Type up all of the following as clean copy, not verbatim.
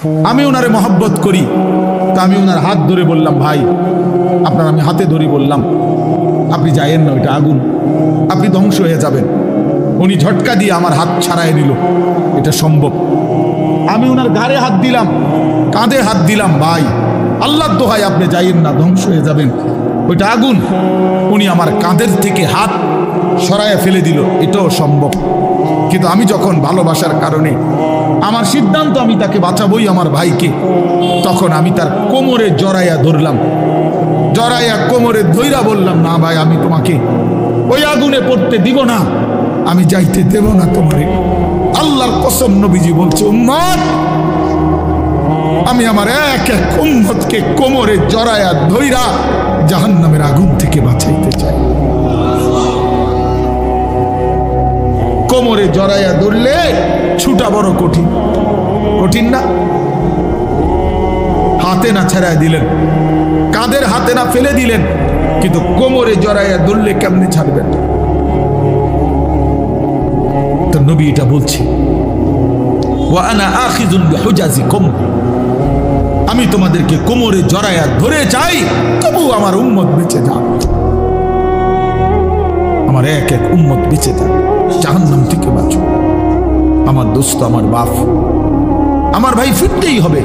আমি ওনারে মহব্বত করি, তা আমি ওনার হাত ধরে বললাম, ভাই আপনার আমি হাতে ধরি, বললাম আপনি যাইয়েন না, ওইটা আগুন, আপনি ধ্বংস হয়ে যাবেন। উনি ঝটকা দিয়ে আমার হাত ছাড়াই নিল, এটা সম্ভব। আমি ওনার ঘাড়ে হাত দিলাম, কাঁধে হাত দিলাম, ভাই আল্লাহর দোহাই আপনি যাইয়েন না, ধ্বংস হয়ে যাবেন, ওইটা আগুন। উনি আমার কাঁধের থেকে হাত সরাইয়া ফেলে দিল, এটাও সম্ভব। কিন্তু আমি যখন ভালোবাসার কারণে আমার সিদ্ধান্ত আমি তাকে বাঁচাবই, আমার ভাইকে, তখন আমি তার কোমরে জড়াইয়া ধরলাম, জড়াইয়া কোমরে ধইরা বললাম, না ভাই আমি তোমাকে ওই আগুনে পড়তে দিব না, আমি যাইতে দেব না তোমারে। আল্লাহর কসম, নবীজি বলছে, উম্মত আমি আমার এক এক উম্মতকে কোমরে জড়াইয়া ধইরা জাহান্নামের আগুন থেকে বাঁচাইতে চাই। কোমরে জড়াইয়া ধরলে ছুটা বড় কঠিন, কঠিন না? হাতে না ছেড়াই দিলেন, কাঁধের হাতে না ফেলে দিলেন, কিন্তু কোমরে জড়াইয়া ধরলে কেমনে ছাড়বেন? তো নবী এটা বলছে, ওয়া আনা আখিযুন বিহুজাজিকুম, আমি তোমাদেরকে কোমরে জড়াইয়া ধরে চাই, তবু আমার উম্মত বেঁচে যাক, আমার এক এক উম্মত বেঁচে যাক, জাহান্নাম থেকে বাঁচো। আমার দোস্ত, আমার বাপ, আমার ভাই ফিরতেই হবে,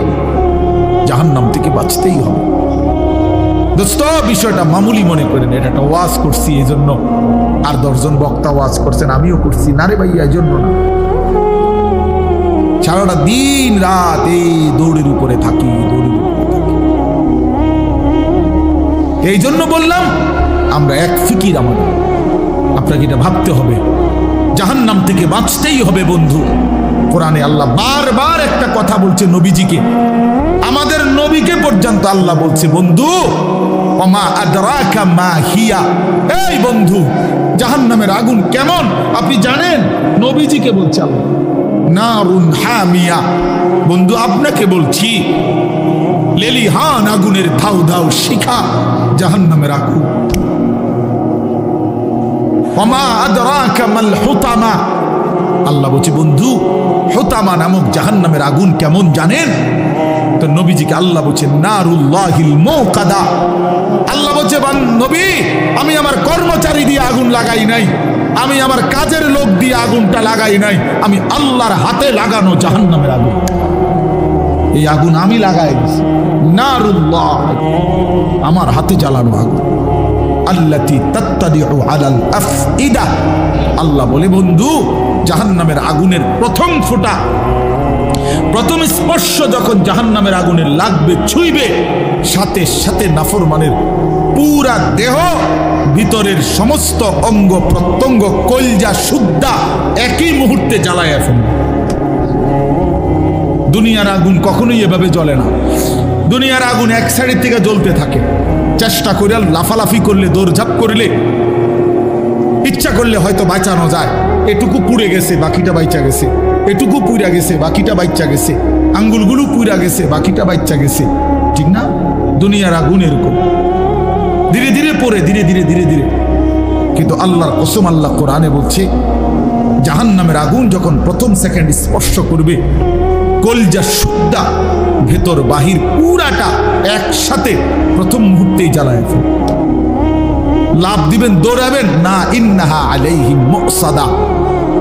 জাহান্নাম থেকে বাঁচতেই হবে। দোস্ত, বিষয়টা মামুলি মনে করেন, এটা একটা ওয়াজ করছি এই জন্য, আর 10 জন বক্তা ওয়াজ করছেন, আমিও করছি না রে ভাই, এই জন্য না। সারাটা দিন রাত এই দৌড়ের উপরে থাকি, দৌড়ের উপরে থাকি। এই জন্য বললাম আমরা এক ফিকির, আমাদের আপনাকে এটা ভাবতে হবে, জাহান্নাম থেকে বাঁচতেই হবে বন্ধু। কোরআনে আল্লাহ বারবার একটা কথা বলছে নবীজিকে, আমাদের নবীকে পর্যন্ত আল্লাহ বলছে, বন্ধু ওমা আদরাকা মা হিয়া, এই বন্ধু জাহান্নামের আগুন কেমন আপনি জানেন? নবীজিকে বলছে আল্লাহ, নারুন হামিয়া, বন্ধু আপনাকে বলছি, লেলিহান আগুনের ধাউ ধাউ শিখা জাহান্নামের আগুন। ওমা আদরাকা মাল হুতামা, আল্লাহ বলছে বন্ধু হুতামা নামক জাহান্নামের আগুন কেমন জানেন? তো নবীজিকে আল্লাহ বলছে নারুল্লাহিল মুকাদা, আল্লাহ বলছে নবী আমি আমার কর্মচারী দিয়ে আগুন লাগাই নাই, আমি আমার কাজের লোক দিয়ে আগুনটা লাগাই নাই, আমি আল্লাহর হাতে লাগানো জাহান্নামের আগুন, এই আগুন আমি লাগাই দিছি। নারুল্লাহ, আমার হাতে জ্বালানো আগুন। আল্লাতী তাত্তাদিউ আলাল আফইদা, আল্লাহ বলে বন্ধু জাহান্নামের আগুনের প্রথম ফোঁটা, প্রথম স্পর্শ যখন জাহান্নামের আগুনের লাগবে, ছুঁইবে, সাথে সাথে নাফরমানের পুরা দেহ, ভিতরের সমস্ত অঙ্গ প্রত্যঙ্গ, কলজা সুদ্ধা একই মুহূর্তে জ্বালায়া ফেলবে। দুনিয়ার আগুন কখনোই এভাবে জ্বলে না। দুনিয়ার আগুন এক সাইড থেকে জ্বলতে থাকে, চেষ্টা করে লাফালাফি করলে, দৌড়ঝাঁপ করলে, ইচ্ছা করলে হয়তো বাঁচানো যায়। এটুকু পুড়ে গেছে, বাকিটা বাইচা গেছে, এটুকু পুড়া গেছে, বাকিটা বাইচা গেছে, আঙ্গুলগুলো পুড়া গেছে, বাকিটা বাইচা গেছে, ঠিক না? দুনিয়ার আগুন এরকম ধীরে ধীরে পড়ে, ধীরে ধীরে ধীরে ধীরে। কিন্তু আল্লাহর কসম, আল্লাহ কোরআনে বলছে জাহান্নামের আগুন যখন প্রথম সেকেন্ড স্পর্শ করবে, কলজা সুদ্ধা ভেতর বাহির পুরাটা একসাথে প্রথম মুহূর্তেই জ্বালায় ফেলবে। লাভ দিবেন, দৌড়াবেন না, ইন্নাহা আলাইহিম মুসাদা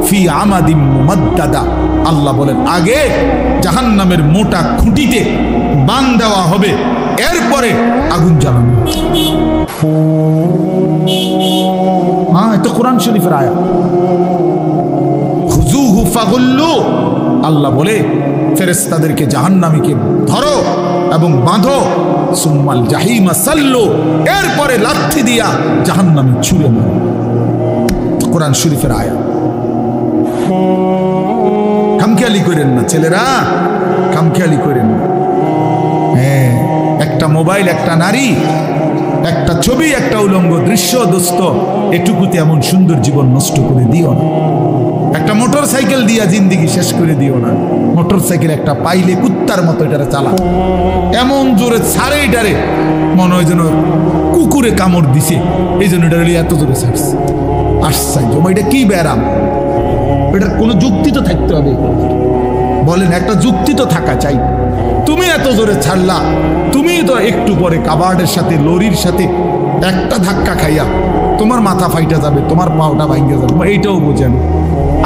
ফি আমাদিম মুমাদ্দাদা, আল্লাহ বলেন আগে জাহান্নামের মোটা খুঁটিতে বান দেওয়া হবে, এরপরে আগুন জ্বালানো। হ্যাঁ, এটা কোরআন শরীফের আয়াত। খুযুহু ফাগুল্লু, আল্লাহ বলে ফেরেশতাদেরকে জাহান্নামীকে ধরো এবং বাঁধো, সুম্মাল জাহিমা সাল্লু, এরপরে লাথি দিয়া জাহান্নামে ছুঁড়ে মারো। কোরআন শরীফের আয়াত। খামখেয়ালি করেন না ছেলেরা, খামখেয়ালি করেন না। হ্যাঁ, একটা মোবাইল, একটা নারী, একটা ছবি, একটা উলঙ্গ দৃশ্য, দোস্ত এটুকুতে এমন সুন্দর জীবন নষ্ট করে দিও না। একটা মোটর সাইকেল দিয়া জিন্দিগি শেষ করে দিও না। মোটর সাইকেল একটা পাইলে কুত্তার মতো এটারে চালা, এমন জোরে ছাড়ে, এটারে মনে হয় যেন কুকুরে কামড় দিছে, এই জন্য এটা এত জোরে ছাড়ছে। আশ্চর্য, এটা কি ব্যারাম? এটার কোনো যুক্তি তো থাকতে হবে, বলেন, একটা যুক্তি তো থাকা চাই। তুমি এত জোরে ছাড়লা, তুমি তো একটু পরে কাবার্ডের সাথে লরির সাথে একটা ধাক্কা খাইয়া তোমার মাথা ফাইটা যাবে, তোমার পাওটা ভাঙ্গে যাবে, এইটাও বোঝেন।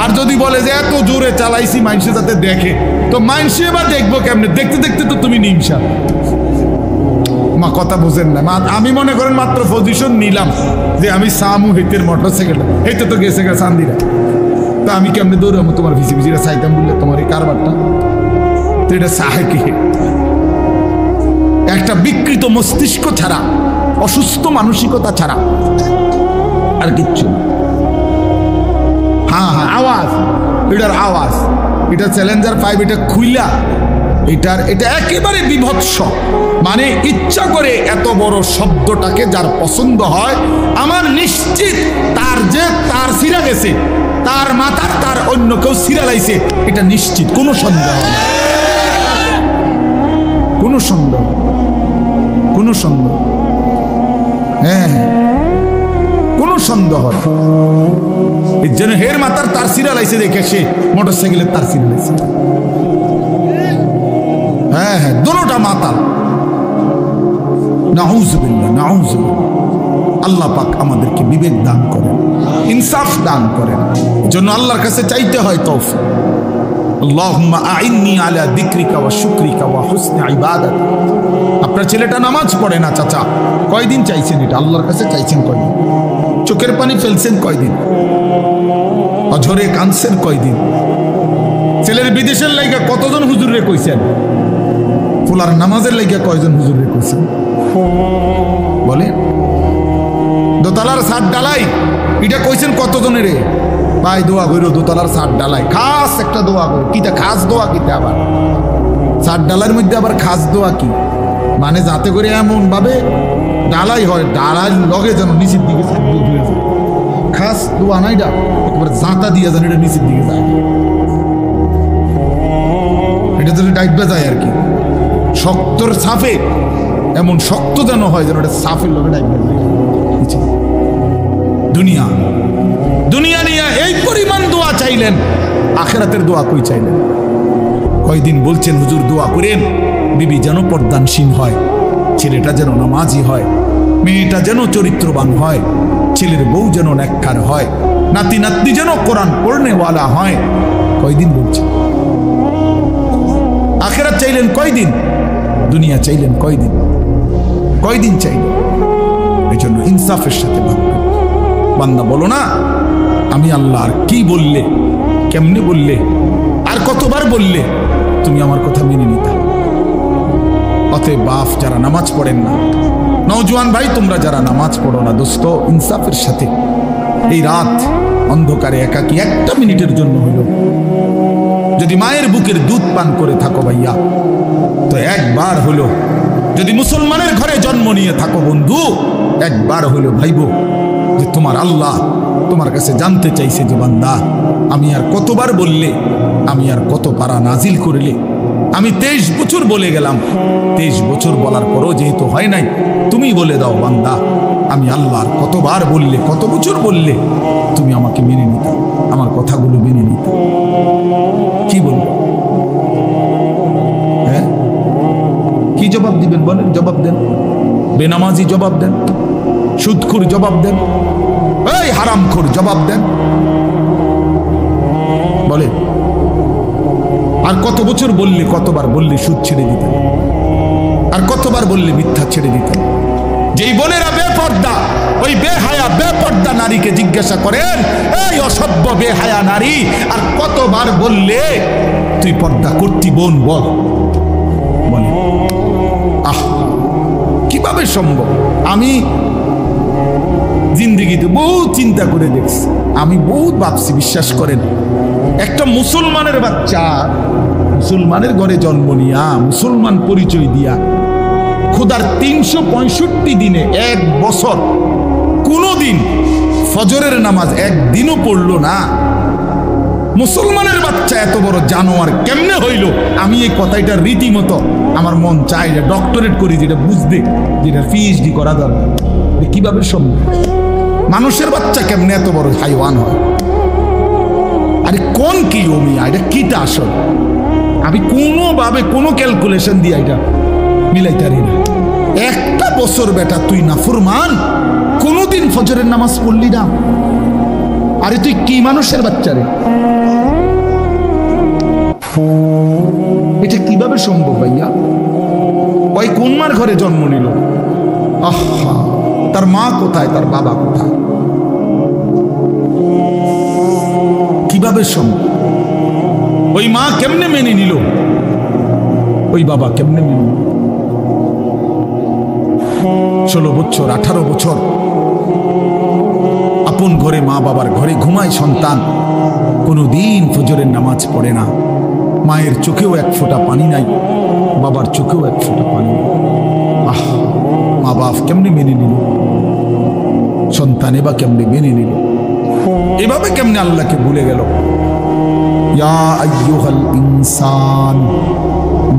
আর যদি বলে যে এত জোরে চালাইছি মানুষে যাতে দেখে, তো মানুষে বা দেখবো কেমনে? দেখতে দেখতে তো তুমি নিমসা। মা কথা বোঝেন না। আমি মনে করেন মাত্র পজিশন নিলাম যে আমি সামু হেতের মোটরসাইকেল হেতে তো গেছে গা চান্দিরা, তা আমি কেমনে দৌড়াবো তোমার ভিসি ভিসিরা চাইতাম বললে তোমার এই কারবারটা? তো এটা সাহে কে? একটা বিকৃত মস্তিষ্ক ছাড়া, অসুস্থ মানসিকতা ছাড়া আর কিচ্ছু না। হ্যাঁ হ্যাঁ, আওয়াজ, এটার আওয়াজ, এটা চ্যালেঞ্জার 5, এটা খুইলা এটা একেবারে বিভৎস। মানে ইচ্ছা করে এত বড় শব্দটাকে যার পছন্দ হয়, আমার নিশ্চিত তার সিরা গেছে, তার মাথার তার অন্য কেউ সিরা লাইছে, এটা নিশ্চিত, কোনো সন্দেহ নেই, কোনো সন্দেহ, কোনো সন্দেহ, হ্যাঁ কোনো সন্দেহ। এর জন্য হের মাথার তার সিরা লাইছে দেখে সে মোটরসাইকেলের তার সিরা লাইছে। হ্যাঁ হ্যাঁ, দোনোটা মাতাল। নাউজুবিল্লাহ, নাউজুবিল্লাহ। আল্লাহ পাক আমাদেরকে বিবেক দান করেন, ইনসাফ দান করেন। এজন্য আল্লাহর কাছে চাইতে হয় তৌফিক। আল্লাহুম্মা আইন্নি আলা যিকরিকা ওয়া শুকরিকা ওয়া হুসনি ইবাদাতি। আপনার ছেলেটা নামাজ পড়ে না চাচা, কয়দিন চাইছেন এটা? আল্লাহর কাছে চাইছেন কয়দিন? চোখের পানি ফেলছেন কয়দিন? অঝরে কাঁদছেন কয়দিন? ছেলের বিদেশের লাইগা কতজন হুজুরে কইছেন? ফুলার নামাজের লাইগা কয়জন হুজুরে কইছেন? বলে দোতলার ছাদ ডালাই এটা কইছেন কতজনের? রে ভাই দোয়া কইরো, দোতলার ছাদ ডালাই খাস একটা দোয়া করি। কিটা খাস দোয়া? কিটা আবার ছাদ ডালার মধ্যে আবার খাস দোয়া কি? মানে যাতে করে এমন ভাবে ডালাই হয়, ডালাই লগে যেন নিচের দিকে খাস দোয়া নাই, এটা একেবারে জাঁতা দিয়ে যেন এটা নিচের দিকে যায়, এটা যেন ডাইবা যায় আর কি। শক্তর সাফে এমন শক্ত যেন হয় যেন এটা সাফের লগে ডাইবা যায়। দুনিয়া দুনিয়া নিয়ে এই পরিমাণ দোয়া চাইলেন, আখিরাতের দোয়া কই চাইলেন? কয়দিন বলছেন হুজুর দোয়া করেন বিবি যেন পর্দানসীন হয়, ছেলেটা যেন নামাজি হয়, মেয়েটা যেন চরিত্রবান হয়, ছেলের বউ যেন নেককার হয়, নাতি নাতনি যেন কোরআন পড়নেওয়ালা হয়। কয়দিন বলছেন? আখিরাত চাইলেন কয়দিন? দুনিয়া চাইলেন কয়দিন? কয়দিন চাইলেন? এই জন্য ইনসাফের সাথে ভাববেন। বান্দা বলো না আমি আল্লাহ আর কি বললে, কেমনে বললে, আর কতবার বললে তুমি আমার কথা মেনে নিতা। অতএব বাপ যারা নামাজ পড়েন না, নওজোয়ান ভাই তোমরা যারা নামাজ পড়ো না, দোস্ত ইনসাফের সাথে এই রাত অন্ধকারে একাকী একটা মিনিটের জন্য হইল যদি মায়ের বুকের দুধ পান করে থাকো ভাইয়া, তো একবার হলো যদি মুসলমানের ঘরে জন্ম নিয়ে থাকো বন্ধু, একবার হলো ভাইবো যে তোমার আল্লাহ তোমার কাছে জানতে চাইছে যে বান্দা আমি আর কতবার বললে, আমি আর কত পারা নাজিল করলে। আমি 23 বছর বলে গেলাম, 23 বছর বলার পরও যেহেতু হয় নাই, তুমি বলে দাও বান্দা আমি আল্লাহ আর কতবার বললে, কত বছর বললে তুমি আমাকে মেনে নিতে, আমার কথাগুলো মেনে নিতে। কি বলবো? হ্যাঁ কি জবাব দিবেন বলেন? জবাব দেন। বেনামাজি জবাব দেন, সুদখোর জবাব দেন, এই হারামখোর জবাব দেন, বলে আর কত বছর বললে, কতবার বললে সুদ ছেড়ে দিতেন, আর কতবার বললে মিথ্যা ছেড়ে দিতেন। যেই বোনেরা বেপর্দা, ওই বেহায়া বেপর্দা নারীকে জিজ্ঞাসা করেন, এই অসভ্য বেহায়া নারী আর কতবার বললে তুই পর্দা করতি বোন, বল। বলে আহ কিভাবে সম্ভব? আমি জিন্দিগিতে বহুত চিন্তা করে দেখছি, আমি বহুত ভাবছি, বিশ্বাস করেন। একটা মুসলমানের বাচ্চা মুসলমানের ঘরে জন্ম নিয়া, মুসলমান পরিচয় দিয়া, খোদার 365 দিনে 1 বছর কোনদিন ফজরের নামাজ একদিনও পড়লো না, মুসলমানের বাচ্চা এত বড় জানোয়ার কেমনে হইল? আমি এই কথাটা রীতিমতো আমার মন চাই যে ডক্টরেট করি, যেটা বুঝতে, যেটা PhD করা দরকার। কিভাবে সম্ভব? মানুষের বাচ্চা কেমনে এত বড় হাইওয়ান হয়? আরে কোন কি ওমিয়া, এটা কিটা আসল? আমি কোনোভাবে কোনো ক্যালকুলেশন দিয়ে এটা মিলাইতারি না। একটা বছর বেটা তুই নাফরমান, কোনোদিন ফজরের নামাজ পড়লি না? আরে তুই কি মানুষের বাচ্চা রে? এটা কিভাবে সম্ভব ভাইয়া? ওই কোন মার ঘরে জন্ম নিল? আহা, তার মা কোথায়, তার বাবা কোথায়? কিভাবে সম্ভব? ওই মা কেমনে মেনে নিল? ওই বাবা কেমনে মেনে নিল? 16 বছর 18 বছর আপন ঘরে, মা বাবার ঘরে ঘুমায় সন্তান, কোনোদিন ফজরের নামাজ পড়ে না। মায়ের চোখেও এক ফোঁটা পানি নাই, বাবার চোখেও এক ফোঁটা পানি নাই। আহ, মা বাপ কেমনে মেনে নিল? সন্তানে বা কেমনে মেনে নিল? এভাবে কেমনে আল্লাহকে ভুলে গেল? ইয়া আইয়ুহাল ইনসান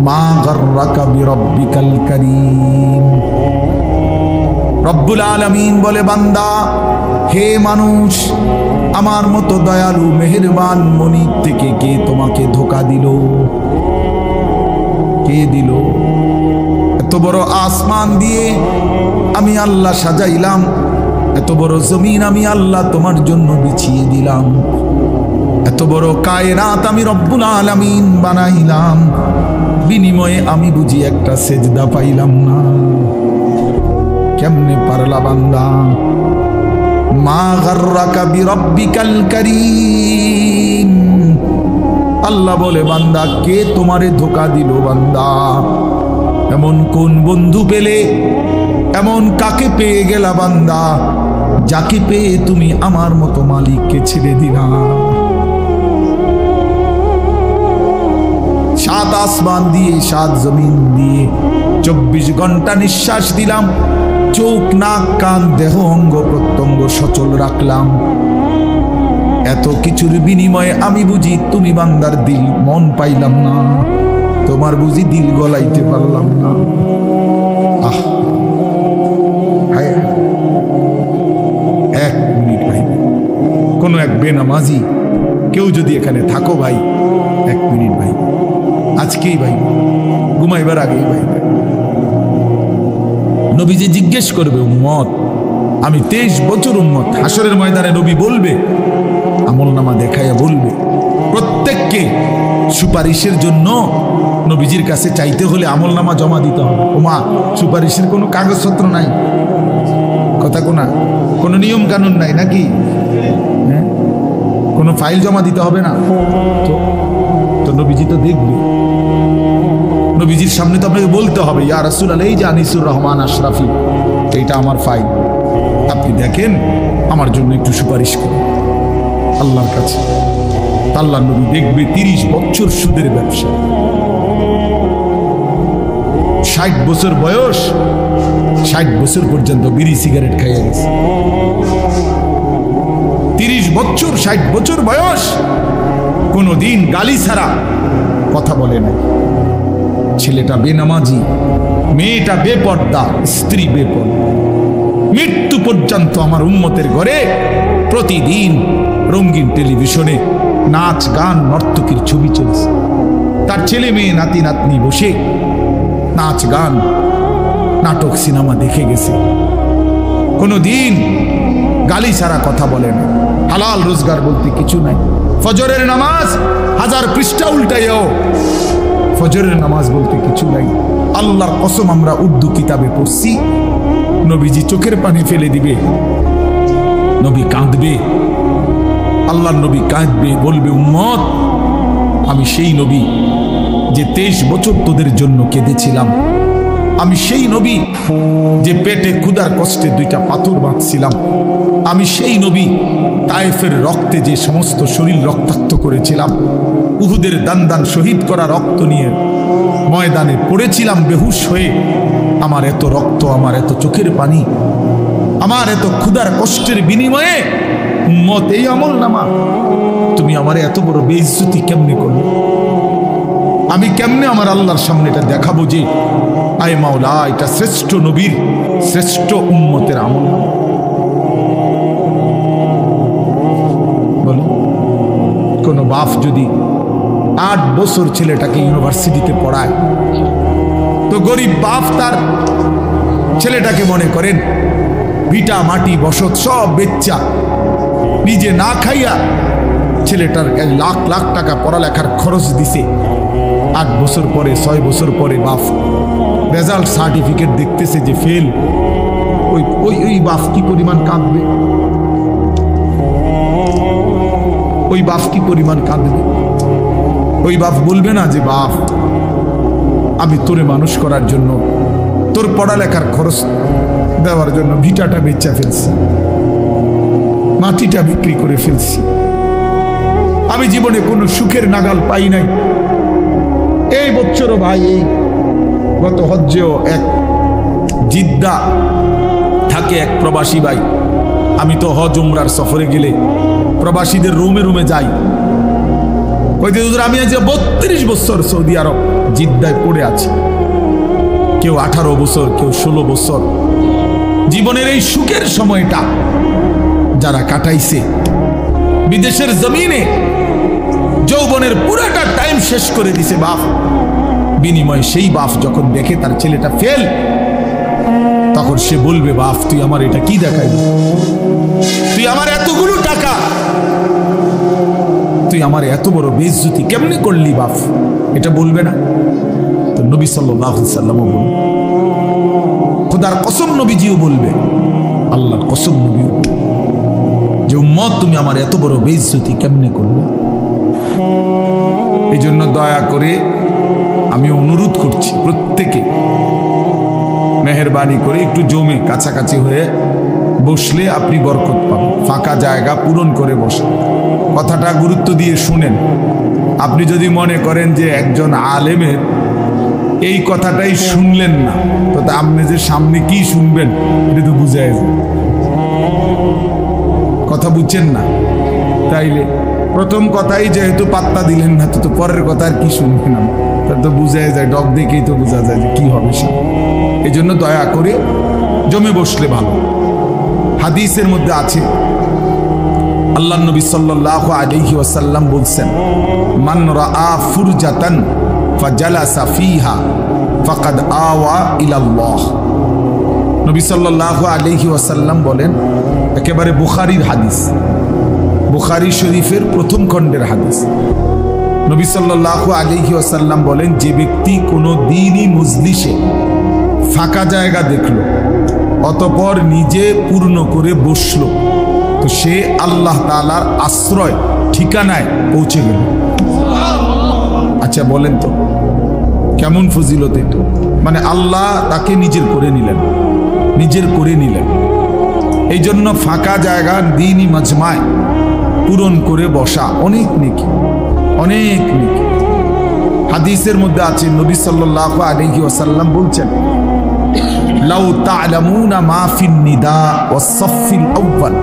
মা গাররাকা বিরাব্বিকাল কারীম। রব্বুল আলামিন বলে, বান্দা, হে মানুষ, আমার মতো দয়ালু মেহেরবান মনিব থেকে কে তোমাকে ধোঁকা দিল? কে দিল? এত বড় আসমান দিয়ে আমি আল্লাহ সাজাইলাম, এত বড় জমিন আমি আল্লাহ তোমার জন্য বিছিয়ে দিলাম, এত বড় কায়নাত আমি রব্বুল আলামিন বানাইলাম, বিনিময়ে আমি বুঝি একটা সেজদা পাইলাম না? কেমনে পারলা বান্দা? মা গাররাকা বিরাব্বিকাল কারীম। আল্লাহ বলে, বান্দা, কে তোমারে ধোঁকা দিল? বান্দা, এমন কোন বন্ধু পেলে, এমন কাকে পেয়ে গেলা বান্দা, যাকে পেয়ে তুমি আমার মতো মালিককে ছেড়ে দিলা? 7 আসমান দিয়ে 7 জমিন দিয়ে 24 ঘন্টা নিঃশ্বাস দিলাম, চোখ নাক কান দেহ অঙ্গ প্রত্যঙ্গ সচল রাখলাম। এত কিছুর বিনিময়ে আমি বুঝি তুমি বান্দার দিল মন পাইলাম না, তোমার বুঝি দিল গলাইতে পারলাম না। আহ, এক মিনিট ভাই, কোনো এক বেনামাজি কেউ যদি এখানে থাকো ভাই, 1 মিনিট ভাই, আজকেই ভাই, ঘুমাইবার আগেই ভাই, নবীজি জিজ্ঞেস করবে, উম্মত, আমি 23 বছর উম্মত। হাসরের ময়দানে নবী বলবে, আমলনামা দেখাইয়া বলবে, প্রত্যেককে সুপারিশের জন্য নবীজির কাছে চাইতে হলে আমলনামা জমা দিতে হবে। ওমা, সুপারিশের কোনো কাগজপত্র নাই, কথা কোনা, কোনো নিয়ম কানুন নাই নাকি? হ্যাঁ, কোনো ফাইল জমা দিতে হবে না তো নবীজি তো দেখবে। নবীজির সামনে তো আপনাকে বলতে হবে, ইয়া রাসূলুল্লাহ, এই যে আনিসুর রহমান আশরাফি, এইটা আমার ফাইল, আপনি দেখেন, আমার জন্য একটু সুপারিশ করুন আল্লাহর কাছে। আল্লাহ নবী দেখবে 30 বছর সুদের ব্যবসা, 60 বছর বয়স, 60 বছর পর্যন্ত বিড়ি সিগারেট খাইয়া গেছে। 30 বছর 60 বছর বয়স, কোনদিন গালি ছাড়া কথা বলে না। ছেলেটা বেনামাজি, মেয়েটা বেপর্দা, স্ত্রী বেপর্দা। মৃত্যু পর্যন্ত আমার উম্মতের ঘরে প্রতিদিন রঙিন টেলিভিশনে নাচ গান নর্তকীর ছবি চলছে। তার ছেলে মেয়ে নাতি নাতনি বসে নাচ গান নাটক সিনেমা দেখে গেছে। কোনোদিন গালি ছাড়া কথা বলে না, হালাল রোজগার বলতে কিছু নাই। ফজরের নামাজ 1000 পৃষ্ঠা উল্টাইও, ফজরের নামাজ বলতে কিছু নাই। আল্লাহর কসম, আমরা উর্দু কিতাবে পড়ছি, নবীজি চোখের পানি ফেলে দিবে, নবী কাঁদবে, আল্লাহর নবী কাঁদবে, বলবে, উম্মত, আমি সেই নবী যে 23 বছর তোদের জন্য কেঁদেছিলাম, আমি সেই নবী যে পেটে ক্ষুধার কষ্টে 2টা পাথর বাঁধছিলাম, আমি সেই নবী তায়েফের রক্তে যে সমস্ত শরীর রক্তাক্ত করেছিলাম, উহুদের দান শহীদ করা রক্ত নিয়ে ময়দানে পড়েছিলাম বেহুশ হয়ে। আমার এত রক্ত, আমার এত চোখের পানি, আমার এত ক্ষুধার কষ্টের বিনিময়ে উম্মত এই আমলনামা, তুমি আমার এত বড় বেইজ্জতি কেমনে করলে? আমি কেমনে আমার আল্লাহর সামনে এটা দেখাবো যে আয় মাওলা, এটা শ্রেষ্ঠ নবীর শ্রেষ্ঠ উম্মতের আমল? বলো, কোন বাপ যদি 8 বছর ছেলেটাকে ইউনিভার্সিটিতে পড়ায়। তো গরিব বাপ তার ছেলেটাকে মনে করেন ভিটা মাটি বসত সব বেচ্চা নিজে না খাইয়া ছেলেটার লাখ লাখ টাকা পড়ালেখার খরচ দিছে। 8 বছর পরে 6 বছর পরে বাপ রেজাল্ট সার্টিফিকেট দেখতেছে যে ফেল। ওই ওই ওই বাপ কি পরিমাণ কাঁদবে, ওই বাপ কি পরিমাণ কাঁদবে। ওই বাপ বলবে না যে বাপ আমি তোরে মানুষ করার জন্য, তোর পড়ালেখার খরচ দেওয়ার জন্য ভিটাটা বেচা ফেলছি, মাটিটা বিক্রি করে ফেলছি, আমি জীবনে কোনো সুখের নাগাল পাই নাই। এই বছরও ভাই এই গত হজ্জেও এক জিদ্দা থাকে এক প্রবাসী ভাই, আমি তো হজ উমরার সফরে গেলে প্রবাসীদের রুমে রুমে যাই, কইতে হুজুর আমি আজ 32 বছর সৌদি আরব জিদ্দায় পড়ে আছি, কেউ 18 বছর, কেউ 16 বছর। জীবনের এই সুখের সময়টা যারা কাটাইছে বিদেশের জমিনে, যৌবনের পুরাটা টাইম শেষ করে দিছে বাপ, বিনিময়ে সেই বাপ যখন দেখে তার ছেলেটা ফেল, তখন সে বলবে বাপ তুই আমার এটা কি দেখাইলি, তুই আমার এতগুলো টাকা, তুই আমার এত বড় বেইজ্জতি কেমনে করলি বাপ, এটা বলবে না? তো নবী সাল্লাল্লাহু আলাইহি সাল্লামও বলবে, খোদার কসম নবীজিও বলবে, আল্লাহর কসম নবীও যে উম্মত তুমি আমার এত বড় বেইজ্জতি কেমনে করলে। এই জন্য দয়া করে আমি অনুরোধ করছি প্রত্যেকে মেহেরবানি করে একটু জমে কাছাকাছি হয়ে বসলে আপনি বরকত পাবেন। ফাঁকা জায়গা পূরণ করে বসেন, কথাটা গুরুত্ব দিয়ে শুনেন। আপনি যদি মনে করেন যে একজন আলেমের এই কথাটাই শুনলেন না, তো আপনি যে সামনে কি শুনবেন এটা তো বুঝাই যায়, কথা বুঝছেন না। তাইলে প্রথম কথাই যেহেতু পাত্তা দিলেন না, তো পরের কথা আর কি শুনবেন, তা তো বুঝাই যায়, ডগ দেখেই তো বোঝা যায় যে কি হবে সে। এই জন্য দয়া করে জমে বসলে ভালো। হাদিসের মধ্যে আছে আল্লাহ নবী সাল্লাল্লাহু আলাইহি ওয়াসাল্লাম বলছেন, মান রাআ ফুরজাতান ফাজালাসা ফিহা ফাকাদ আওয়া ইলাল্লাহ। নবী সাল্লাল্লাহু আলাইহি ওয়াসাল্লাম বলেন, একেবারে বুখারীর হাদিস, বুখারী শরীফের প্রথম খণ্ডের হাদিস। নবী সাল্লাল্লাহু আলাইহি ওয়াসাল্লাম বলেন, যে ব্যক্তি কোনো দ্বীনি মজলিসে ফাঁকা জায়গা দেখলো অতঃপর নিজে পূর্ণ করে বসলো, তো সে আল্লাহ তাআলার আশ্রয় ঠিকানায় পৌঁছে গেল। আচ্ছা বলেন তো কেমন ফজিলত এটা, মানে আল্লাহ তাকে নিজের করে নিলেন, নিজের করে নিলেন। এই জন্য ফাঁকা জায়গা দ্বীনি মাজমায় পূরণ করে বসা অনেক নেকি, অনেক নেকি। হাদিসের মধ্যে আছে নবী সাল্লাল্লাহু আলাইহি ওয়াসাল্লাম বলছেন, লাউ তা'লামুনা মা ফিন নিদা ওয়াস সাফফিল আউয়াল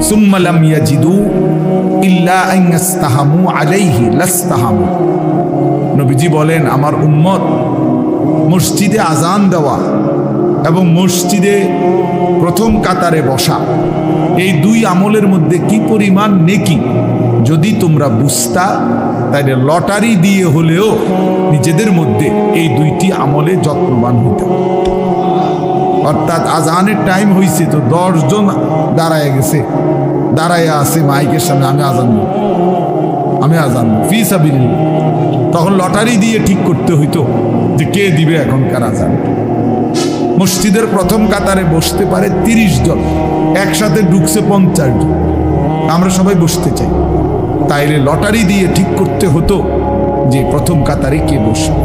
সুম্মা লাম ইয়াজিদু ইল্লা আন ইস্তাহামু আলাইহি লাস্তাহামু। নবীজি বলেন, আমার উম্মত মসজিদে আজান দেওয়া এবং মসজিদে প্রথম কাতারে বসা, এই দুই আমলের মধ্যে কি পরিমাণ নেকি যদি তোমরা বুঝতা, তাইলে লটারি দিয়ে হলেও নিজেদের মধ্যে এই দুইটি আমলে যত্নবান হইতে। অর্থাৎ আজানের টাইম হয়েছে, তো 10 জন দাঁড়ায় গেছে, দাঁড়ায় আছে মাইকের সামনে, আমি আজান দেব, আমি আজান দেব ফি সাবিলিল্লাহ। তখন লটারি দিয়ে ঠিক করতে হইতো যে কে দিবে এখনকার আজান। মসজিদের প্রথম কাতারে বসতে পারে 30 জন, একসাথে ঢুকছে 50 জন, আমরা সবাই বসতে চাই, তাইলে লটারি দিয়ে ঠিক করতে হতো যে প্রথম কাতারে কে বসবে।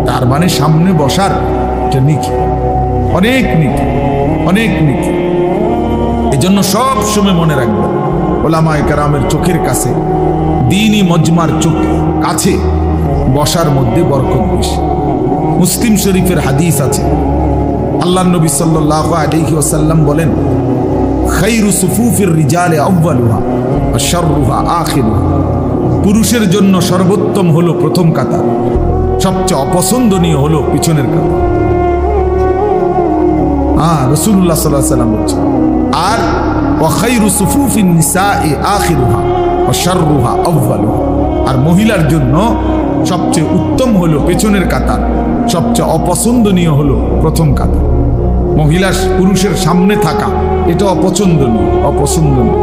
তার মানে সামনে বসার এটা নিকি, অনেক নিকি, অনেক নিকি। এই জন্য সব সময় মনে রাখবেন, ওলামায়ে কেরামের চোখের কাছে, দ্বীনি মজমার চোখ কাছে বসার মধ্যে বরকত বেশি। মুসলিম শরীফের হাদিস আছে, আল্লাহ নবী সাল্লাল্লাহু আলাইহি ওয়াসাল্লাম বলেন, খায়রু সুফুফির রিজালে আউয়ালুহা ওয়া শাররুহা আখিরুহা। পুরুষের জন্য সর্বোত্তম হলো প্রথম কাতার, সবচেয়ে অপছন্দনীয় হলো পিছনের কাতার। রাসূলুল্লাহ সাল্লাল্লাহু আলাইহি ওয়াসাল্লাম বলেছেন, আর ওয়া খায়রু সুফুফিন নিসাই আখিরুহা ওয়া শাররুহা আউয়ালুহা। আর মহিলার জন্য সবচেয়ে উত্তম হলো পেছনের কাতার, সবচেয়ে অপছন্দনীয় হলো প্রথম কাতার। মহিলা পুরুষের সামনে থাকা এটা অপছন্দনীয়।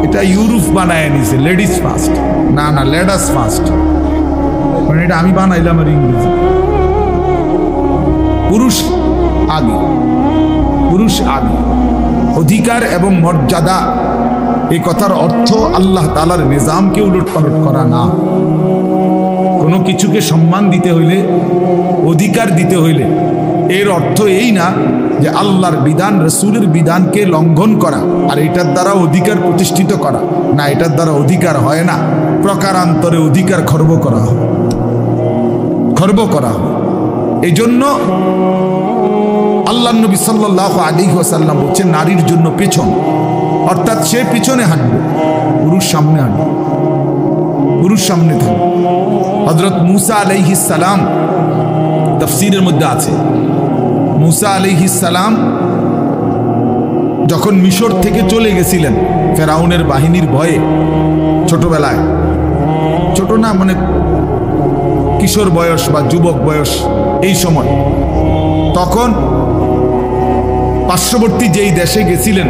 এটা ইউরোপ বানায় নিছে লেডিস ফার্স্ট, না লেডাস ফার্স্ট, মানে এটা আমি বানাইলাম আর ইংরেজি। পুরুষ আগে, অধিকার এবং মর্যাদা, এই কথার অর্থ আল্লাহ তাআলার নিজামকে উলটপালট করা না। কোনো কিছুকে সম্মান দিতে হইলে, অধিকার দিতে হইলে এর অর্থ এই না যে আল্লাহর বিধান রাসূলের বিধানকে লঙ্ঘন করা আর এটার দ্বারা অধিকার প্রতিষ্ঠিত করা, না, এটার দ্বারা অধিকার হয় না। প্রকারান্তরে অধিকার খর্ব করা হয়। এই জন্য আল্লাহ নবী সাল্লাল্লাহু আলাইহি ওয়াসাল্লাম বলছেন নারীর জন্য পেছন, অর্থাৎ সে পিছনে হাঁটবে, পুরুষ সামনে হাঁটবে, পুরুষ সামনে থাকবে। হযরত মূসা আলাইহিস সালাম তাফসীরের মধ্যে আছে, মূসা আলাইহিস সালাম যখন মিশর থেকে চলে গেছিলেন ফেরাউনের বাহিনীর ভয়ে, ছোটবেলায়, ছোট না মানে কিশোর বয়স বা যুবক বয়স এই সময়, তখন পার্শ্ববর্তী যেই দেশে গেছিলেন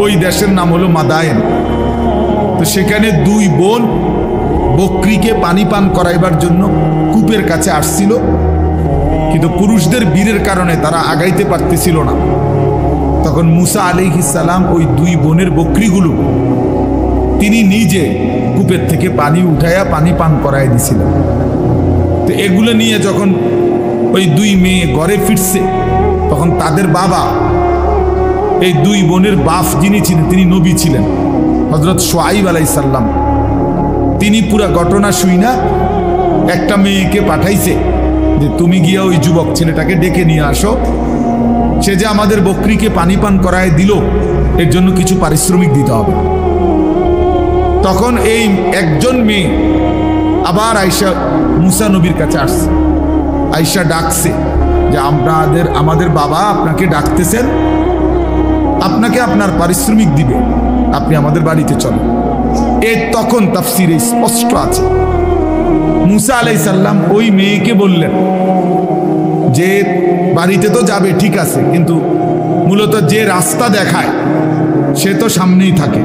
ওই দেশের নাম হলো মাদায়েন। তো সেখানে দুই বোন বকরিকে পানি পান করাইবার জন্য কূপের কাছে আসছিল, কিন্তু পুরুষদের বীরের কারণে তারা আগাইতে পারতেছিল না। তখন মূসা আলাইহিস সালাম ওই দুই বোনের বকরিগুলো তিনি নিজে কূপের থেকে পানি উঠাইয়া পানি পান করাই দিছিলেন। তো এগুলো নিয়ে যখন ওই দুই মেয়ে ঘরে ফিরছে, তখন তাদের বাবা, এই দুই বোনের বাপ যিনি ছিলেন তিনি নবী ছিলেন, হযরত শুআইব আলাইহিস সালাম, তিনি পুরা ঘটনা শুইনা একটা মেয়েকে পাঠাইছে যে তুমি গিয়া ওই যুবক ছেলেটাকে ডেকে নিয়ে আসো, সে যে আমাদের বকরিকে পানি পান করায় দিল এর জন্য কিছু পারিশ্রমিক দিতে হবে। তখন এই একজন মেয়ে আবার আয়েশা মূসা নবীর কাছে আসছে, আয়েশা ডাকছে যে আমাদের বাবা আপনাকে ডাকতেছেন, আপনাকে আপনার পারিশ্রমিক দিবে, আপনি আমাদের বাড়িতে চলেন। এর তখন তাফসীরে স্পষ্ট আছে মূসা আলাইহিস সালাম ওই মেয়েকে বললেন যে বাড়িতে তো যাবে ঠিক আছে, কিন্তু মূলত যে রাস্তা দেখায় সে তো সামনেই থাকে,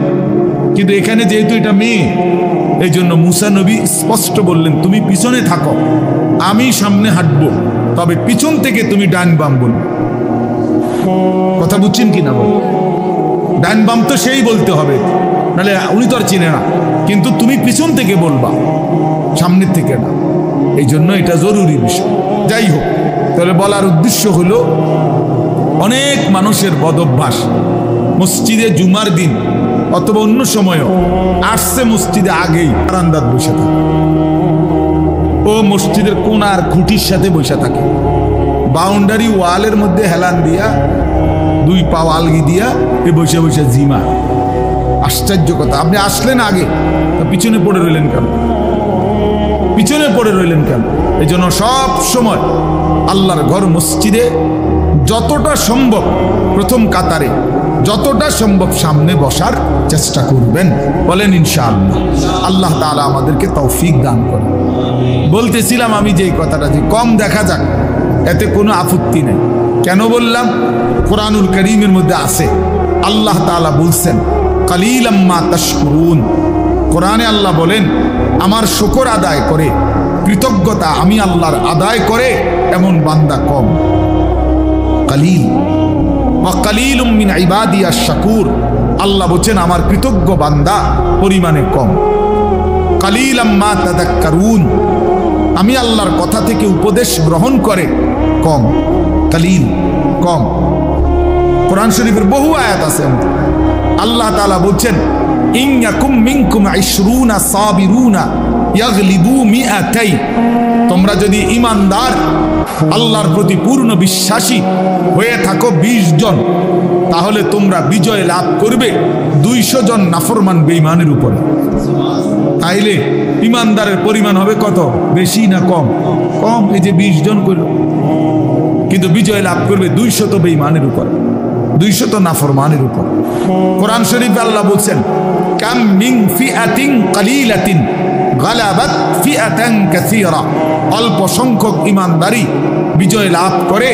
কিন্তু এখানে যেহেতু এটা মেয়ে, এই জন্য মূসা নবী স্পষ্ট বললেন তুমি পিছনে থাকো, আমি সামনে হাঁটবো, তবে পিছন থেকে তুমি ডান বাম বলবে। কথা বুঝছেন কিনা? বল, ডান বাম তো সেই বলতে হবে, নাহলে উনি তো আর চিনে না, কিন্তু তুমি পিছন থেকে বলবা, সামনের থেকে না। এই জন্য এটা জরুরি বিষয়। যাই হোক, তাহলে বলার উদ্দেশ্য হলো অনেক মানুষের বদভ্যাস মসজিদে জুমার দিন অথবা অন্য সময়ও আসছে মসজিদে আগেই বারান্দাত বসে থাকে, ও মসজিদের কোনার খুঁটির সাথে বসে থাকে, বাউন্ডারি ওয়ালের মধ্যে হেলান দিয়া দুই পা আলগি দিয়া এ বসে বসে জিমা। আশ্চর্য কথা, আপনি আসলেন আগে, পিছনে পড়ে রইলেন কেন? এই জন্য সব সময় আল্লাহর ঘর মসজিদে যতটা সম্ভব প্রথম কাতারে, যতটা সম্ভব সামনে বসার চেষ্টা করবেন। বলেন ইনশাআল্লাহ। আল্লাহ তাআলা আমাদেরকে তৌফিক দান করেন। বলতেছিলাম আমি যে কথাটা যে কম দেখা যাক, এতে কোনো আপত্তি নেই। কেন বললাম? কোরআনুল কারীমের মধ্যে আছে, আল্লাহ তাআলা বলছেন কালিলাম মা তাশকুরুন। কোরআনে আল্লাহ বলেন আমার শুকর আদায় করে, কৃতজ্ঞতা আমি আল্লাহর আদায় করে এমন বান্দা কম। কালিল ওয়া কালিলুম মিন ইবাদিয়াশ শাকুর, আল্লাহ বলেন আমার কৃতজ্ঞ বান্দা পরিমাণে কম। কালিলাম মা তাযাক্কারুন, আমি আল্লাহর কথা থেকে উপদেশ গ্রহণ করে কম। কালিল, কম। কোরআন শরীফের বহু আয়াত আছে, আল্লাহ তাআলা বলছেন ইন ইয়াকুম মিনকুম 20 সাবিরুনা ইয়াগলিবু মিআতাই, তোমরা যদি ঈমানদার আল্লাহর প্রতি পূর্ণ বিশ্বাসী হয়ে থাকো 20 জন, তাহলে তোমরা বিজয় লাভ করবে 200 জন নাফরমান বেঈমানের উপরে। তাইলে ঈমানদারের পরিমাণ হবে কত? বেশি না কম? কম। এই যে 20 জন করল, কিন্তু বিজয় লাভ করবে 200 বেঈমানের উপর, 200 নাফরমানের উপর। কোরআন শরীফে আল্লাহ বলছেন কাম মিন ফিআতিন কালিলাতিন গালাবাত ফিআতান কাসীরা, অল্প সংখ্যক ঈমানদারী বিজয় লাভ করে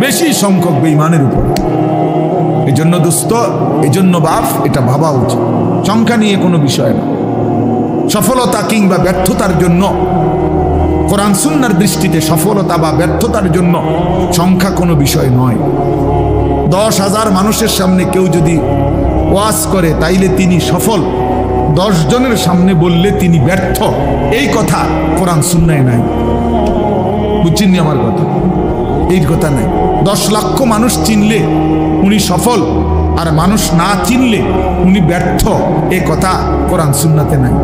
বেশি সংখ্যক বেঈমানের উপর। এই জন্য দোস্ত, এই জন্য বাপ, এটা ভাবা উচিত। সংখ্যা নিয়ে কোনো বিষয় না। সফলতা কিংবা ব্যর্থতার জন্য, কোরআন সুন্নাহর দৃষ্টিতে সফলতা বা ব্যর্থতার জন্য সংখ্যা কোনো বিষয় নয়। 10,000 মানুষের সামনে কেউ যদি ওয়াজ করে তাইলে তিনি সফল, 10 জনের সামনে বললে তিনি ব্যর্থ, এই কথা কোরআন সুন্নাহে নাই। বুঝছেন আমার কথা? এই কথা নাই। 10 লক্ষ মানুষ চিনলে উনি সফল, আর মানুষ না চিনলে উনি ব্যর্থ, এই কথা কোরআন সুন্নাতে নাই।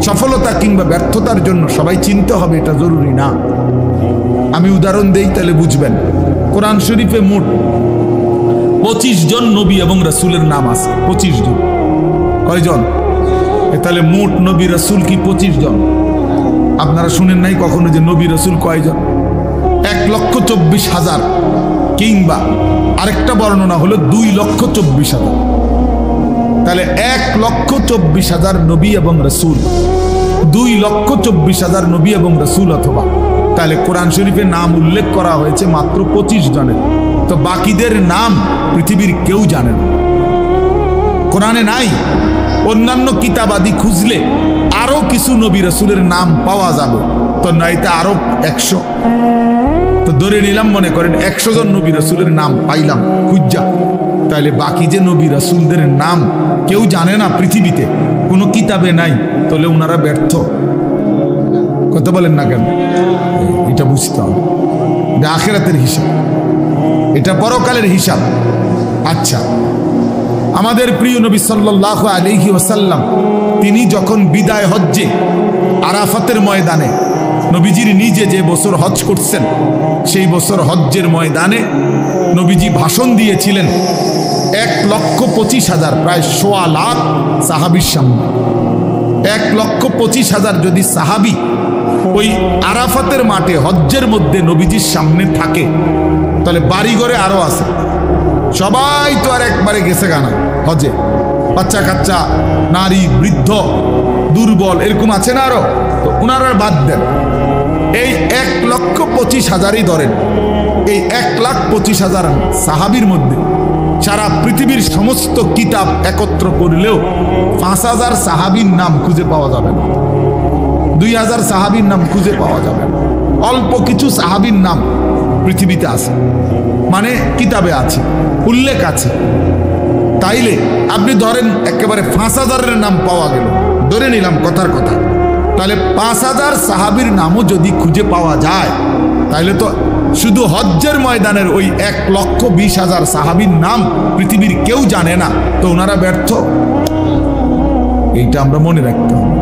সফলতা কিংবা ব্যর্থতার জন্য সবাই চিনতে হবে, এটা জরুরি না। আমি উদাহরণ দেই তাহলে বুঝবেন। কোরআন শরীফে মোট 25 জন নবী এবং রাসূলের নাম আছে। 25 জন। কয়জন? তাহলে মোট নবী রাসূল কি 25 জন? আপনারা শুনেন নাই কখনো যে নবী রাসূল কয়জন? 1,24,000, কিংবা আরেকটা বর্ণনা হলো 2,24,000। তাহলে 1,24,000 নবী এবং রাসূল, 2,24,000 নবী এবং রাসূল, অথবা তাহলে কোরআন শরীফে নাম উল্লেখ করা হয়েছে মাত্র 25 জনের। তো বাকিদের নাম পৃথিবীর কেউ জানে না, কোরআনে নাই। অন্যান্য কিতাবাদি খুঁজলে আরো কিছু নবী রাসূলের নাম পাওয়া যাবে, তো নাইতে আরো 100। তো ধরে নিলাম, মনে করেন 100 জন নবী রাসূলের নাম পাইলাম খুঁজা, তাহলে বাকি যে নবী রাসূলদের নাম কেউ জানে না পৃথিবীতে, কোনো কিতাবে নাই, তাহলে ওনারা ব্যর্থ। কথা বলেন না কেন? এটা বুঝতে হবে, এটা আখিরাতের হিসাব, এটা পরকালের হিসাব। আচ্ছা, আমাদের প্রিয় নবী সাল্লাল্লাহু আলাইহি ওয়াসাল্লাম তিনি যখন বিদায় হজ্জে আরাফাতের ময়দানে, নবীজির নিজে যে বছর হজ করছেন সেই বছর হজ্জের ময়দানে নবীজি ভাষণ দিয়েছিলেন 1,25,000, প্রায় 1.25 লাখ সাহাবীর সামনে। 1,25,000 যদি সাহাবী ওই আরাফাতের মাঠে হজ্জের মধ্যে নবীজির সামনে থাকে, তাহলে বাড়িঘরে আরো আছে। সবাই তো আর একবারে গেছে গানা হজে, বাচ্চা কাচ্চা, নারী, বৃদ্ধ, দুর্বল, এরকম আছে না আরো, তো ওনারা বাদ দেন। এই 1,25,000ই ধরেন। এই 1,25,000 সাহাবীর মধ্যে সারা পৃথিবীর সমস্ত কিতাব একত্র করলেও 5,000 সাহাবীর নাম খুঁজে পাওয়া যাবে না, 2,000 সাহাবীর নাম খুঁজে পাওয়া যাবে না। অল্প কিছু সাহাবীর নাম পৃথিবীতে আছে, মানে কিতাবে আছে, উল্লেখ আছে। তাইলে আপনি ধরেন একেবারে 5,000-এর নাম পাওয়া গেল, ধরে নিলাম কথার কথা, তাহলে 5,000 সাহাবীর নামও যদি খুঁজে পাওয়া যায়, তাহলে তো শুধু হজ্জের ময়দানের ওই 1,20,000 সাহাবীর নাম পৃথিবীর কেউ জানে না, তো ওনারা ব্যর্থ। এইটা আমরা মনে রাখতে হবে,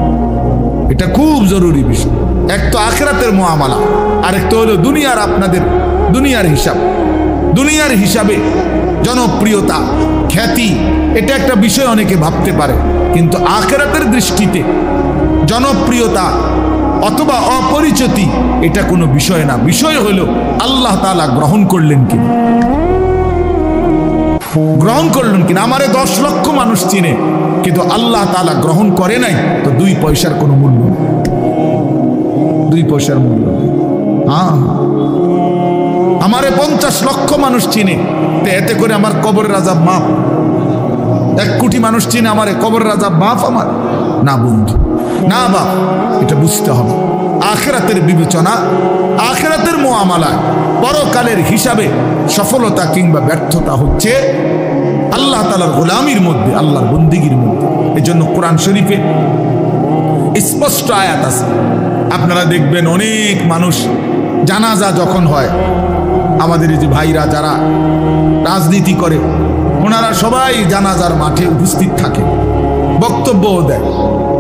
এটা খুব জরুরি বিষয়। এক তো আখিরাতের মুআমালা, আরেক তো হলো দুনিয়ার, আপনাদের দুনিয়ার হিসাব। দুনিয়ার হিসাবে জনপ্রিয়তা, খ্যাতি, এটা একটা বিষয় অনেকে ভাবতে পারে, কিন্তু আখিরাতের দৃষ্টিতে জনপ্রিয়তা অথবা অপরিচিতি এটা কোনো বিষয় না। বিষয় হলো আল্লাহ তাআলা গ্রহণ করলেন কিনা, গ্রহণ করলেন কিনা। আমারে 10 লক্ষ মানুষ চিনে, কিন্তু আল্লাহ তাআলা গ্রহণ করে নাই, তো 2 পয়সার কোনো মূল্য নেই, 2 পয়সার মূল্য। হ্যাঁ, আমারে 50 লক্ষ মানুষ চিনে, তো এতে করে আমার কবরের আযাব মাফ। 1 কোটি মানুষ চিনে, আমারে কবরের আযাব মাফ আমার? না বন্ধু, না বাপ, এটা বুঝতে হবে। আখিরাতের বিবেচনা, আখিরাতের মুআমালা, পরকালের হিসাবে সফলতা কিংবা ব্যর্থতা হচ্ছে আল্লাহ তাআলার গোলামির মধ্যে, আল্লাহর বন্দেগীর মধ্যে। এই জন্য কোরআন শরীফে স্পষ্ট আয়াত আছে। আপনারা দেখবেন অনেক মানুষ জানাজা যখন হয়, আমাদের এই যে ভাইরা যারা রাজনীতি করে, ওনারা সবাই জানাজার মাঠে উপস্থিত থাকে, বক্তব্যও দেয়,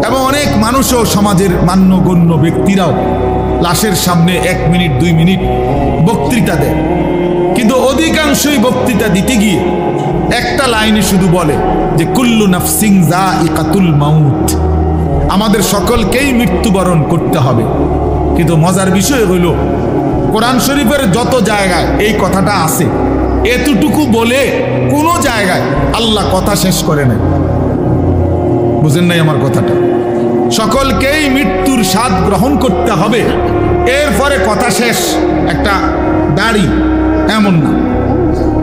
এবং অনেক মানুষও সমাজের মান্যগণ্য ব্যক্তিরাও লাশের সামনে 1 মিনিট 2 মিনিট বক্তৃতা দেয়। কিন্তু অধিকাংশই বক্তৃতা দিতে গিয়ে একটা লাইনে শুধু বলে যে কুল্লু নাফসিন যায়িকাতুল মাউত, আমাদের সকলকেই মৃত্যুবরণ করতে হবে। কিন্তু মজার বিষয় হইল কোরআন শরীফের যত জায়গায় এই কথাটা আছে, এতটুকু বলে কোনো জায়গায় আল্লাহ কথা শেষ করে নাই। বুঝেন নাই আমার কথাটা? সকলকেই মৃত্যুর স্বাদ গ্রহণ করতে হবে, এরপরে কথা শেষ, একটা দাড়ি, এমন না।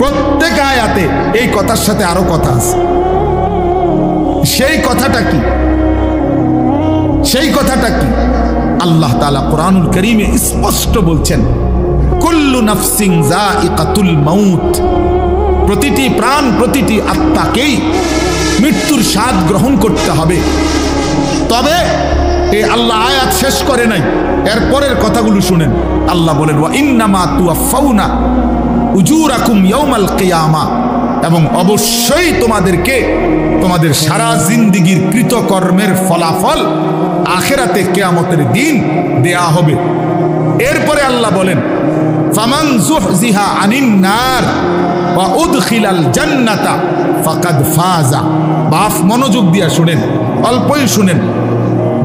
প্রত্যেক আয়াতে এই কথার সাথে আরো কথা আছে। সেই কথাটা কি? সেই কথাটা কি? আল্লাহ তাআলা কোরআনুল কারীমে স্পষ্ট বলছেন, কুল্লু নাফসিন যায়িকাতুল মাউত, প্রতিটি প্রাণ, প্রতিটি আত্মাকেই মৃত্যুর স্বাদ গ্রহণ করতে হবে। তবে এই আল্লাহ আয়াত শেষ করে নাই, এর পরের কথাগুলো শুনেন। আল্লাহ বলেন, ওয়া ইন্নামা তুওয়াফাউনা উজুরাকুম ইয়াউমাল কিয়ামা, এবং অবশ্যই তোমাদেরকে তোমাদের সারা জিন্দেগীর কৃতকর্মের ফলাফল আখিরাতে কিয়ামতের দিন দেয়া হবে। এরপরে আল্লাহ বলেন, ফামান যুহজিহা আনিন নার ওয়া উদখিলাল জান্নাতা ফাকাদ ফাজা। বাপ মনোযোগ দিয়া শুনেন, অল্পই শুনেন,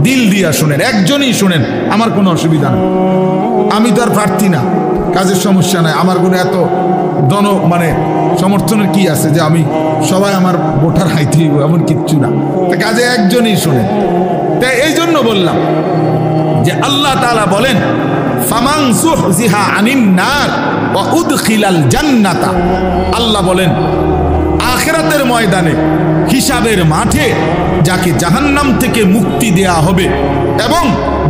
দিল দিয়া শুনেন, একজনই শুনেন, আমার কোনো অসুবিধা নেই। আমি তো আর প্রার্থী না, কাজের সমস্যা নাই, আমার কোনো এত সমর্থনের কি আছে যে আমি সবাই আমার ভোটার হাইতে এমন কিচ্ছু না, কাজে একজনই শুনেন। তাই এই জন্য বললাম যে আল্লাহ তাআলা বলেন, ফামান যুহজিহা আনিন নার ওয়া উদখিলাল জান্নাতা, আল্লাহ বলেন আখিরাতের ময়দানে, হিসাবের মাঠে যাকে জাহান্নাম থেকে মুক্তি দেয়া হবে এবং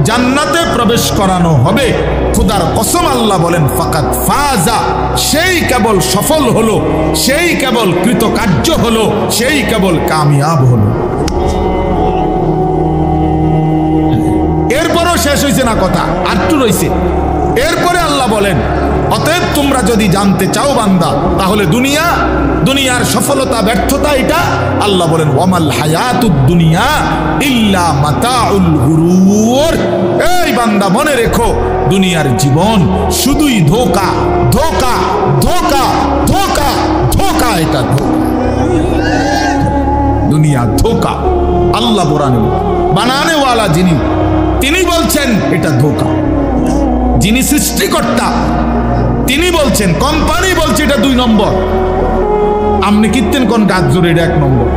জান্নাতে প্রবেশ করানো হবে, খোদার কসম আল্লাহ বলেন, ফাকাদ ফাজা, সেই কেবল সফল হলো, সেই কেবল কৃতকার্য হলো, সেই কেবল কামিয়াব হলো। এরপরও শেষ হয়েছে না কথা, আরটু রয়েছে। এরপরে আল্লাহ বলেন, অতএব তোমরা যদি জানতে চাও বান্দা, তাহলে দুনিয়ার সফলতা ব্যর্থতা এটা, আল্লাহ বলেন, ওয়ামাল হায়াতুদ দুনিয়া ইল্লা মাতাউল গুরুর। এই বান্দা মনে রেখো, দুনিয়ার জীবন শুধুই ধোঁকা, ধোঁকা, ধোঁকা, ধোঁকা, ধোঁকা, এটা ধোঁকা। দুনিয়া ধোঁকা। আল্লাহ বানানেওয়ালা যিনি, তিনি বলছেন এটা ধোঁকা। যিনি সৃষ্টিকর্তা তিনি বলছেন, কোম্পানি বলছে এটা 2 নম্বর। আপনি কীর্তেন কোন গাছ জোরে, এটা 1 নম্বর।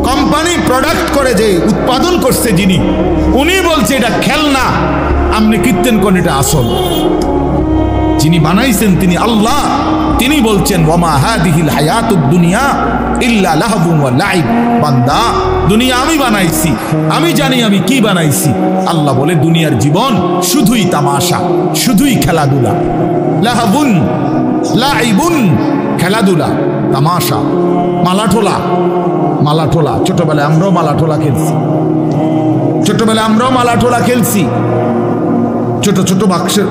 কোম্পানি প্রোডাক্ট করে যে উৎপাদন করছে যিনি, উনি বলছে এটা খেলনা, আপনি কীর্তেন কোন এটা আসল। যিনি বানাইছেন তিনি আল্লাহ, তিনি বলছেন, ওয়ামা হাদিহিল হায়াতুদ দুনিয়া ইল্লা লাহবুন ওয়া লাইব। বান্দা, দুনিয়া আমি বানাইছি, আমি জানি আমি কি বানাইছি। আল্লাহ বলে দুনিয়ার জীবন শুধুই তামাশা, শুধুই খেলাধুলা। লাহবুন লাইবুন, খেলাধুলা, তামাশা, মালাঠোলা। মালাঠোলা ছোটবেলায় আমরাও মালাঠোলা খেলছি, ছোটবেলায় আমরাও মালাঠোলা খেলছি। ছোট ছোট বাক্সের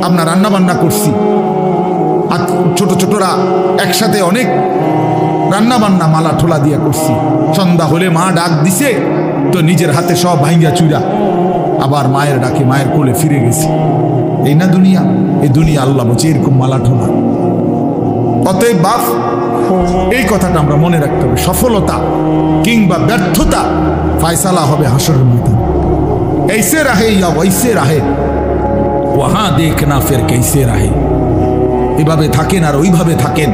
আপনার রান্না বান্না করছি, আর ছোট ছোটরা একসাথে অনেক রান্না বান্না মালা ঠোলা দিয়ে করছি। সন্ধ্যা হলে মা ডাক দিছে তো নিজের হাতে সব ভাঙ্গা চুরা আবার মায়ের ডাকে মায়ের কোলে ফিরে গেছি। এই না দুনিয়া? এই দুনিয়া আল্লাহ বলছে এরকম মালা ঠোলা। অতএব বাপ, এই কথাটা আমরা মনে রাখতে হবে, সফলতা কিংবা ব্যর্থতা ফায়সালা হবে হাসরের ময়দানে। ऐसे रहे या वैसे रहे वहां देखना फिर कैसे रहे। এভাবে থাকেন আর ওইভাবে থাকেন,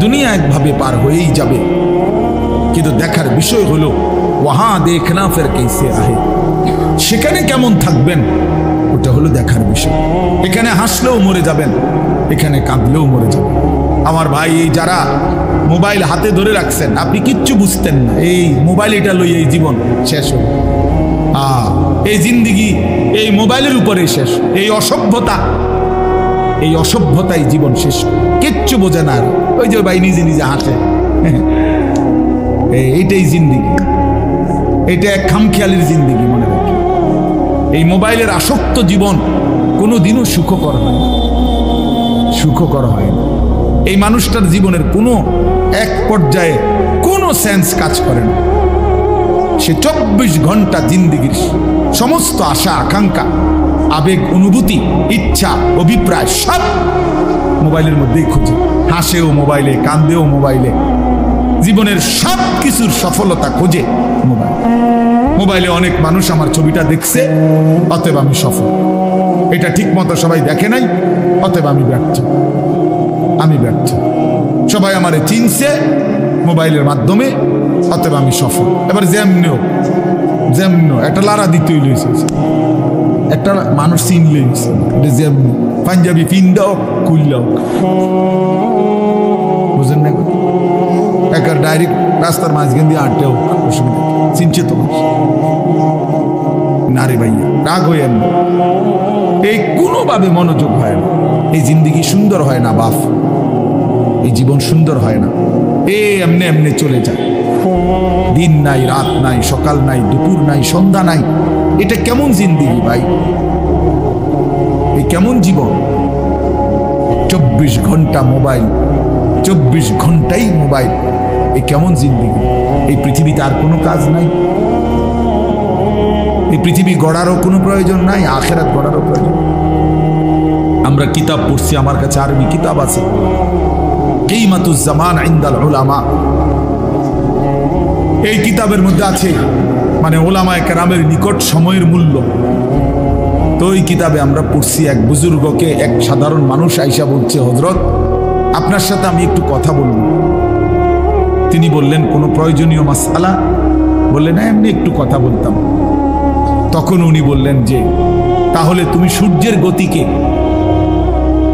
দুনিয়া একভাবে পার হয়েই যাবে, কিন্তু দেখার বিষয় হলো ওয়াহা দেখনা ফের कैसे रहे, সেখানে কেমন থাকবেন ওটা হলো দেখার বিষয়। এখানে হাসলেও মরে যাবেন, এখানে কাঁদলেও মরে যাবেন। আমার ভাই, এই যারা মোবাইল হাতে ধরে রাখছেন, আপনি কিচ্ছু বুঝতেন না, এই মোবাইল এটা লই এই জীবন শেষ হল। এই জিন্দিগি এই মোবাইলের উপরে শেষ। এই অসভ্যতাই জীবন শেষ, কিচ্ছু বোঝে না। ওই যে ভাই নিজে নিজে হাসে, এইটাই জিন্দিগি, এটা এক খামখেয়ালির জিন্দিগি। মনে রাখি, এই মোবাইলের আসক্ত জীবন কোনোদিনও সুখকর হয় না, সুখকর হয় না। এই মানুষটার জীবনের কোনো এক পর্যায়ে কোনো সেন্স কাজ করে না। সে 24 ঘন্টা জিন্দিগির সমস্ত আশা আকাঙ্ক্ষা, আবেগ, অনুভূতি, ইচ্ছা, অভিপ্রায় সব মোবাইলের মধ্যেই খুঁজে। হাসেও মোবাইলে, কান্দেও মোবাইলে, জীবনের সব কিছুর সফলতা খোঁজে মোবাইল। মোবাইলে অনেক মানুষ আমার ছবিটা দেখছে, অতএব আমি সফল। এটা ঠিক মতো সবাই দেখে নাই, অতএব আমি ব্যর্থ। আমি ব্যর্থ। সবাই আমারে চিনছে মোবাইলের মাধ্যমে, অতএব আমি সফল। এবার যেমনিও যেমন একটা লারা দিতে হইলেছে, একটা মানুষ চিনলে যেমন পাঞ্জাবি পিন্দাও খুললাও, বুঝেন না? একটা ডাইরেক্ট রাস্তার মাঝখান দিয়ে আটতে হোক, অসুবিধা চিনছে তো না রে ভাইয়া, রাগ হয়ে না, এই কোনোভাবে মনোযোগ হয় না, এই জিন্দিগি সুন্দর হয় না বাপ, এই জীবন সুন্দর হয় না, এমনি এমনি চলে যায়, দিন নাই, রাত নাই, সকাল নাই, দুপুর নাই, সন্ধ্যা নাই, এটা কেমন জিন্দিগি ভাই? এই কেমন জীবন? 24 ঘন্টা মোবাইল, 24 ঘন্টাই মোবাইল, এই কেমন জিন্দিগি? এই পৃথিবীতে আর কোনো কাজ নাই, এই পৃথিবী গড়ারও কোনো প্রয়োজন নাই, আখিরাত গড়ারও প্রয়োজন। আমরা কিতাব পড়ছি, আমার কাছে আরবি কিতাব আছে, কিমাতুজ জামান ইনদাল উলামা, এই কিতাবের মধ্যে আছে মানে ওলামায়ে কেরামের নিকট সময়ের মূল্য। তো এই কিতাবে আমরা পড়ছি, এক বুজুর্গকে এক সাধারণ মানুষ আইসা বলছে, হযরত আপনার সাথে আমি একটু কথা বলব। তিনি বললেন, কোনো প্রয়োজনীয় মাসআলা? বললেন না, এমনি একটু কথা বলতাম। তখন উনি বললেন যে, তাহলে তুমি সূর্যের গতিকে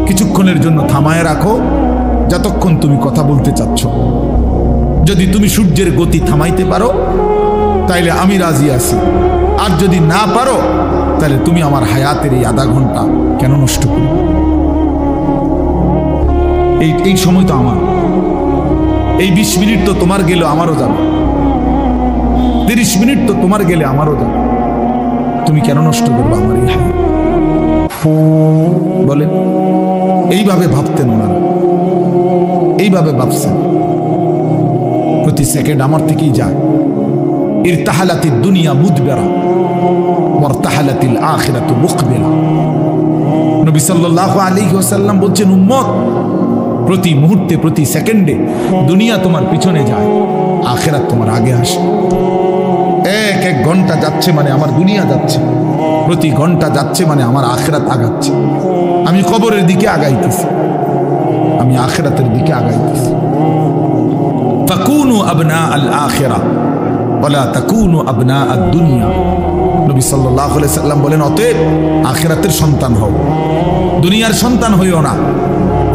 কিছুক্ষণের জন্য থামায় রাখো, যতক্ষণ তুমি কথা বলতে চাচ্ছ। যদি তুমি সূর্যের গতি থামাইতে পারো তাইলে আমি রাজি আছি, আর যদি না পারো তাহলে তুমি আমার হায়াতের এই আধা ঘন্টা কেন নষ্ট করো? এই সময় তো আমার, এই 20 মিনিট তো তোমার গেলে আমারও যাবে, 30 মিনিট তো তোমার গেলে আমারও যাবে, তুমি কেন নষ্ট করবে আমার এই হায়াত? বলেন, এইভাবে ভাবতেন ওনারা, এইভাবে ভাবছেন, প্রতি সেকেন্ড আমার থেকেই যায়। ইরতাহালাতিদ দুনিয়া মুদবিরা ওয়ারতাহালাতিল আখিরাতু মুকবিলা। নবী সাল্লাল্লাহু আলাইহি ওয়াসাল্লাম বলছেন, উম্মত, প্রতি মুহূর্তে, প্রতি সেকেন্ডে দুনিয়া তোমার পিছনে যায়, আখিরাত তোমার আগে আসে। এক এক ঘন্টা যাচ্ছে মানে আমার দুনিয়া যাচ্ছে, প্রতি ঘন্টা যাচ্ছে মানে আমার আখিরাত আগাচ্ছে। আমি কবরের দিকে আগাইতেছি, আমি আখিরাতের দিকে আগাইতেছি। ফাকুনু আবনা আল আখিরা ওয়ালা তাকুনু আবনা আদ দুনিয়া। নবী সাল্লাল্লাহু আলাইহি সাল্লাম বলেন, অতএব আখিরাতের সন্তান হও, দুনিয়ার সন্তান হইও না।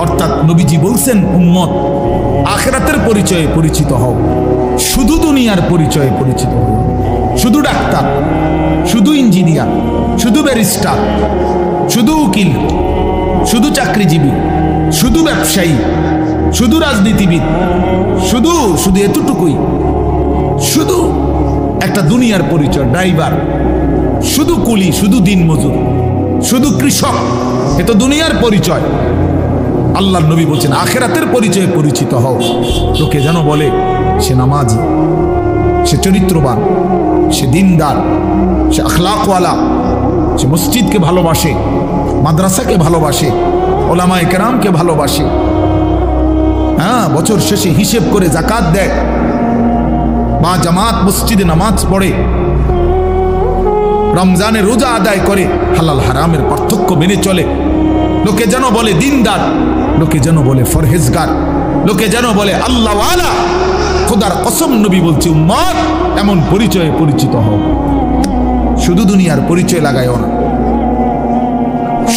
অর্থাৎ নবীজি বলছেন, উম্মত, আখিরাতের পরিচয়ে পরিচিত হও, শুধু দুনিয়ার পরিচয়ে পরিচিত হও। শুধু ডাক্তার, শুধু ইঞ্জিনিয়ার, শুধু ব্যারিস্টার, শুধু উকিল, শুধু চাকরিজীবী, শুধু ব্যবসায়ী, শুধু রাজনীতিবিদ, শুধু শুধু এতটুকুই, শুধু একটা দুনিয়ার পরিচয়, ড্রাইভার, শুধু কুলি, শুধু দিনমজুর, শুধু কৃষক, এ তো দুনিয়ার পরিচয়। আল্লাহর নবী বলছেন, আখিরাতের পরিচয়ে পরিচিত হও। লোকে যেন বলে সে নামাজি, সে চরিত্রবান, সে দিনদার, সে আখলাকওয়ালা, সে মসজিদকে ভালোবাসে, মাদ্রাসাকে ভালোবাসে, ওলামায়ে কেরামকে ভালোবাসে, হ্যাঁ, বছর শেষে হিসেব করে যাকাত দেয়, বা জামাত মসজিদে নামাজ পড়ে, রমজানে রোজা আদায় করে, হালাল হারামের পার্থক্য মেনে চলে। লোকে যেন বলে দিনদার, লোকে যেন বলে ফরহেজগার, লোকে যেন বলে আল্লাহওয়ালা। খোদার কসম, নবী বলছে, উম্মত, এমন পরিচয়ে পরিচিত হও। শুধু দুনিয়ার পরিচয় লাগাইও না,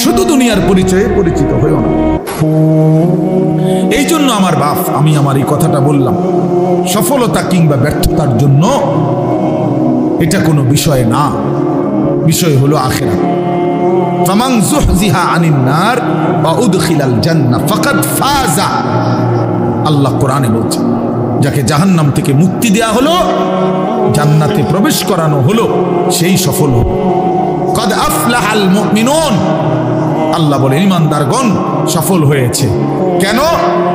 শুধু দুনিয়ার পরিচয়ে পরিচিত হইও না। এই জন্য আমার বাপ, আমি আমার এই কথাটা বললাম, সফলতা কিংবা ব্যর্থতার জন্য এটা কোনো বিষয় না, বিষয় হলো আখিরাত। ফামান যুহজিহা আনিন নার ওয়া উদখিলাল জান্নাহ ফাকাদ ফাজা। আল্লাহ কোরআনে বলছে, যাকে জাহান্নাম থেকে মুক্তি দেয়া হলো, জান্নাতে প্রবেশ করানো হলো, সেই সফল হলো। কদ আফলাহাল মুমিনুন, আল্লাহ বলে ঈমানদারগণ সফল হয়েছে। কেন?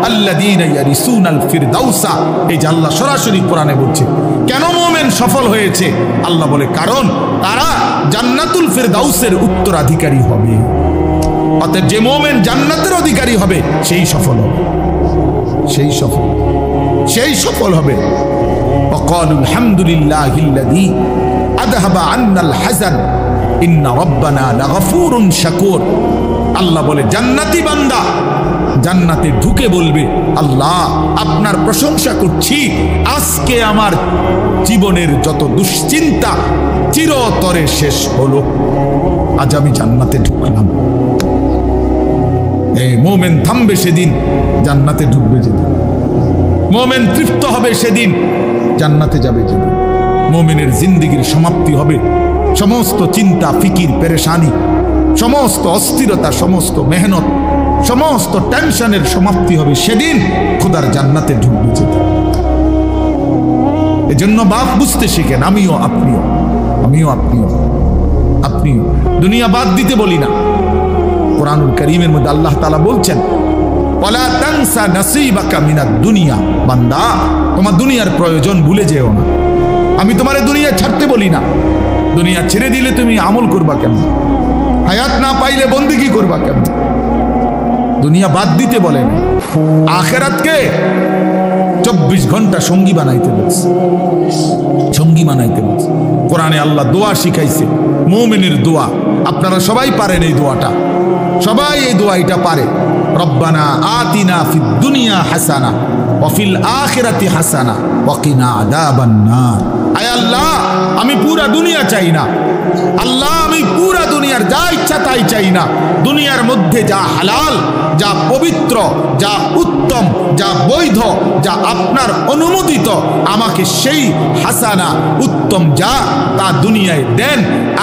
আল্লাযীনা ইয়ারিসুনাল ফিরদাউসা। এই যে আল্লাহ সরাসরি কোরআনে বলছে, কেন মুমিন সফল হয়েছে? আল্লাহ বলে, কারণ তারা জান্নাতুল ফিরদাউসের উত্তরাধিকারী হবে। অর্থাৎ যে মুমিন জান্নাতের অধিকারী হবে, সেই সফল হবে, সেই সফল হবে। ওয়াকালু আলহামদুলিল্লাহিল্লাযী আযহাবা আন্নাল হাযান ইন্না রাব্বানা লাগফুরুন শাকুর। আল্লাহ বলে জান্নাতি বান্দা জান্নাতে ঢুকে বলবে, আল্লাহ আপনার প্রশংসা করছি, আজকে আমার জীবনের যত দুশ্চিন্তা চিরতরে শেষ হলো, আজ আমি জান্নাতে ঢুকলাম। এই মোমেন থামবে সেদিন, জান্নাতে ঢুকবে যেদিন। মোমেন তৃপ্ত হবে সেদিন, জান্নাতে যাবে যেদিন। মোমেনের জিন্দেগির সমাপ্তি হবে, সমস্ত চিন্তা ফিকির পেরেশানি, সমস্ত অস্থিরতা, সমস্ত মেহনত, সমস্ত টেনশনের সমাপ্তি হবে সেদিন, খোদার জান্নাতে ঢুকবে যেদিন। এজন্য বাপ বুঝতে শিখেন, আমিও আপনিও, আমিও আপনিও, আপনিও। দুনিয়া বাদ দিতে বলি না, কোরআনুল কারীমের মধ্যে আল্লাহ তাআলা বলছেন, ওয়ালা তানসা নাসীবাকা মিনাদ দুনিয়া, বান্দা তোমার দুনিয়ার প্রয়োজন ভুলে যেও না। আমি তোমারে দুনিয়া ছাড়তে বলি না, দুনিয়া ছেড়ে দিলে তুমি আমল করবা কেমন, হায়াত না পাইলে বন্দেগী করবা কেমন, দুনিয়া বাদ দিতে বলেন। আখিরাতকে 24 ঘন্টা সঙ্গী বানাইতে বলছে, সঙ্গী বানাইতে বলছে। কোরআনে আল্লাহ দোয়া শিখাইছে, মুমিনের দোয়া। আপনারা সবাই পারেন এই দোয়াটা, সবাই এই দোয়াটা পারে। রব্বানা আতিনা ফিদ দুনিয়া হাসানা ওয়া ফিল আখিরাতি হাসানা ওয়া কিনা আযাবান নার। আয় আল্লাহ, আমি পুরা দুনিয়া চাই না, আল্লাহ আমি পুরা দুনিয়ার যা ইচ্ছা তাই চাই না, দুনিয়ার মধ্যে যা হালাল, যা পবিত্র, যা উত্তম, যা বৈধ, যা আপনার অনুমোদিত, আমাকে সেই হাসানা উত্তম যা তা দুনিয়ায় দেন,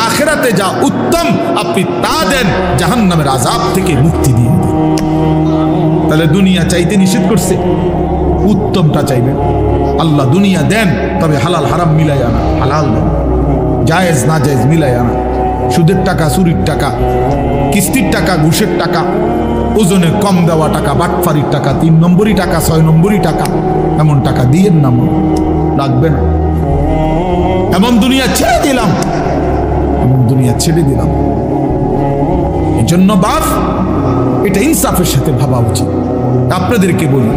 আখিরাতে যা উত্তম আপনি তা দেন, জাহান্নামের আযাব থেকে মুক্তি দিয়ে দেন। তাহলে দুনিয়া চাইতে নিষেধ করছে, উত্তমটা চাইবেন। আল্লাহ দুনিয়া দেন, তবে হালাল হারাম মিলাই আনা, হালাল দেন, জায়েজ না জায়েজ মিলাই আনা, সুদের টাকা, চুরির টাকা, কিস্তির টাকা, ঘুষের টাকা, ওজনে কম দেওয়া টাকা, বাটফারির টাকা, 3 নম্বরই টাকা, 6 নম্বরই টাকা, এমন টাকা দিয়েন না, লাগবে না। এমন দুনিয়া ছেড়ে দিলাম, এমন দুনিয়া ছেড়ে দিলাম। এই জন্য বাপ, এটা ইনসাফের সাথে ভাবা উচিত। আপনাদেরকে বলি,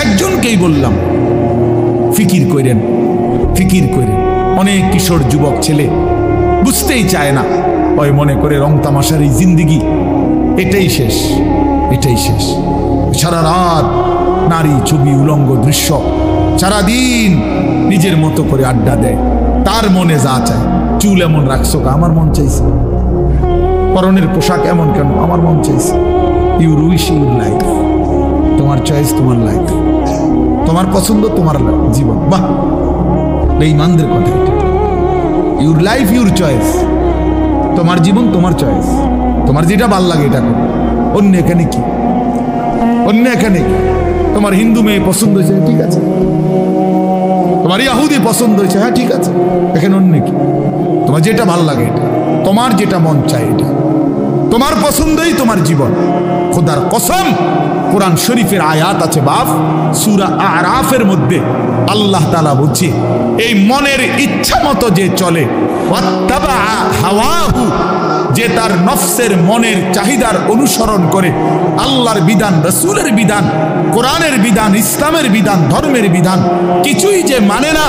একজনকেই বললাম, ফিকির করেন, ফিকির করেন। অনেক কিশোর যুবক ছেলে বুঝতেই চায় না, ওই মনে করে রং তামাশার এই জিন্দিগি এটাই শেষ, এটাই শেষ। সারা রাত নারী ছবি, উলঙ্গ দৃশ্য, সারাদিন নিজের মতো করে আড্ডা দেয়, তার মনে যা চায়। চুল এমন রাখছো, আমার মন চাইছে, পরনের পোশাক এমন কেন, আমার মন চাইছে। ইউ উইশ ইউর লাইফ, তোমার চয়েস, তোমার লাইফ, তোমার পছন্দ, তোমার জীবন। বাহ, বেঈমানদের কথা এটা। ইউর লাইফ ইউর চয়েস, তোমার জীবন তোমার চয়েস, তোমার যেটা ভাল লাগে এটা করো। অন্য এখানে কি, অন্য এখানে কি? তোমার হিন্দু মেয়ে পছন্দ হয়েছে, ঠিক আছে, তোমার ইহুদি পছন্দ হয়েছে, হ্যাঁ ঠিক আছে, এখানে অন্য কি? তোমার যেটা ভাল লাগে এটা, তোমার যেটা মন চায় এটা, তোমার পছন্দই তোমার জীবন। খোদার কসম, কোরআন শরীফের আয়াত আছে বাপ, সূরা আরাফের মধ্যে আল্লাহ তাআলা বলছে, এই মনের ইচ্ছা মতো যে চলে, ওয়াত্তাবা হাওয়াহু, যে তার নফসের মনের চাহিদার অনুসরণ করে, আল্লাহর বিধান, রাসূলের বিধান, কোরআনের বিধান, ইসলামের বিধান, ধর্মের বিধান কিছুই যে মানে না,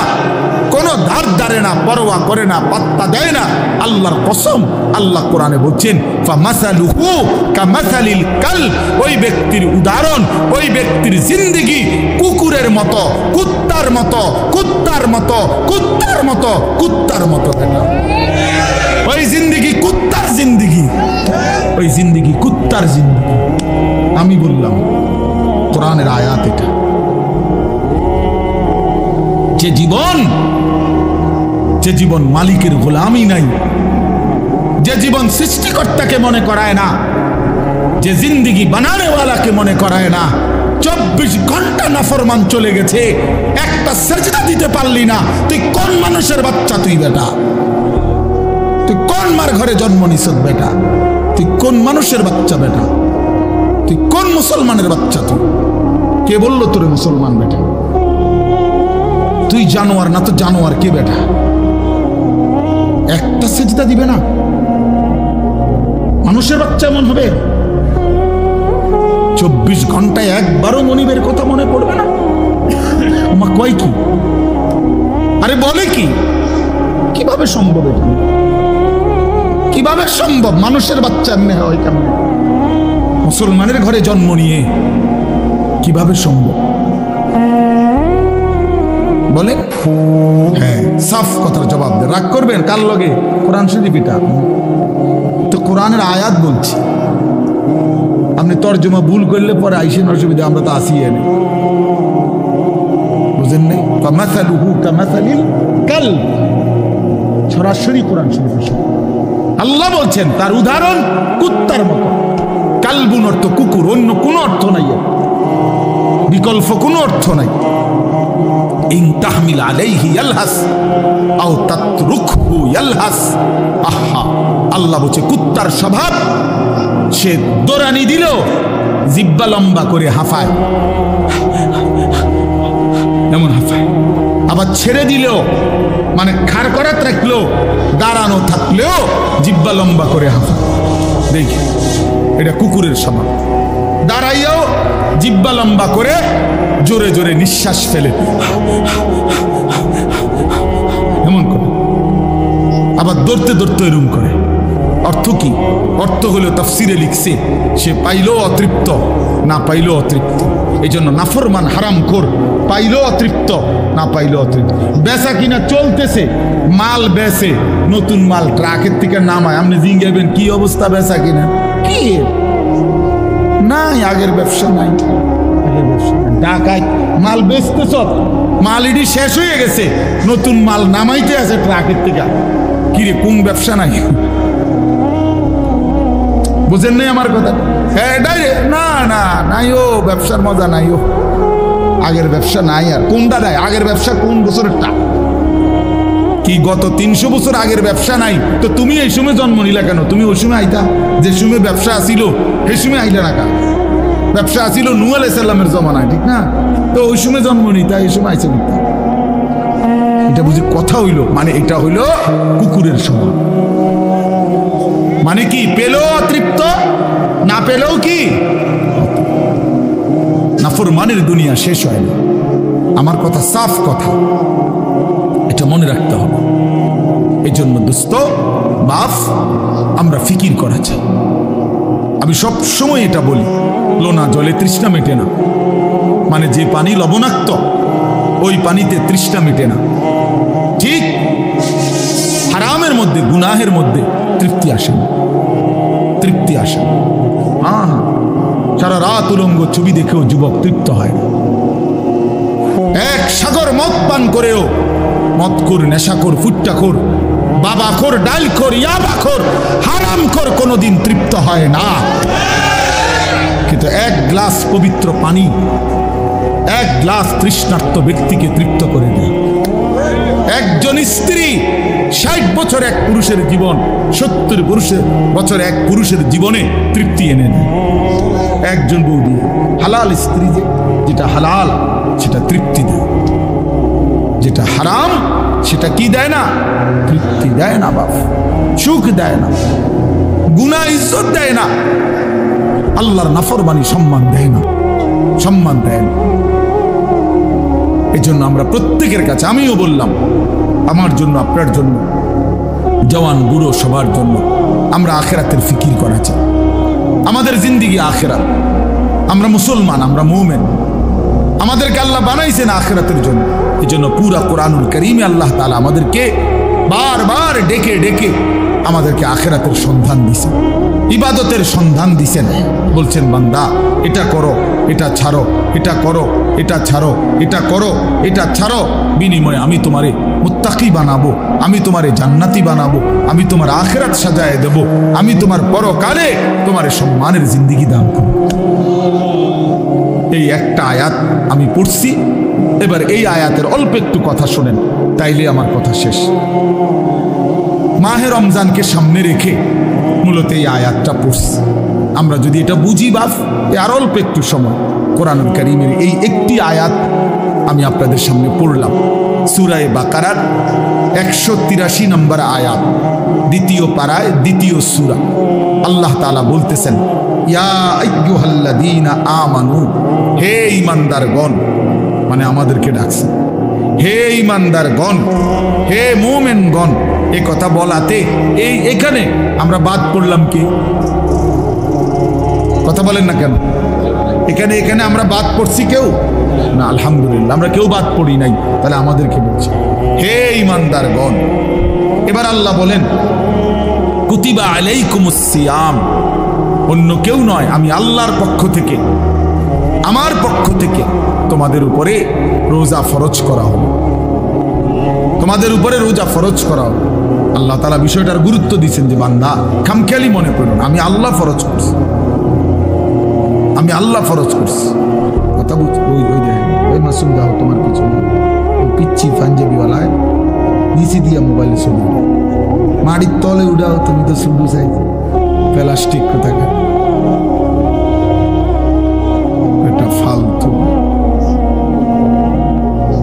কোনো ধার ধারে না, পরোয়া করে না, পাত্তা দেয় না, আল্লাহর কসম, আল্লাহ কোরআনে বলছেন, ফামাসালুহু কামাসালিল কালব, ওই ব্যক্তির উদাহরণ, ওই ব্যক্তির জিন্দেগি কুকুরের মতো, কুত্তার মতো, কুত্তার মতো, কুত্তার মতো, কুত্তার মতো। ওই জিন্দেগি কুত্তার জিন্দেগি, ওই জিন্দেগি কুত্তার জিন্দেগি। আমি বললাম, কোরআনের আয়াত এটা। যে জীবন মালিকের গোলামি নাই, যে জীবন সৃষ্টিকর্তাকে মনে করায় না, যে জিন্দেগি বানানেওয়ালাকে মনে করায় না, 24 ঘন্টা নাফরমান চলে গেছে, একটা সেজদা দিতে পারলি না, তুই কোন মানুষের বাচ্চা? তুই বেটা, তুই কোন মার ঘরে জন্ম নিছ বেটা? তুই কোন মানুষের বাচ্চা বেটা? তুই কোন মুসলমানের বাচ্চা? তুই কে বললো তোরে মুসলমান বেটা? তুই জানোয়ার না তো জানোয়ার কে বেটা? একটা সেজদা দিবে না, মানুষের বাচ্চা এমন হবে? 24 ঘন্টায় একবারও মনিবের কথা মনে পড়বে না? মা কয় কি? আরে বলে কি? কিভাবে সম্ভব এটা? কিভাবে সম্ভব? মানুষের বাচ্চা এমনি হয় কেমন? মুসলমানের ঘরে জন্ম নিয়ে কিভাবে সম্ভব বলে? হ্যাঁ, সাফ কথার জবাব দেন। রাগ করবেন কার লগে? কোরআন শরীফ এটা তো কোরআনের আয়াত বলছি। আপনি তর্জমা ভুল করলে পরে আইসেন, অসুবিধা, আমরা তো আসি এনে, বুঝেন নাই? কামাসালুহু কামাসালিল কালব, সরাসরি কোরআন শরীফ আল্লাহ বলছেন তার উদাহরণ কুত্তার মতো। কালবুন অর্থ কুকুর, অন্য কোনো অর্থ নাই, বিকল্প কোনো অর্থ নাই। ইন তাহমিল আলাইহি ইয়ালহাস আও তাতরুকহু ইয়ালহাস। আহা, আল্লাহ বলছে কুত্তার স্বভাব, সে দৌড়ানি দিল জিব্বা লম্বা করে হাঁফায়, এমন হাঁফায়। আবার ছেড়ে দিলেও মানে খাড় করা রাখলেও, দাঁড়ানো থাকলেও জিব্বা লম্বা করে হাঁফায়। দেখি, এটা কুকুরের স্বভাব। দাঁড়াইয়াও জিব্বা লম্বা করে জোরে জোরে নিঃশ্বাস ফেলে এমন করে। আবার দৌড়তে দৌড়তে এরম করে। অর্থ কি? অর্থ হলো তাফসিরে লিখছে, সে পাইলেও অতৃপ্ত, না পাইলেও অতৃপ্ত। এই জন্য নাফরমান হারামখোর, পাইলেও অতৃপ্ত, না পাইলেও অতৃপ্ত। বেচা কিনা চলতেছে, মাল বেচে, নতুন মাল ট্রাকের থেকে নামায়, আপনি জিঙ্গাবেন কি অবস্থা বেচা কিনা? কি নাই, আগের ব্যবসা নাই, আগের ব্যবসা ঢাকায় মাল বেচতেছ, মাল ইডি শেষ হয়ে গেছে, নতুন মাল নামাইতে আছে ট্রাকের থেকে। কিরে, কোন ব্যবসা নাই? বুঝেন নাই আমার কথা? হ্যাঁ, না না নাই, ও ব্যবসার মজা নাই, ও আগের ব্যবসা নাই। আর কোনটা দেয়? আগের ব্যবসা কোন বছরেরটা? কি গত 300 বছর আগের ব্যবসা নাই? তো তুমি এই সময় জন্ম নিলা কেন? তুমি ওই সময় আইতা, যে সময় ব্যবসা আসিল সেই সময় আইলা না? ব্যবসা আসিল নূহ আলাইহিস সালামের জমানায়, ঠিক না? তো ওই সময় জন্ম নিতা, এই সময় আইসে নিতা। এটা বুঝি কথা হইল? মানে এটা হইল কুকুরের স্বভাব। মানে কি? পেলেও অতৃপ্ত, না পেলেও কি? নাফরমানের দুনিয়া শেষ হয় না। আমার কথা সাফ কথা, এটা মনে রাখতে হবে। এই জন্য দোস্ত বাপ, আমরা ফিকির করা চাই। আমি সব সময় এটা বলি, লোনা জলে তৃষ্ণা মেটে না। মানে যে পানি লবণাক্ত, ওই পানিতে তৃষ্ণা মেটে না। ঠিক হারামের মধ্যে, গুনাহের মধ্যে তৃপ্তি আসে না, তৃপ্তি আসে না। হ্যাঁ হ্যাঁ, সারা রাত উলঙ্গ ছবি দেখেও যুবক তৃপ্ত হয় না। এক সাগর মদ পান করেও, মদখোর, নেশাখোর, ফুট্টাখোর, বাবাখোর, ডালখোর, ইয়াবাখোর, হারামখোর কোনোদিন তৃপ্ত হয় না। কিন্তু এক গ্লাস পবিত্র পানি, এক গ্লাস তৃষ্ণার্ত ব্যক্তিকে তৃপ্ত করে দেয়। একজন স্ত্রী 60 বছর এক পুরুষের জীবন, 70 বছর এক পুরুষের জীবনে তৃপ্তি এনে দেয়। একজন বউ দিয়ে, হালাল স্ত্রী যেটা হালাল সেটা তৃপ্তি দেয়, যেটা হারাম সেটা কি দেয় না? তৃপ্তি দেয় না বাপ, সুখ দেয় না, গুনাহ ইজ্জত দেয় না, আল্লাহর নাফরমানি সম্মান দেয় না, সম্মান দেয় না। এই জন্য আমরা প্রত্যেকের কাছে, আমিও বললাম, আমার জন্য, আপনার জন্য, জওয়ান বুড়ো সবার জন্য, আমরা আখেরাতের ফিকির করা চাই। আমাদের জিন্দিগি আখেরাত। আমরা মুসলমান, আমরা মুমিন, আমাদেরকে আল্লাহ বানাইছেন আখেরাতের জন্য। এই জন্য পুরা কোরআনুল কারীমে আল্লাহ তাআলা আমাদেরকে বারবার ডেকে ডেকে আমাদেরকে আখেরাতের সন্ধান দিছেন, ইবাদতের সন্ধান দিছেন। বলছেন বান্দা এটা করো, এটা ছাড়ো, এটা করো, এটা ছাড়ো, এটা করো, এটা ছাড়ো, বিনিময়ে আমি তোমারে মুত্তাকি বানাবো, আমি তোমারে জান্নাতি বানাবো, আমি তোমার আখেরাত সাজায় দেব, আমি তোমার পরকালে তোমার সম্মানের জিন্দেগি দান করব। এই একটা আয়াত আমি পড়ছি। এবার এই আয়াতের অল্প একটু কথা শোনেন, তাইলে আমার কথা শেষ। মাহে রমজানকে সামনে রেখে মূলত এই আয়াতটা পড়ছি। আমরা যদি এটা বুঝি বাপ, আর অল্প একটু সময় কোরআনুল কারীমের এই একটি আয়াত আমি আপনাদের সামনে পড়লাম। সূরা বাকারার 183 নম্বর আয়াত, দ্বিতীয় পারায়, দ্বিতীয় সূরা। আল্লাহ তাআলা বলতেছেন, ইয়া আইয়ুহাল্লাযীনা আমানু, হে ঈমানদারগণ, মানে আমাদেরকে ডাকছেন, হে ঈমানদারগণ, হে মুমিনগণ, এই কথা বলাতে এখানে আমরা বাদ পড়লাম কি? কথা বলেন না কেন? এখানে আমরা বাদ পড়ছি কেউ না? আলহামদুলিল্লাহ আমরা কেউ বাদ পড়ি নাই। তাহলে আমাদেরকে বলছে হে ঈমানদারগণ, এবার আল্লাহ বলেন কুতিবা আলাইকুমুস সিয়াম, অন্য কেউ নয়, আমি আল্লাহর পক্ষ থেকে, আমার পক্ষ থেকে তোমাদের উপরে রোজা ফরজ করা হলো। তোমাদের উপরে রোজা ফরজ করা হলো। আল্লাহ তাআলা বিষয়টার গুরুত্ব দিয়েছেন যে বান্দা খামখেয়ালি মনে করুন, আমি আল্লাহ ফরজ করছি, আমি আল্লাহ ফরজ করছি। কথা বুঝ ওই দেখেন ওই মাসুম দাও তোমার কিছু পিচ্ছি পাঞ্জাবিওয়ালায় নিচে দিয়া মোবাইলে ছবি মাটির তলে উঠাও, তুমি তো শুধু চাই প্লাস্টিক কোথাকে, এটা ফালতু।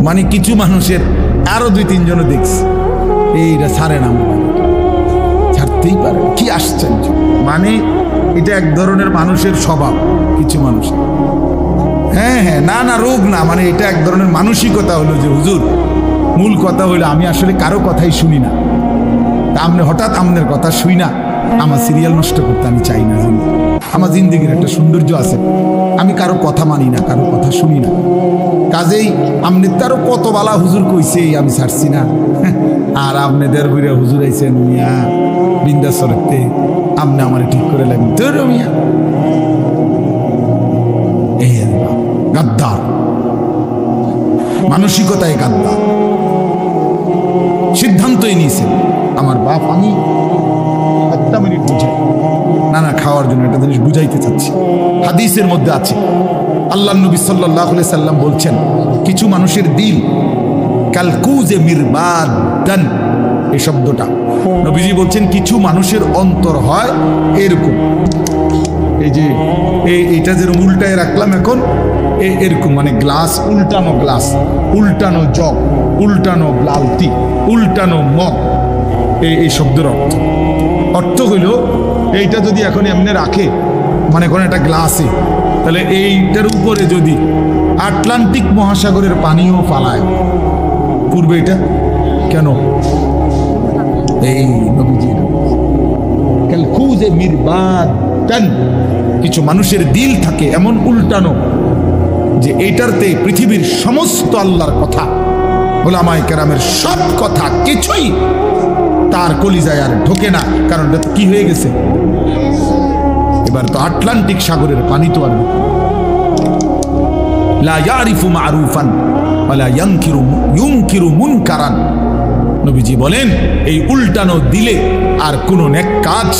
মানে কিছু মানুষের আরো 2-3 জন দেখছি এইটা ছাড়ে না, মোবাইল ছাড়তেই পারে, কি আশ্চর্য। মানে এটা এক ধরনের মানুষের স্বভাব কিছু মানুষ। হ্যাঁ হ্যাঁ, না রোগ না, মানে এটা এক ধরনের মানসিকতা হলো যে হুজুর মূল কথা হলো আমি আসলে কারো কথাই শুনি না, আপনি হঠাৎ আপনার কথা শুই না, আমার সিরিয়াল নষ্ট করতে আমি চাই না। আমার জিন্দেগির একটা সৌন্দর্য আছে, আমি কারো কথা মানি না, কারো কথা শুনি না। কাজেই আপনি তারও কত বালা হুজুর কইছে আমি ছাড়ছি না, আর আপনাদের ঘুরে হুজুর আইছেন মিয়া বিন্দাসরতে, আপনি আমার ঠিক করে লাগবেন তোর মিয়া। গাদ্দার মানসিকতায়, গাদ্দার সিদ্ধান্তই নিয়েছেন আমার বাপ। আমি একটা মিনিট বুঝাই না খাওয়ার জন্য একটা জিনিস বুঝাইতে চাচ্ছি। হাদিসের মধ্যে আছে আল্লাহর নবী সাল্লাল্লাহু আলাইহি সাল্লাম বলছেন কিছু মানুষের দিল কালকুজে মিরবাদান, এই শব্দটা নবীজি বলছেন কিছু মানুষের অন্তর হয় এরকম, এই যে এইটা যেরকম উল্টায় রাখলাম এখন এরকম, মানে গ্লাস, উল্টানো জগ, উল্টানো বালতি, উল্টানো মগ, এই শব্দের অর্থ হইল এইটা যদি এখন এমনি রাখে, মানে কোন একটা গ্লাসে, তাহলে এইটার উপরে যদি আটলান্টিক মহাসাগরের পানিও ফালায় পূর্বে, এটা কেন এই নবীজি কালকুজে মিরবাদান, কিছু মানুষের দিল থাকে এমন উল্টানো যে এইটারতে পৃথিবীর সমস্ত আল্লাহর কথা, ওলামায়ে কেরামের সব কথা কিছুই তার কলিজায় আর ঢোকে না, কারণ এটা কি হয়ে গেছে, এবার তো আটলান্টিক সাগরের পানি তো আর লা ইয়ারিফু মারুফান ওয়ালা ইউনকিরু মুনকারান। নবীজি বলেন এই উল্টানো দিলে আর কোনো নেক কাজ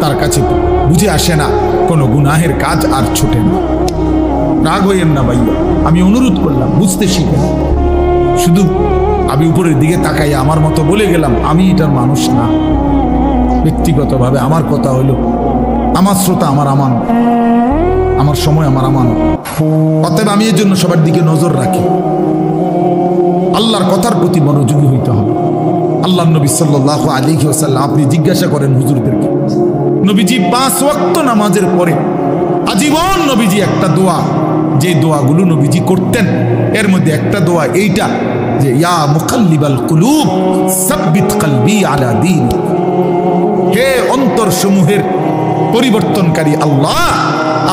তার কাছে বুঝে আসে না, কোনো গুনাহের কাজ আর ছোটে না। রাগ হইয়েন না ভাইয়া, আমি অনুরোধ করলাম বুঝতে শিখেন। শুধু আমি উপরের দিকে তাকাই আমার মতো বলে গেলাম, আমি এটার মানুষ না। ব্যক্তিগতভাবে আমার কথা হলো আমার শ্রোতা আমার আমানত, আমার সময় আমার আমানত। অতএব আমি এর জন্য সবার দিকে নজর রাখি, আল্লাহর কথার প্রতি মনোযোগী হইতে হবে। আল্লাহ নবী সাল্লাল্লাহু আলাইহি ওয়াসাল্লাম, আপনি জিজ্ঞাসা করেন হুজুরদেরকে, নবীজি 5 ওয়াক্ত নামাজের পরে আজীবন নবীজি একটা দোয়া, যে দোয়াগুলো নবীজি করতেন এর মধ্যে একটা দোয়া এইটা যে ইয়া মুকাল্লিবাল কুলুব সাব্বিত কলবি আলা দীন, হে অন্তর সমূহের পরিবর্তনকারী আল্লাহ,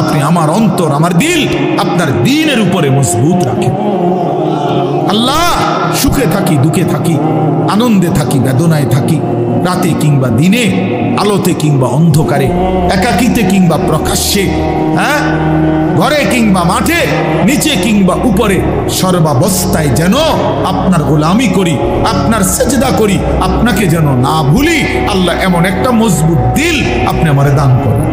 আপনি আমার অন্তর, আমার দিল আপনার দ্বীনের উপরে মজবুত রাখেন। আল্লাহ, সুখে থাকি দুঃখে থাকি, আনন্দে থাকি বেদনায় থাকি, রাতে কিংবা দিনে, আলোতে কিংবা অন্ধকারে, একাকিতে কিংবা প্রকাশ্যে, হ্যাঁ, ঘরে কিংবা মাঠে, নিচে কিংবা উপরে, সর্বাবস্থায় যেন আপনার গোলামি করি, আপনার সেজদা করি, আপনাকে যেন না ভুলি। আল্লাহ, এমন একটা মজবুত দিল আপনি আমারে দান করেন।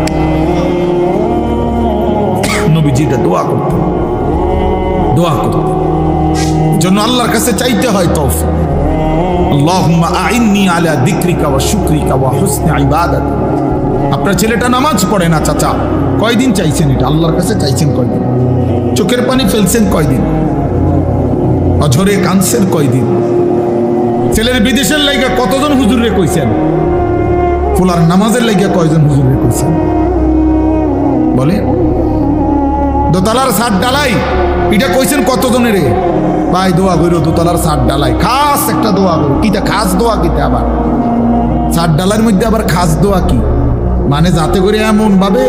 নবীজিটা দোয়া করতেন, জন্য আল্লাহর কাছে চাইতে হয় তৌফিক। আল্লাহুম্মা আইন্নি আলা যিকরিকা ওয়া শুকরিকা ওয়া হুসনি ইবাদাতি। আপনার ছেলেটা নামাজ পড়ে না চাচা, কয়দিন চাইছেন এটা? আল্লাহর কাছে চাইছেন কয়দিন? চোখের পানি ফেলছেন কয়দিন? অঝরে কাঁদছেন কয়দিন? ছেলের বিদেশের লাইগা কতজন হুজুরে কইছেন? ফুলার নামাজের লাইগা কয়জন হুজুরে কইছেন? বলে দোতলার ছাদ ডালাই এটা কইছেন কতজনের? ভাই দোয়া করো দোতলার ছাদ ডালাই, খাস একটা দোয়া করো। কিটা খাস দোয়া? কিটা আবার চার ডালার মধ্যে আবার খাস দোয়া কি মানে যাতে করে এমন ভাবে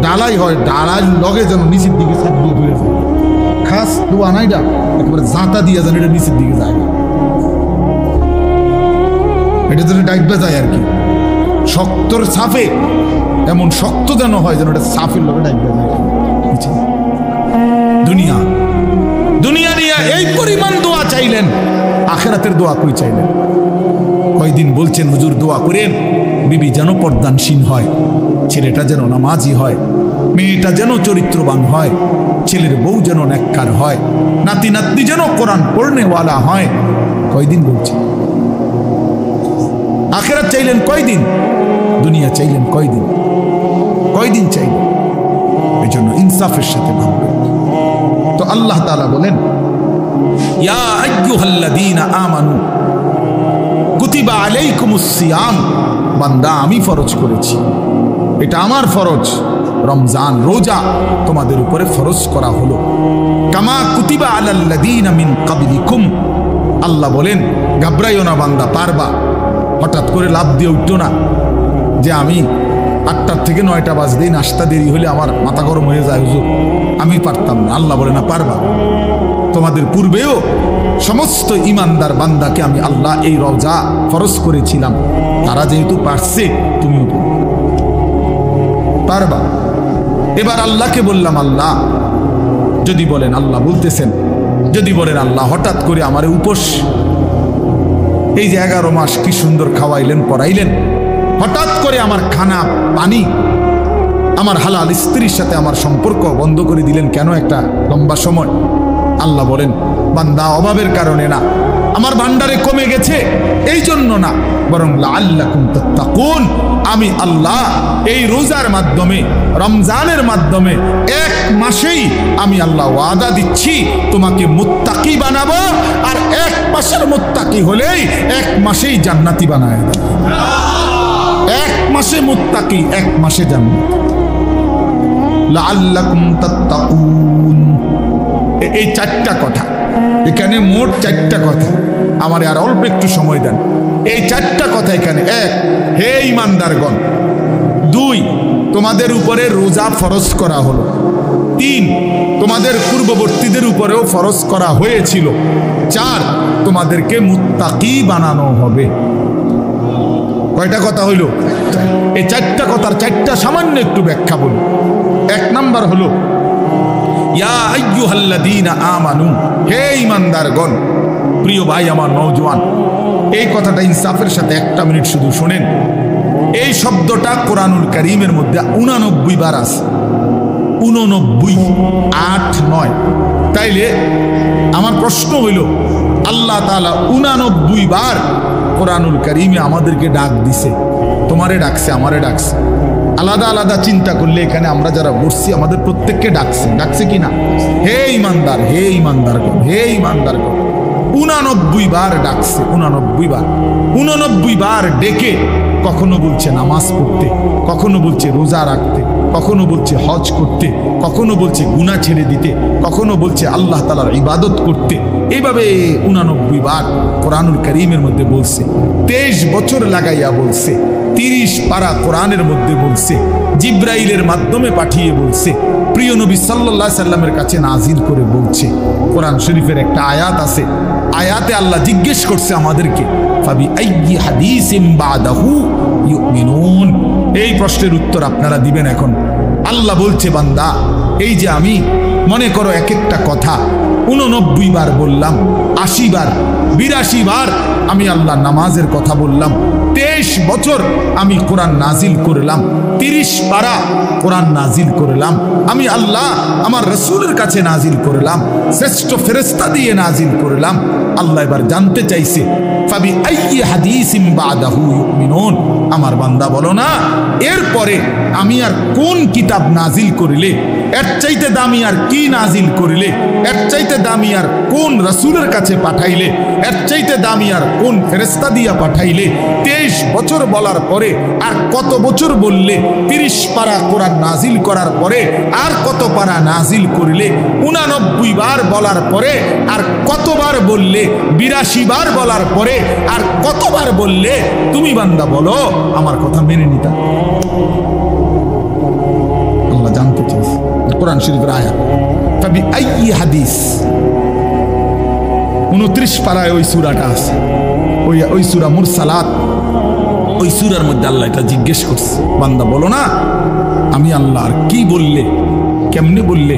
ডালাই হয় ডালার লগে যেন নিচের দিকে ছাদ দিয়ে তুলে যায় খাস দোয়া নাই ডা একেবারে জাঁতা দিয়ে যেন এটা নিচের দিকে যায় এটা যেন ডাকবে যায় আর কি শক্তর সাফে এমন শক্ত যেন হয় যেন এটা সাফের লগে ডাকবে যায় দুনিয়া দুনিয়া নিয়ে এই পরিমাণ দোয়া চাইলেন আখিরাতের দোয়া কই চাইলেন কয়দিন বলছেন হুজুর দোয়া করেন বিবি যেন পর্দানসীন হয় ছেলেটা যেন নামাজি হয় মেয়েটা যেন চরিত্রবান হয় ছেলের বউ যেন নেককার হয় নাতি নাতনি যেন কোরআন পড়নেওয়ালা হয় কয়দিন বলছেন আখিরাত চাইলেন কয়দিন দুনিয়া চাইলেন কয়দিন কয়দিন চাইলেন এই জন্য ইনসাফের সাথে ভাববেন তো আল্লাহ তাআলা বলেন ইয়া আইয়ুহাল্লাযীনা আমানু কুতিবা আলাইকুমুস সিয়াম বান্দা আমি ফরজ করেছি এটা আমার ফরজ রমজান রোজা তোমাদের উপরে ফরজ করা হলো কামা কুতিবা আলাল্লাযীনা মিন ক্বাবলিকুম আল্লাহ বলেন ঘাবড়াইও না বান্দা পারবা হঠাৎ করে লাভ দিয়ে উঠতো না যে আমি 8টার থেকে 9টা বাজতেই নাস্তা দেরি হলে আমার মাথা গরম হয়ে যায় হুজুর আমি পারতাম না আল্লাহ বলে না পারবা তোমাদের পূর্বেও সমস্ত ইমানদার বান্দাকে আমি আল্লাহ এই রোজা ফরজ করেছিলাম তারা যেহেতু পারছে তুমিও পারবা এবার আল্লাহকে বললাম আল্লাহ যদি বলেন আল্লাহ বলতেছেন যদি বলেন আল্লাহ হঠাৎ করে আমার উপোস এই যে 11 মাস কি সুন্দর খাওয়াইলেন পড়াইলেন হঠাৎ করে আমার খানা পানি আমার হালাল স্ত্রীর সাথে আমার সম্পর্ক বন্ধ করে দিলেন কেন একটা লম্বা সময় আল্লাহ বলেন বান্দা অভাবের কারণে না আমার ভান্ডারে কমে গেছে এই জন্য না বরং লাআল্লাকুম তাত্তাকুন আমি আল্লাহ এই রোজার মাধ্যমে রমজানের মাধ্যমে 1 মাসেই আমি আল্লাহ ওয়াদা দিচ্ছি তোমাকে মুত্তাকি বানাবো আর 1 মাসের মুত্তাকি হলেই 1 মাসেই জান্নাতি বানায় দেব 1 মাসে মুত্তাকি 1 মাসে জান্নাত লাআল্লাকুম তাত্তাকুন এই 4টা কথা এখানে মোট 4টা কথা আমারে আর অল্প একটু সময় দেন এই 4টা কথা এখানে 1 হে ঈমানদারগণ 2 তোমাদের উপরে রোজা ফরজ করা হলো 3 তোমাদের পূর্ববর্তীদের উপরেও ফরজ করা হয়েছিল 4 তোমাদেরকে মুত্তাকি বানানো হবে কয়টা কথা হইল এই 4টা কথার 4টা সামান্য একটু ব্যাখ্যা বলি 1 নাম্বার হলো ইয়া আইয়ুহাল্লাযীনা আমানু হে ঈমানদারগণ প্রিয় ভাই আমার নওজোয়ান এই কথাটা ইনসাফের সাথে 1টা মিনিট শুধু শুনেন এই শব্দটা কোরআনুল কারীমের মধ্যে 89 বার আছে 89 8 9 তাইলে আমার প্রশ্ন হইল আল্লাহ তাআলা 89 বার কোরআনুল কারীমে আমাদেরকে ডাক দিছে তোমারে ডাকছে আমারে ডাকছে আলাদা আলাদা চিন্তা করলে এখানে আমরা যারা বসছি আমাদের প্রত্যেককে ডাকছে কিনা হে ঈমানদার হে ঈমানদারগণ হে ঈমানদারগণ 89 বার ডাকছে 89 বার ডেকে কখনো বলছে নামাজ পড়তে কখনো বলছে রোজা রাখতে কখনো বলছে হজ করতে কখনো বলছে গুনাহ ছেড়ে দিতে কখনো বলছে আল্লাহ তাআলার ইবাদত করতে এইভাবে 89 বার কোরআনুল কারীমের মধ্যে বলছে 23 বছর লাগাইয়া বলছে 30 পারা কোরআনের মধ্যে বলছে জিব্রাইলের মাধ্যমে পাঠিয়ে বলছে প্রিয় নবী সাল্লাল্লাহু আলাইহি সাল্লামের কাছে নাজিল করে বলছে কোরআন শরীফের একটা আয়াত আছে আয়াতে আল্লাহ জিজ্ঞেস করছে আমাদেরকে ফাবি আইয়ি হাদিসিম বাদাহু ইউমিনুন এই প্রশ্নের উত্তর আপনারা দিবেন এখন আল্লাহ বলছে বান্দা এই যে আমি মনে করো এক একটা কথা 89 বার বললাম 80 বার 82 বার আমি আল্লাহ নামাজের কথা বললাম 23 বছর আমি কোরআন নাজিল করলাম 30 পারা কোরআন নাজিল করলাম আমি আল্লাহ আমার রাসূলের কাছে নাজিল করলাম শ্রেষ্ঠ ফেরেশতা দিয়ে নাজিল করলাম আল্লাহ এবার জানতে চাইছে ফাবি আইয়ি হাদিসিম বাদাহু ইউমিনুন আমার বান্দা বলো না এরপরে আমি আর কোন কিতাব নাজিল করিলে এর চাইতে দামি আর কি নাজিল করিলে এর চাইতে দামি আর কোন রাসূলের কাছে পাঠাইলে এর চাইতে দামি আর কোন ফেরেশতা দিয়া পাঠাইলে 30 বছর বলার পরে আর কত বছর বললে? 30 পারা কোরআন নাজিল করার পরে আর কত পারা নাজিল করলে? 89 বার বলার পরে আর কতবার বললে? 82 বার বলার পরে আর কতবার বললে তুমি বান্দা বলো আমার কথা মেনে নিতা? আল্লাহ জানতে চাইছে কোরআন শরীফের আয়াত, ফাবি আইয়ি হাদিস, 29 পারায় ওই সূরাটা আছে, ওই সূরা মুরসালাত, ওই সূরার মধ্যে আল্লাহ এটা জিজ্ঞেস করছে, বান্দা বলো না আমি আল্লাহ আর কি বললে, কেমনে বললে,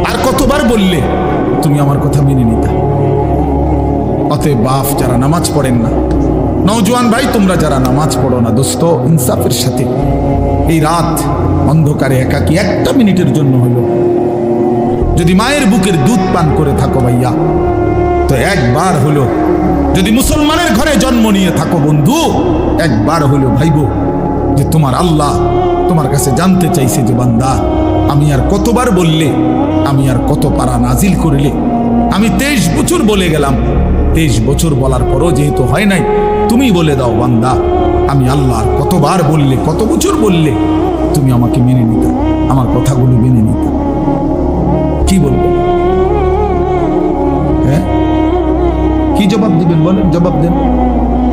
আর কতবার বললে তুমি আমার কথা মেনে নিতা? অতএব বাপ যারা নামাজ পড়েন না, নওজোয়ান ভাই তোমরা যারা নামাজ পড়ো না, দোস্ত ইনসাফের সাথে এই রাত অন্ধকারে একাকি একটা মিনিটের জন্য হলো যদি মায়ের বুকের দুধ পান করে থাকো ভাইয়া, তো একবার হলো, যদি মুসলমানের ঘরে জন্ম নিয়ে থাকো বন্ধু, একবার হলো ভাইবো যে তোমার আল্লাহ তোমার কাছে জানতে চাইছে যে বান্দা আমি আর কতবার বললে, আমি আর কত পারা নাজিল করলে? আমি 23 বছর বলে গেলাম, 23 বছর বলার পরও যেহেতু হয় নাই, তুমি বলে দাও বান্দা আমি আল্লাহ আর কতবার বললে, কত বছর বললে তুমি আমাকে মেনে নিতা, আমার কথাগুলো মেনে নিতা? কি বলবো? হ্যাঁ কি জবাব দিবেন বলেন? জবাব দেন।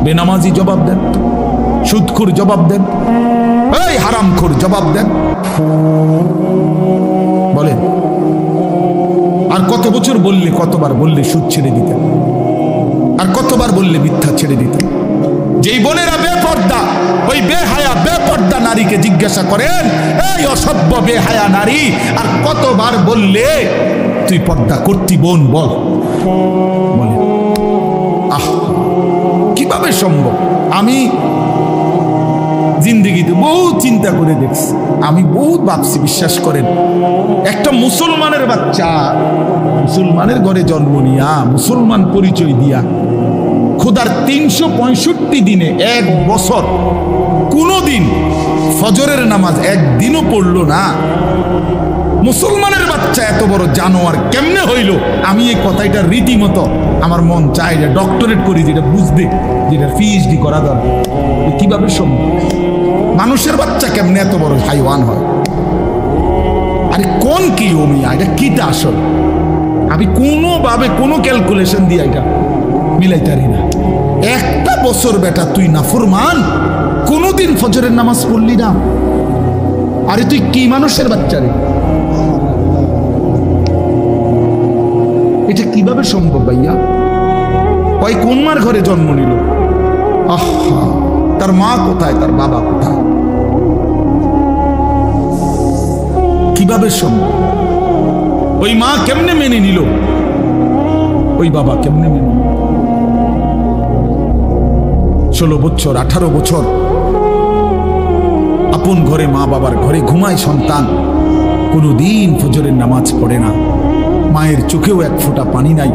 বেনামাজি জবাব দেন, সুদখোর জবাব দেন, এই হারামখোর জবাব দেন, বলেন। আর কত বছর বললে, কতবার বললে সুদ ছেড়ে দিতেন, আর কতবার বললে মিথ্যা ছেড়ে দিতেন? যেই বোনেরা বেপর্দা, ওই বেহায়া বেপর্দা নারীকে জিজ্ঞাসা করেন, এই অসভ্য বেহায়া নারী আর কতবার বললে তুই পর্দা করতি বোন, বল বলে। আহ কিভাবে সম্ভব? আমি জিন্দেগিতে বহুত চিন্তা করে দেখছি, আমি বহুত ভাবছি, বিশ্বাস করেন। একটা মুসলমানের বাচ্চা মুসলমানের ঘরে জন্ম নিয়া, মুসলমান পরিচয় দিয়া, খোদার 365 দিনে 1 বছর কোনদিন ফজরের নামাজ একদিনও পড়লো না, মুসলমানের বাচ্চা এত বড় জানোয়ার কেমনে হইল? আমি এই কথাটা রীতিমতো আমার মন চাই যে ডক্টরেট করি, যেটা বুঝতে, যেটা পিএইচডি করা দরকার। কিভাবে সম্ভব? মানুষের বাচ্চা কেমনে এত বড় হাইওয়ান হয়? আরে কোন কি ওমিয়া, এটা কিটা আসল? আমি কোনোভাবে কোনো ক্যালকুলেশন দিয়ে এটা মিলাইতারি না। একটা বছর বেটা তুই নাফরমান, কোনোদিন ফজরের নামাজ পড়লি না, আরে তুই কি মানুষের বাচ্চা রে? এটা কিভাবে সম্ভব ভাইয়া? ওই কোন মার ঘরে জন্ম নিল? আহা, তার মা কোথায়, তার বাবা কোথায়? কিভাবে সম্ভব? ওই মা কেমনে মেনে নিল, ওই বাবা কেমনে মেনে নিল? 16 বছর 18 বছর আপন ঘরে, মা বাবার ঘরে ঘুমায় সন্তান, কোনোদিন ফজরের নামাজ পড়ে না, মায়ের চোখেও 1 ফোঁটা পানি নাই,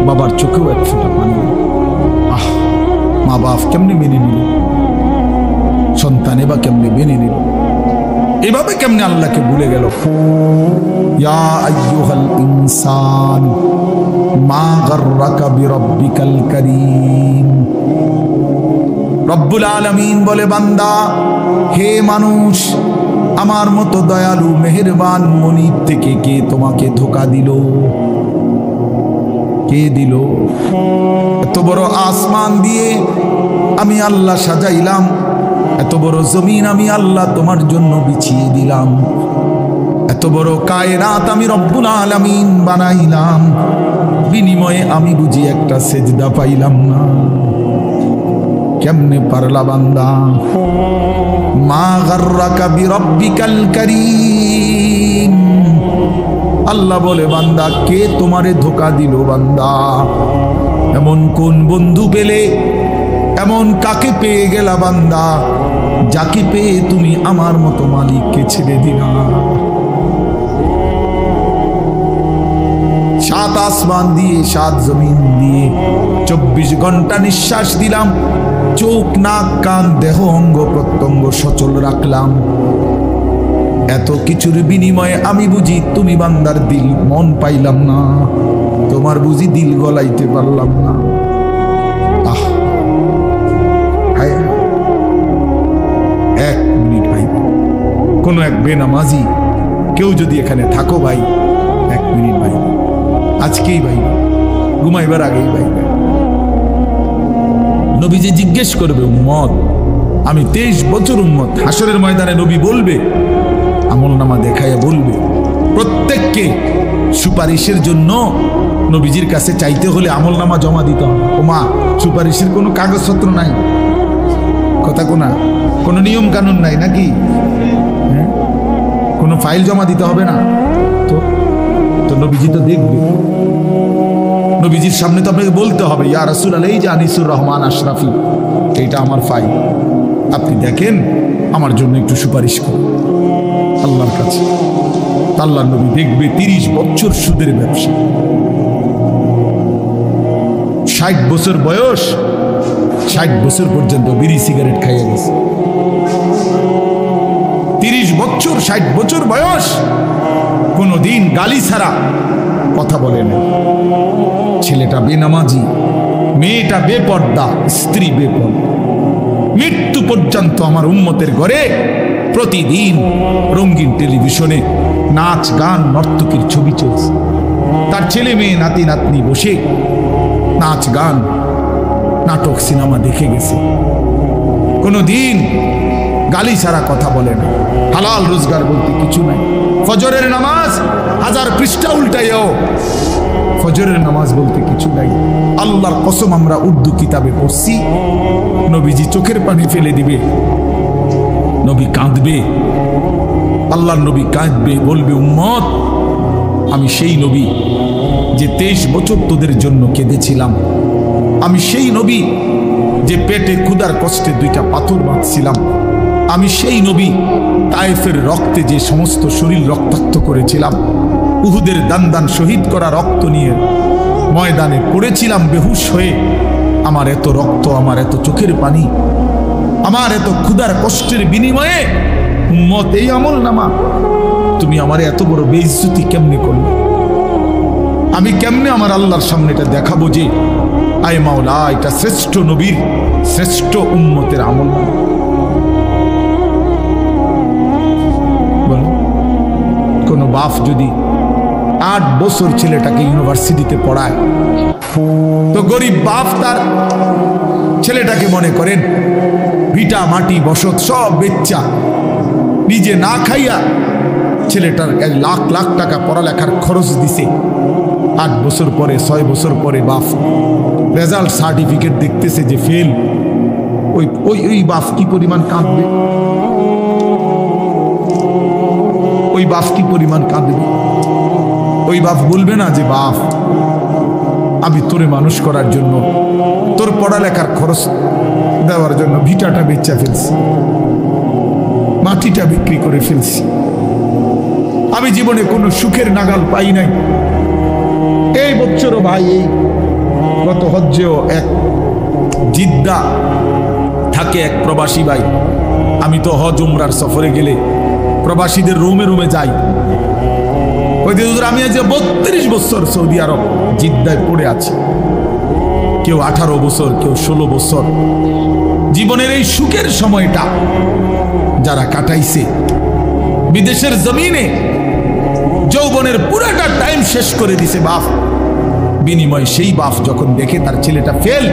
বাবার চোখেও 1 ফোঁটা পানি নাই। আহ, মা বাপ কেমনে মেনে নিল? সন্তান এবার কেমনে মেনে নিল? এভাবে কেমনে আল্লাহকে ভুলে গেল? ইয়া আইয়ুহাল ইনসান মা গাররাকা বিরাব্বিকাল কারীম। রব্বুল আলামিন বলে, বান্দা হে মানুষ, আমার মতো দয়ালু মেহেরবান মনিব থেকে কে তোমাকে ধোঁকা দিল? কে দিল? এত বড় আসমান দিয়ে আমি আল্লাহ সাজাইলাম, এত বড় জমিন আমি আল্লাহ তোমার জন্য বিছিয়ে দিলাম, এত বড় কায়নাত আমি রব্বুল আলামিন বানাইলাম, বিনিময়ে আমি বুঝি একটা সেজদা পাইলাম না? কেমনে পারলা বান্দা? মা গাররাকা বিরাব্বিকাল কারীম। আল্লাহ বলে, বান্দা কে তোমারে ধোঁকা দিল? বান্দা এমন কোন বন্ধু পেলে, এমন কাকে পেয়ে গেলা বান্দা, যাকে পেয়ে তুমি আমার মতো মালিককে ছেড়ে দিলা? 7 আসমান দিয়ে 7 জমিন দিয়ে 24 ঘন্টা নিঃশ্বাস দিলাম, চোখ নাক কান দেহ অঙ্গ প্রত্যঙ্গ সচল রাখলাম, এত কিছুর বিনিময়ে আমি বুঝি তুমি বান্দার দিল মন পাইলাম না, তোমার বুঝি দিল গলাইতে পারলাম না? আহ, হায় কোনো এক বেনামাজি কেউ যদি এখানে থাকো ভাই, 1 মিনিট ভাই, আজকেই ভাই, ঘুমাইবার আগেই ভাই, নবীজি জিজ্ঞেস করবে, উম্মত আমি 23 বছর উম্মত, হাসরের ময়দানে নবী বলবে, আমলনামা দেখাইয়া বলবে, প্রত্যেককে সুপারিশের জন্য নবীজির কাছে চাইতে হলে আমলনামা জমা দিতে হবে। ও মা, সুপারিশের কোনো কাগজপত্র নাই, কথা কোনা, কোনো নিয়ম কানুন নাই নাকি? হ্যাঁ, কোনো ফাইল জমা দিতে হবে না তো? তো নবীজি তো দেখবে, নবীজির সামনে তো আপনাকে বলতে হবে, ইয়া রাসূলুল্লাহ, এই যে আনিসুর রহমান আশরাফি, এইটা আমার ফাইল, আপনি দেখেন, আমার জন্য একটু সুপারিশ করুন আল্লাহর কাছে। আল্লাহর নবী দেখবে 30 বছর সুদের ব্যবসা, 60 বছর বয়স, 60 বছর পর্যন্ত বিড়ি সিগারেট খাইয়া গেছে। 30 বছর, 60 বছর বয়স, কোনদিন গালি ছাড়া কথা বলে না। ছেলেটা বেনামাজি, মেয়েটা বেপর্দা, স্ত্রী বেপর্দা। মৃত্যু পর্যন্ত আমার উম্মতের ঘরে প্রতিদিন রঙিন টেলিভিশনে নাচ গান নর্তকীর ছবি চলছে। তার ছেলে মেয়ে নাতি নাতনি বসে নাচ গান নাটক সিনেমা দেখে গেছে। কোনদিন গালি ছাড়া কথা বলে না, হালাল রোজগার বলতে কিছু নাই। ফজরের নামাজ 1000 পৃষ্ঠা উল্টাইও, ফজরের নামাজ বলতে কিছু নাই। আল্লাহর কসম, আমরা উর্দু কিতাবে পড়ছি, নবীজি চোখের পানি ফেলে দিবে, নবী কাঁদবে, আল্লাহর নবী কাঁদবে, বলবে, উম্মত আমি সেই নবী যে 23 বছর তোদের জন্য কেঁদেছিলাম, আমি সেই নবী যে পেটে ক্ষুধার কষ্টে 2টা পাথর বাঁধছিলাম, আমি সেই নবী তায়েফের রক্তে যে সমস্ত শরীর রক্তাক্ত করেছিলাম, উহুদের দান শহীদ করা রক্ত নিয়ে ময়দানে পড়েছিলাম বেহুশ হয়ে। আমার এত রক্ত, আমার এত চোখের পানি, আমার এত ক্ষুধার কষ্টের বিনিময়ে উম্মত এই আমলনামা, তুমি আমার এত বড় বেইজ্জতি কেমনে করলে? আমি কেমনে আমার আল্লাহর সামনে এটা দেখাবো যে আয় মাওলা, এটা শ্রেষ্ঠ নবীর, শ্রেষ্ঠ উম্মতের আমলনামা? বলো, কোন বাপ যদি 8 বছর ছেলেটাকে ইউনিভার্সিটিতে পড়ায়, তো গরিব বাপ তার ছেলেটাকে মনে করেন ভিটা মাটি বসত সব বেচ্চা, নিজে না খাইয়া ছেলেটার 1 লাখ লাখ টাকা পড়ালেখার খরচ দিছে। 8 বছর পরে, 6 বছর পরে বাপ রেজাল্ট সার্টিফিকেট দেখতেছে যে ফেল। ওই বাপ কি পরিমাণ কাঁদবে? ওই বাপ কি পরিমাণ কাঁদবে? ওই বাপ বলবে না যে, বাপ আমি তোরে মানুষ করার জন্য, তোর পড়ালেখার খরচ দেওয়ার জন্য ভিটাটা বেচা ফেলছি, মাটিটা বিক্রি করে ফেলছি, আমি জীবনে কোনো সুখের নাগাল পাই নাই। এই বছরও ভাই, এই গত হজ্জেও এক জিদ্দা থাকে এক প্রবাসী ভাই, আমি তো হজ উমরার সফরে গেলে প্রবাসীদের রুমে রুমে যাই। ওই হুজুর, আমি আজ 32 বছর সৌদি আরব জিদ্দায় পড়ে আছি, কেউ 18 বছর, কেউ 16 বছর। জীবনের এই সুখের সময়টা যারা কাটাইছে বিদেশের জমিনে, যৌবনের পুরাটা টাইম শেষ করে দিছে বাপ, বিনিময় সেই বাপ যখন দেখে তার ছেলেটা ফেল,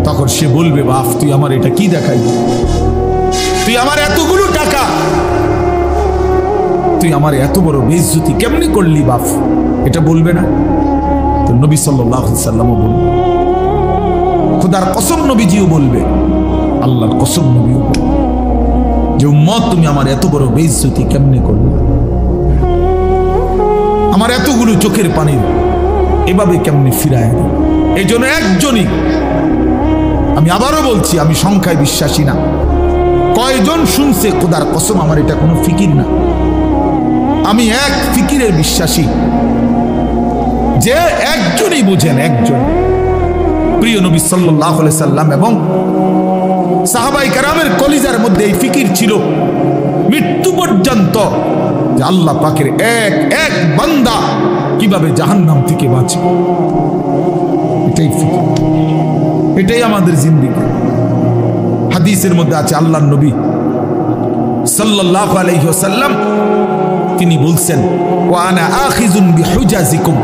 তখন সে বলবে, বাপ তুই আমার এটা কি দেখাই, তুই আমার এতগুলো টাকা, তুই আমার এত বড় বেইজ্জতি কেমনি করলি বাপ? এটা বলবে না? তো নবী সাল্লাল্লাহু আলাইহি সাল্লামও বলবে, খোদার কসম নবীজিও বলবে, আল্লাহর কসম নবীও বলবে যে, উম্মত তুমি আমার এত বড় বেইজ্জতি কেমনে করলে, আমার এতগুলো চোখের পানি এভাবে কেমনে ফিরায়? এই জন্য একজনই, আমি আবারও বলছি, আমি সংখ্যায় বিশ্বাসী না, কয়জন শুনছে খোদার কসম আমার এটা কোনো ফিকির না, আমি এক ফিকিরের বিশ্বাসী, যে একজনই বুঝেন, একজন প্রিয় নবী সাল্লাল্লাহু আলাইহি সাল্লাম এবং সাহাবায়ে কেরামের কলিজার মধ্যে এই ফিকির ছিল মৃত্যু পর্যন্ত, যে আল্লাহ পাকের এক এক বান্দা কিভাবে জাহান্নাম থেকে বাঁচে। এটাই ফিকির, এটাই আমাদের জিন্দেগি। হাদিসের মধ্যে আছে, আল্লাহর নবী সাল্লাল্লাহু আলাইহি ওয়াসাল্লাম তিনি বলছেন, ওয়া আনা আখিযুন বিহুজাজিকুম।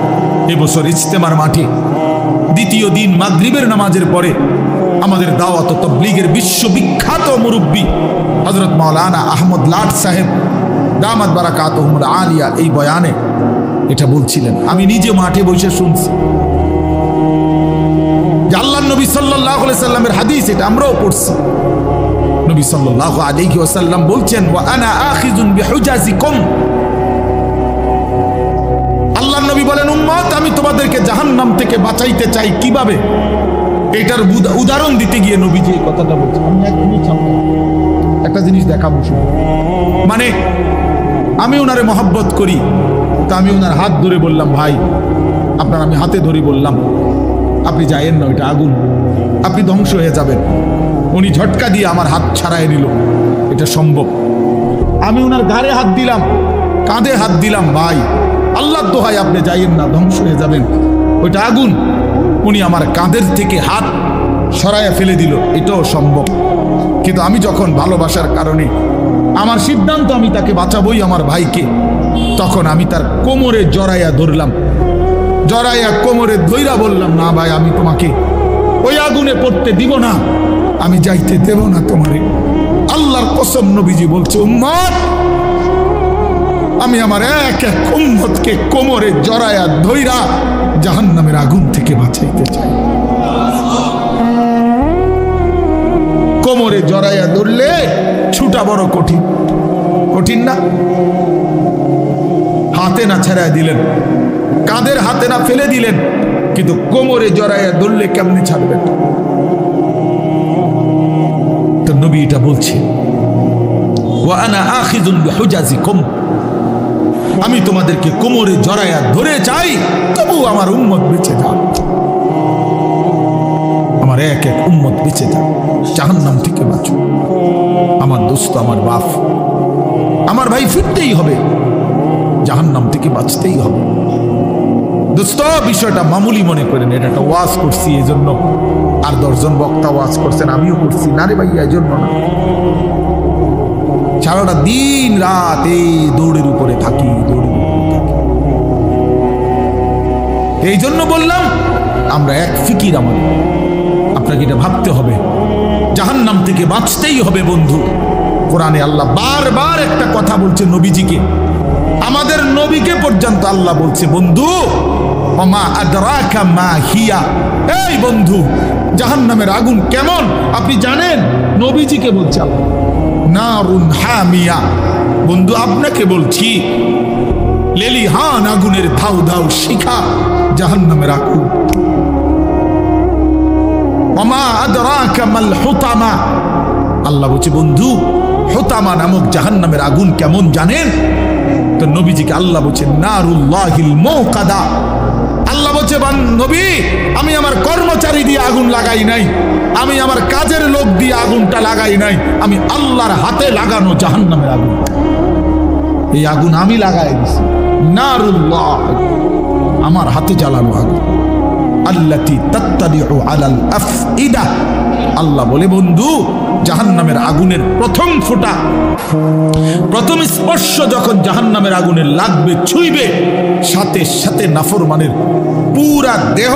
এবছর ইজতেমার মাঠে দ্বিতীয় দিন মাগরিবের নামাজের পরে আমাদের দাওয়াত ও তাবলীগের বিশ্ববিখ্যাত মুরব্বী হযরত মাওলানা আহমদ লাট সাহেব দামাত বারাকাতুহুল আলিয়া এই বয়ানে এটা বলছিলেন। আমি নিজে মাঠে বসে শুনছি যে আল্লাহর নবী সাল্লাল্লাহু আলাইহি ওয়াসাল্লামের হাদিস, এটা আমরাও পড়ছি। নবী সাল্লাল্লাহু আলাইহি ওয়াসাল্লাম বলছেন, ওয়া আনা আখিযুন বিহুজাজিকুম। আল্লাহর নবী বলেন, উম্মত আমি তোমাদেরকে জাহান্নাম থেকে বাঁচাইতে চাই কিভাবে। এটার উদাহরণ দিতে গিয়ে নবীজি এই কথাটা বলছেন। আমি একটা জিনিস দেখাবো, মানে আমি ওনারে মহব্বত করি, তা আমি ওনার হাত ধরে বললাম, ভাই আপনার আমি হাতে ধরে বললাম, আপনি যায়েন না, এটা আগুন, আপনি ধ্বংস হয়ে যাবেন। উনি ঝটকা দিয়ে আমার হাত ছাড়াই নিল, এটা সম্ভব। আমি ওনার ঘাড়ে হাত দিলাম, কাঁধে হাত দিলাম, ভাই আল্লাহর দোহাই আপনি যাইয়েন না, ধ্বংস হয়ে যাবেন, ওইটা আগুন। উনি আমার কাঁধের থেকে হাত সরাইয়া ফেলে দিল, এটাও সম্ভব। কিন্তু আমি যখন ভালোবাসার কারণে আমার সিদ্ধান্ত আমি তাকে বাঁচাবই, আমার ভাইকে, তখন আমি তার কোমরে জড়াইয়া ধরলাম, জড়াইয়া কোমরে ধইরা বললাম, না ভাই আমি তোমাকে ওই আগুনে পড়তে দিব না, আমি যাইতে দেব না তোমারে। আল্লাহর কসম নবীজি বলছে, উম্মত আমি আমার এক এক উম্মতকে কোমরে জড়াইয়া ধইরা জাহান্নামের আগুন থেকে বাঁচাইতে চাই। কোমরে জড়াইয়া ধরলে ছুটা বড় কঠিন, কঠিন না? হাতে না ছেড়াই দিলেন, কাঁধের হাতে না ফেলে দিলেন, কিন্তু কোমরে জড়াইয়া ধরলে কেমনে ছাড়বেন? তো নবী এটা বলছে, ওয়া আনা আখিযুন বিহুজাজিকুম, আমি তোমাদেরকে কোমরে জড়াইয়া ধরে চাই, তবু আমার উম্মত বেঁচে যাক, আমার এক এক উম্মত বেঁচে যাক, জাহান্নাম থেকে বাঁচো। আমার দোস্ত, আমার বাপ, আমার ভাই ফিরতেই হবে, জাহান্নাম থেকে বাঁচতেই হবে। দোস্ত বিষয়টা মামুলি মনে করেন, এটা একটা ওয়াজ করছি এই জন্য, আর 10 জন বক্তা ওয়াজ করছেন, আমিও করছি না রে ভাইয়া, এই জন্য না। সারাটা দিন রাত এই দৌড়ের উপরে থাকি, দৌড়ের উপরে থাকি। এই জন্য বললাম আমরা এক ফিকির, আমাদের আপনাকে এটা ভাবতে হবে, জাহান্নাম থেকে বাঁচতেই হবে বন্ধু। কোরআনে আল্লাহ বারবার একটা কথা বলছে নবীজিকে, আমাদের নবীকে পর্যন্ত আল্লাহ বলছে, বন্ধু ওমা আদরাকা মা হিয়া, এই বন্ধু জাহান্নামের আগুন কেমন আপনি জানেন? নবীজিকে বলছে আল্লাহ, নারুন হামিয়া, বন্ধু আপনাকে বলছি, লেলিহান আগুনের ধাউ ধাউ শিখা জাহান্নামের আগুন। ওমা আদরাকা মাল হুতামা, আল্লাহ বলছে বন্ধু হুতামা নামক জাহান্নামের আগুন কেমন জানেন? তো নবীজিকে আল্লাহ বলছে নারুল্লাহিল মুকাদা, আল্লাহ বলছে নবী আমি আমার কর্মচারী দিয়ে আগুন লাগাই নাই, আমি আমার কাজের লোক দিয়ে আগুনটা লাগাই নাই, আমি আল্লাহর হাতে লাগানো জাহান্নামের আগুন, এই আগুন আমি লাগাই দিছি। নারুল্লাহ, আমার হাতে জ্বালানো আগুন। আল্লাতী তাত্তালিউ আলাল আফইদা, আল্লাহ বলে বন্ধু জাহান্নামের আগুনের প্রথম ফোঁটা, প্রথম স্পর্শ যখন জাহান্নামের আগুনের লাগবে, ছুঁইবে, সাথে সাথে নাফরমানের পুরা দেহ,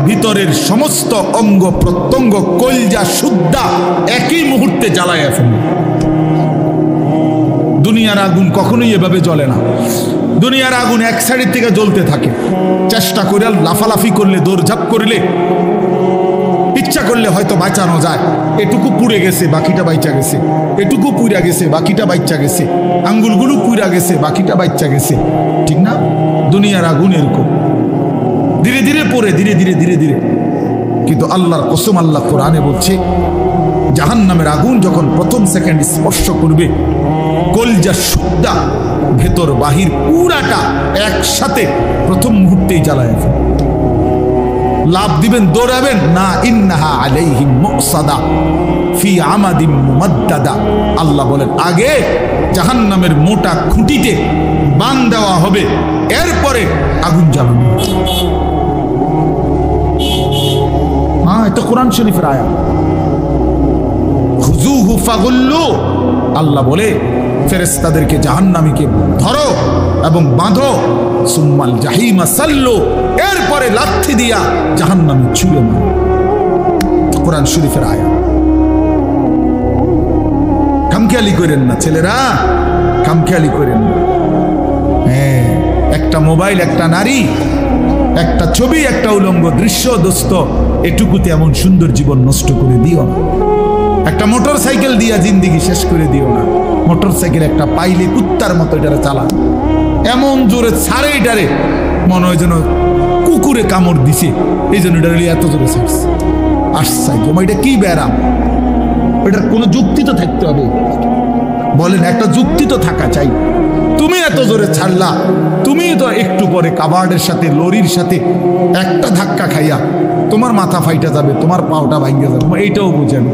ভিতরের সমস্ত অঙ্গ প্রত্যঙ্গ, কলজা সুদ্ধা একই মুহূর্তে জ্বালাইয়া ফেলবে। দুনিয়ার আগুন কখনোই এভাবে জ্বলে না। দুনিয়ার আগুন এক সাইড থেকে জ্বলতে থাকে, চেষ্টা করে লাফালাফি করলে, দৌড়ঝাঁপ করলে, ইচ্ছা করলে হয়তো বাঁচানো যায়। এটুকু পুড়ে গেছে, বাকিটা বাইচা গেছে, এটুকু পুড়া গেছে, বাকিটা বাইচা গেছে, আঙ্গুলগুলো পুড়া গেছে, বাকিটা বাইচা গেছে, ঠিক না? দুনিয়ার আগুন এরকম ধীরে ধীরে পড়ে, ধীরে ধীরে ধীরে ধীরে। কিন্তু আল্লাহর কসম, আল্লাহ কোরআনে বলছে জাহান্নামের আগুন যখন প্রথম সেকেন্ড স্পর্শ করবে, কলজা সুদ্ধা ভেতর বাহির পুরাটা একসাথে প্রথম মুহূর্তেই জ্বালায় ফেলবে। লাভ দিবেন, দৌড়াবেন না, ইন্নাহা আলাইহিম মুসাদা ফি আমাদিম মুমাদ্দাদা, আল্লাহ বলেন আগে জাহান্নামের মোটা খুঁটিতে বান দেওয়া হবে, এরপরে আগুন জ্বালানো। হ্যাঁ, এটা কোরআন শরীফের আয়াত। খুযুহু ফাগুল্লু, আল্লাহ বলে ফেরেশতাদেরকে জাহান্নামীকে ধরো এবং বাঁধো, সুম্মাল জাহিমা সাল্লু, এরপরে লাথি দিয়া জাহান্নামে ছুঁড়ে মারো। কোরআন শরীফের আয়াত। খামখেয়ালি করেন না ছেলেরা, খামখেয়ালি করেন না। হ্যাঁ, একটা মোবাইল, একটা নারী, একটা ছবি, একটা উলঙ্গ দৃশ্য, দোস্ত, এটুকুতে এমন সুন্দর জীবন নষ্ট করে দিও না। একটা মোটর সাইকেল দিয়া জিন্দিগি শেষ করে দিও না। মোটর সাইকেল একটা পাইলে কুত্তার মতো এটারে চালা, এমন জোরে ছাড়ে এটারে মনে হয় যেন কুকুরে কামড় দিছে, এই জন্য এটা এত জোরে ছাড়ছে। আশ্চর্য, এটা কি ব্যারাম? এটার কোনো যুক্তি তো থাকতে হবে, বলেন, একটা যুক্তি তো থাকা চাই। তুমি এত জোরে ছাড়লা, তুমি তো একটু পরে কাবার্ডের সাথে, লরির সাথে একটা ধাক্কা খাইয়া তোমার মাথা ফাইটা যাবে, তোমার পাওটা ভাঙ্গে যাবে, এইটাও বুঝেন।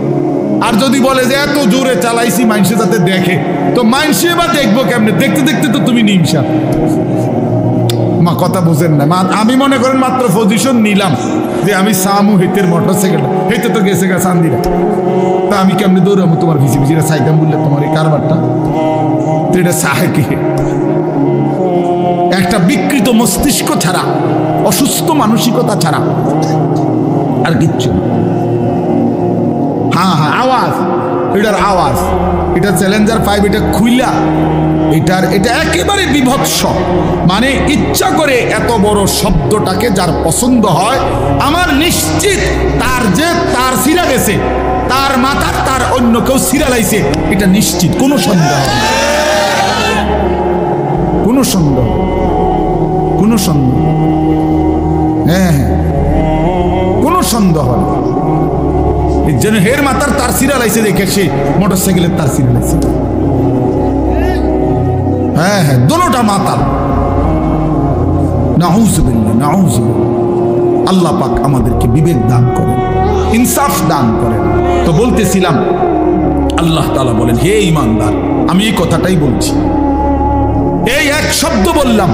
আর যদি বলে যে এত জোরে চালাইছি মানুষে যাতে দেখে, তো মানুষে বা দেখবো কেমনে? দেখতে দেখতে তো তুমি নিমসা। মা কথা বুঝেন না। আমি মনে করেন মাত্র পজিশন নিলাম যে আমি সামু হেতের মোটর সাইকেল, হেতে তো গেছে গা চান্দিরা, তা আমি কেমনে দৌড়াবো তোমার ভিজি ভিজিরা সাইকেল বললে তোমার এই কারবারটা? তো এটা সাহে কে? একটা বিকৃত মস্তিষ্ক ছাড়া, অসুস্থ মানসিকতা ছাড়া আর কিচ্ছু। হ্যাঁ হ্যাঁ, আওয়াজ, এটার আওয়াজ, এটা চ্যালেঞ্জার 5, এটা খুইলা, এটা একেবারে বিভৎস। মানে ইচ্ছা করে এত বড় শব্দটাকে যার পছন্দ হয়, আমার নিশ্চিত তার সিরা গেছে, তার মাথার তার অন্য কেউ সিরা লাইছে, এটা নিশ্চিত, কোনো সন্দেহ, কোনো সন্দেহ, কোনো সন্দেহ। হ্যাঁ হ্যাঁ, কোনো সন্দেহ না। যেন হের মাথার তার সিরা লাইছে দেখে সে মোটর সাইকেলের তার সিরা লাইছে। হ্যাঁ হ্যাঁ, দোনোটা মাতাল। নাউজুবিল্লাহ, নাউজুবিল্লাহ। আল্লাহ পাক আমাদেরকে বিবেক দান করেন, ইনসাফ দান করেন। তো বলতেছিলাম, আল্লাহ তাআলা বলেন, হে ঈমানদার, আমি এই কথাটাই বলছি, এই এক শব্দ বললাম,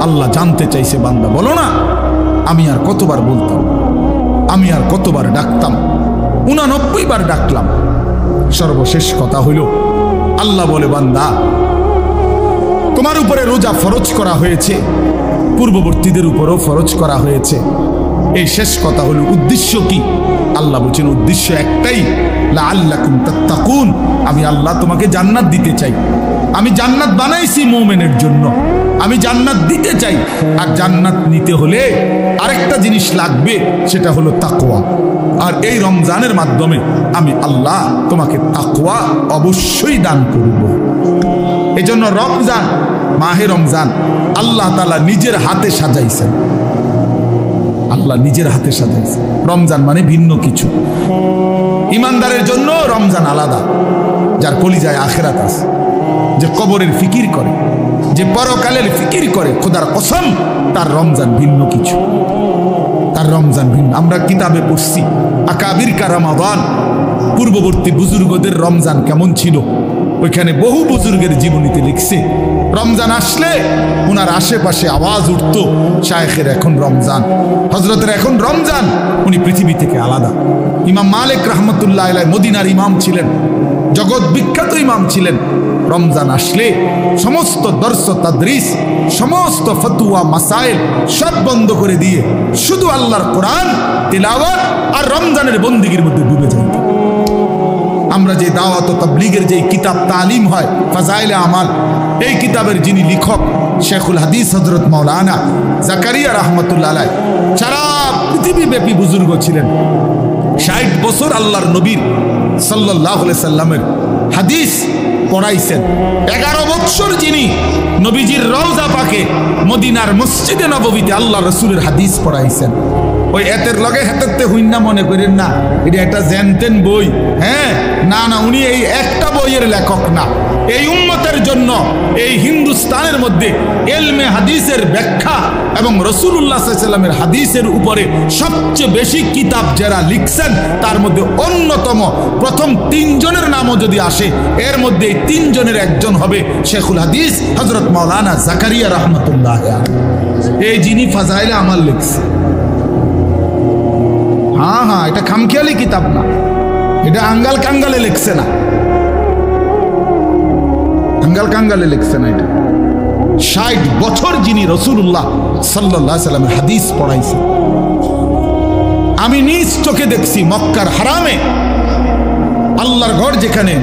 আল্লাহ জানতে চাইছে, বান্দা বলো না, আমি আর কতবার বলতাম, আমি আর কতবার ডাকতাম, 89 বার ডাকলাম। সর্বশেষ কথা হইল, আল্লাহ বলে, বান্দা তোমার উপরে রোজা ফরজ করা হয়েছে, পূর্ববর্তীদের উপরও ফরজ করা হয়েছে। এই শেষ কথা হলো, উদ্দেশ্য কি? আল্লাহ বলছেন, উদ্দেশ্য একটাই, লাআল্লাকুম তাত্তাকুন, আমি আল্লাহ তোমাকে জান্নাত দিতে চাই। আমি জান্নাত বানাইছি মুমিনের জন্য, আমি জান্নাত দিতে চাই। আর জান্নাত নিতে হলে আরেকটা জিনিস লাগবে, সেটা হলো তাকওয়া। আর এই রমজানের মাধ্যমে আমি আল্লাহ তোমাকে তাকওয়া অবশ্যই দান করব। এই জন্য রমজান, মাহে রমজান আল্লাহ তাআলা নিজের হাতে সাজাইছেন, আল্লাহ নিজের হাতে সাজাইছেন। রমজান মানে ভিন্ন কিছু। ইমানদারের জন্য রমজান আলাদা, যার কলিজায় আখিরাত আছে, যে কবরের ফিকির করে, যে পরকালের ফিকির করে, খোদার কসম, তার রমজান ভিন্ন কিছু, তার রমজান ভিন্ন। আমরা কিতাবে পড়ছি, আকাবির কা রমাদান, পূর্ববর্তী বুজুর্গদের রমজান কেমন ছিল, ওইখানে বহু বুজুর্গের জীবনীতে লিখছে, রমজান আসলে ওনার আশেপাশে আওয়াজ উঠত, শায়েখের এখন রমজান, হজরতের এখন রমজান, উনি পৃথিবী থেকে আলাদা। ইমাম মালিক রাহমাতুল্লাহ আলাইহি মদিনার ইমাম ছিলেন, জগৎ বিখ্যাত ইমাম ছিলেন। রমজান আসলে সমস্ত দর্স তাদরিস, সমস্ত ফতুয়া মাসাইল সব বন্ধ করে দিয়ে শুধু আল্লাহর কোরআন তিলাওয়াত আর রমজানের বন্দিগির মধ্যে ডুবে যাইত। আমরা যে দাওয়াত ও তাবলীগের যে কিতাব তালিম হয়, ফাজাইলে আমাল, এই কিতাবের যিনি লেখক শেখুল হাদিস হযরত মাওলানা জাকারিয়া রাহমাতুল্লাহ আলাইহি সারা পৃথিবীব্যাপী বুজুর্গ ছিলেন। 60 বছর আল্লাহর নবীর সাল্লাল্লাহু আলাইহি সাল্লামের হাদিস পড়াইছেন। 11 বছর যিনি নবীজির রওজা পাকে মদিনার মসজিদে নববীতে আল্লাহ রসুলের হাদিস পড়াইছেন। ওই এতের লগে হাতেতে হইনা মনে করেন না এটা একটা জানতেন বই, হ্যাঁ, না না, উনি এই একটা বইয়ের লেখক না। এই উম্মতের জন্য এই হিন্দুস্তানের মধ্যে ইলমে হাদিসের ব্যাখ্যা এবং রাসূলুল্লাহ সাল্লাল্লাহু আলাইহি ওয়াসাল্লামের হাদিসের উপরে সবচেয়ে বেশি কিতাব যারা লিখছেন, তার মধ্যে অন্যতম প্রথম 3 জনের নামও যদি আসে, এর মধ্যে এই 3 জনের একজন হবে শেখুল হাদিস হযরত মাওলানা জাকারিয়া রাহমাতুল্লাহ আলাইহি, এই যিনি ফাজাইলে আমাল লিখছে। হ্যাঁ হ্যাঁ, এটা খামখেয়ালি কিতাব না, এটা আঙ্গাল কাঙ্গালে লিখছে না। কাঙ্গাল কাঙ্গালে লিখছেন এটা। 60 বছর যিনি রাসূলুল্লাহ সাল্লাল্লাহু আলাইহি সাল্লামের হাদিস পড়াইছেন। আমি নিজ চোখে দেখছি মক্কার হারামে, আল্লাহর ঘর যেখানে,